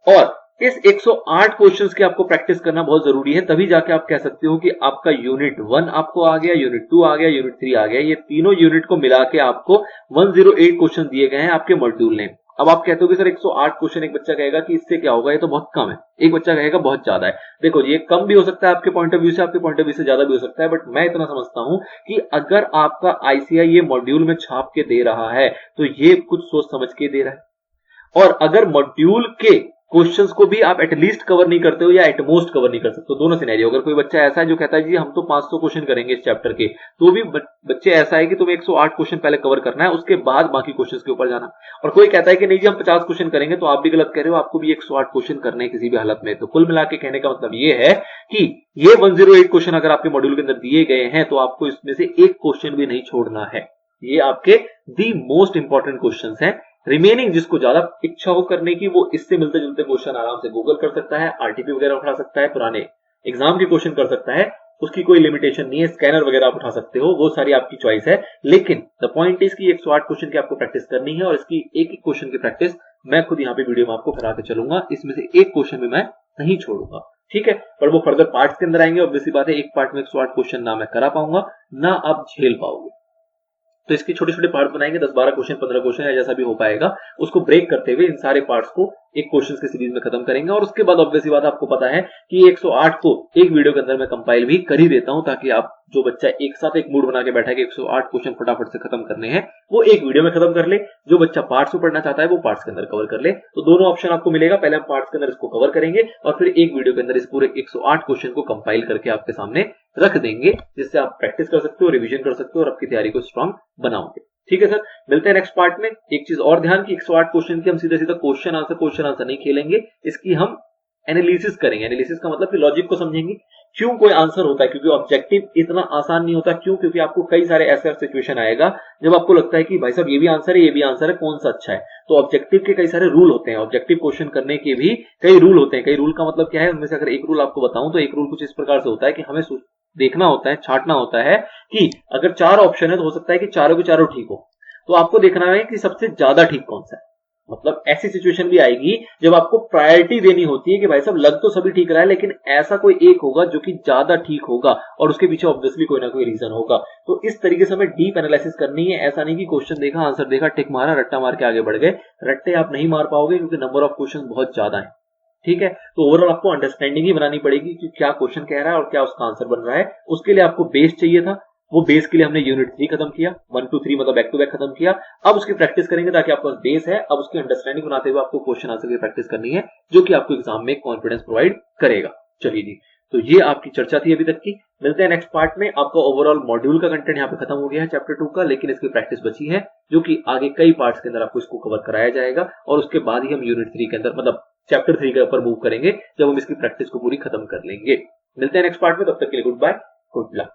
और इस 108 क्वेश्चंस की आपको प्रैक्टिस करना बहुत जरूरी है, तभी जाके आप कह सकते हो कि आपका यूनिट 1 आपको आ गया, यूनिट 2 आ गया, यूनिट 3 आ गया। ये तीनों यूनिट को मिला के आपको 108 क्वेश्चन दिए गए हैं आपके मॉड्यूल ने। अब आप कहते हो कि सर 108 क्वेश्चन एक बच्चा कहेगा कि इससे क्या होगा, ये तो बहुत कम है, एक बच्चा कहेगा बहुत ज्यादा है। देखो ये कम भी हो सकता है आपके पॉइंट ऑफ व्यू से, आपके पॉइंट ऑफ व्यू से ज्यादा भी हो सकता है, बट मैं इतना समझता हूं कि अगर आपका आईसीआई ये मॉड्यूल में छाप के दे रहा है तो ये कुछ सोच समझ के दे रहा है। और अगर मॉड्यूल के क्वेश्चंस को भी आप एटलीस्ट कवर नहीं करते हो या एटमोस्ट कवर नहीं कर सकते हो, दोनों सिनेरियो, अगर कोई बच्चा ऐसा है जो कहता है जी हम तो 500 क्वेश्चन करेंगे इस चैप्टर के, तो भी बच्चे ऐसा है कि तुम्हें 108 क्वेश्चन पहले कवर करना है, उसके बाद बाकी क्वेश्चंस के ऊपर जाना। और कोई कहता है कि नहीं जी हम 50 क्वेश्चन करेंगे, तो आप भी गलत कह रहे हो, आपको भी 108 क्वेश्चन करने हैं किसी भी हालत में। तो कुल मिला के कहने का मतलब ये है कि ये 108 क्वेश्चन अगर आपके मॉड्यूल के अंदर दिए गए हैं तो आपको इसमें से एक क्वेश्चन भी नहीं छोड़ना है। ये आपके दी मोस्ट इंपॉर्टेंट क्वेश्चन हैं। रिमेनिंग जिसको ज्यादा इच्छा हो करने की, वो इससे मिलते जुलते क्वेश्चन आराम से गूगल कर सकता है, आरटीपी वगैरह उठा सकता है, पुराने एग्जाम के क्वेश्चन कर सकता है, उसकी कोई लिमिटेशन नहीं है। स्कैनर वगैरह आप उठा सकते हो, वो सारी आपकी चॉइस है। लेकिन द पॉइंट इज कि 108 क्वेश्चन की आपको प्रैक्टिस करनी है और इसकी एक एक क्वेश्चन की प्रैक्टिस मैं खुद यहाँ पे वीडियो में आपको करा के चलूंगा, इसमें से एक क्वेश्चन भी मैं नहीं छोड़ूंगा, ठीक है। पर वो फर्दर पार्ट्स के अंदर आएंगे, ऑब्वियसली बात है एक पार्ट में 108 क्वेश्चन ना मैं करा पाऊंगा ना आप झेल पाओगे। तो इसके छोटे छोटे पार्ट बनाएंगे, 10-12 क्वेश्चन, 15 क्वेश्चन या जैसा भी हो पाएगा, उसको ब्रेक करते हुए इन सारे पार्ट्स को एक क्वेश्चन के सीरीज में खत्म करेंगे। और उसके बाद ऑब्वियसली बात आपको पता है कि 108 को एक वीडियो के अंदर मैं कंपाइल भी कर ही देता हूं, ताकि आप जो बच्चा एक साथ एक मूड बना के बैठा है कि 108 क्वेश्चन फटाफट से खत्म करने हैं, वो एक वीडियो में खत्म कर ले। जो बच्चा पार्ट्स में पढ़ना चाहता है वो पार्ट्स के अंदर कवर कर ले। तो दोनों ऑप्शन आपको मिलेगा, पहले हम पार्ट्स के अंदर इसको कवर करेंगे और फिर एक वीडियो के अंदर इस पूरे 108 क्वेश्चन को कंपाइल करके आपके सामने रख देंगे, जिससे आप प्रैक्टिस कर सकते हो, रिविजन कर सकते हो और आपकी तैयारी को स्ट्रांग बनाओगे। ठीक है सर, मिलते हैं नेक्स्ट पार्ट में। एक चीज और ध्यान की 108 क्वेश्चन की हम सीधा सीधा क्वेश्चन आंसर नहीं खेलेंगे, इसकी हम एनालिसिस करेंगे। एनालिसिस का मतलब कि लॉजिक को समझेंगे, क्यों कोई आंसर होता है, क्योंकि ऑब्जेक्टिव इतना आसान नहीं होता। क्यों? क्योंकि आपको कई सारे ऐसे सिचुएशन आएगा जब आपको लगता है कि भाई साहब ये भी आंसर है, ये भी आंसर है, कौन सा अच्छा है। तो ऑब्जेक्टिव के कई सारे रूल होते हैं, ऑब्जेक्टिव क्वेश्चन करने के भी कई रूल होते हैं। कई रूल का मतलब क्या है, उनमें से अगर एक रूल आपको बताऊं तो एक रूल कुछ इस प्रकार से होता है कि हमें देखना होता है, छांटना होता है कि अगर 4 ऑप्शन है तो हो सकता है कि चारों के चारों ठीक हो, तो आपको देखना है कि सबसे ज्यादा ठीक कौन सा है। मतलब ऐसी सिचुएशन भी आएगी जब आपको प्रायोरिटी देनी होती है कि भाई साहब लग तो सभी ठीक रहा है, लेकिन ऐसा कोई एक होगा जो कि ज्यादा ठीक होगा और उसके पीछे ऑब्वियसली कोई ना कोई रीजन होगा। तो इस तरीके से हमें डीप एनालिसिस करनी है। ऐसा नहीं कि क्वेश्चन देखा, आंसर देखा, टिक मारा, रट्टा मार के आगे बढ़ गए। रट्टे आप नहीं मार पाओगे क्योंकि नंबर ऑफ क्वेश्चन बहुत ज्यादा है। ठीक है, तो ओवरऑल आपको अंडरस्टैंडिंग ही बनानी पड़ेगी कि क्या क्वेश्चन कह रहा है और क्या उसका आंसर बन रहा है। उसके लिए आपको बेस चाहिए था, वो बेस के लिए हमने यूनिट 3 खत्म किया, 1 2 3 मतलब बैक टू बैक खत्म किया। अब उसकी प्रैक्टिस करेंगे ताकि आपका बेस है, अब उसकी अंडरस्टैंडिंग बनाते हुए आपको क्वेश्चन आंसर की प्रैक्टिस करनी है, जो कि आपको एग्जाम में कॉन्फिडेंस प्रोवाइड करेगा। चलिए जी, तो ये आपकी चर्चा थी अभी तक की। मिलते हैं नेक्स्ट पार्ट में। आपका ओवरऑल मॉड्यूल का कंटेंट यहाँ पे खत्म हो गया है चैप्टर 2 का, लेकिन इसकी प्रैक्टिस बची है, जो कि आगे कई पार्ट्स के अंदर आपको इसको कवर कराया जाएगा और उसके बाद ही हम यूनिट 3 के अंदर मतलब चैप्टर 3 के ऊपर मूव करेंगे, जब हम इसकी प्रैक्टिस को पूरी खत्म कर लेंगे। मिलते हैं नेक्स्ट पार्ट में, तब तक के लिए गुड बाय, गुड लक।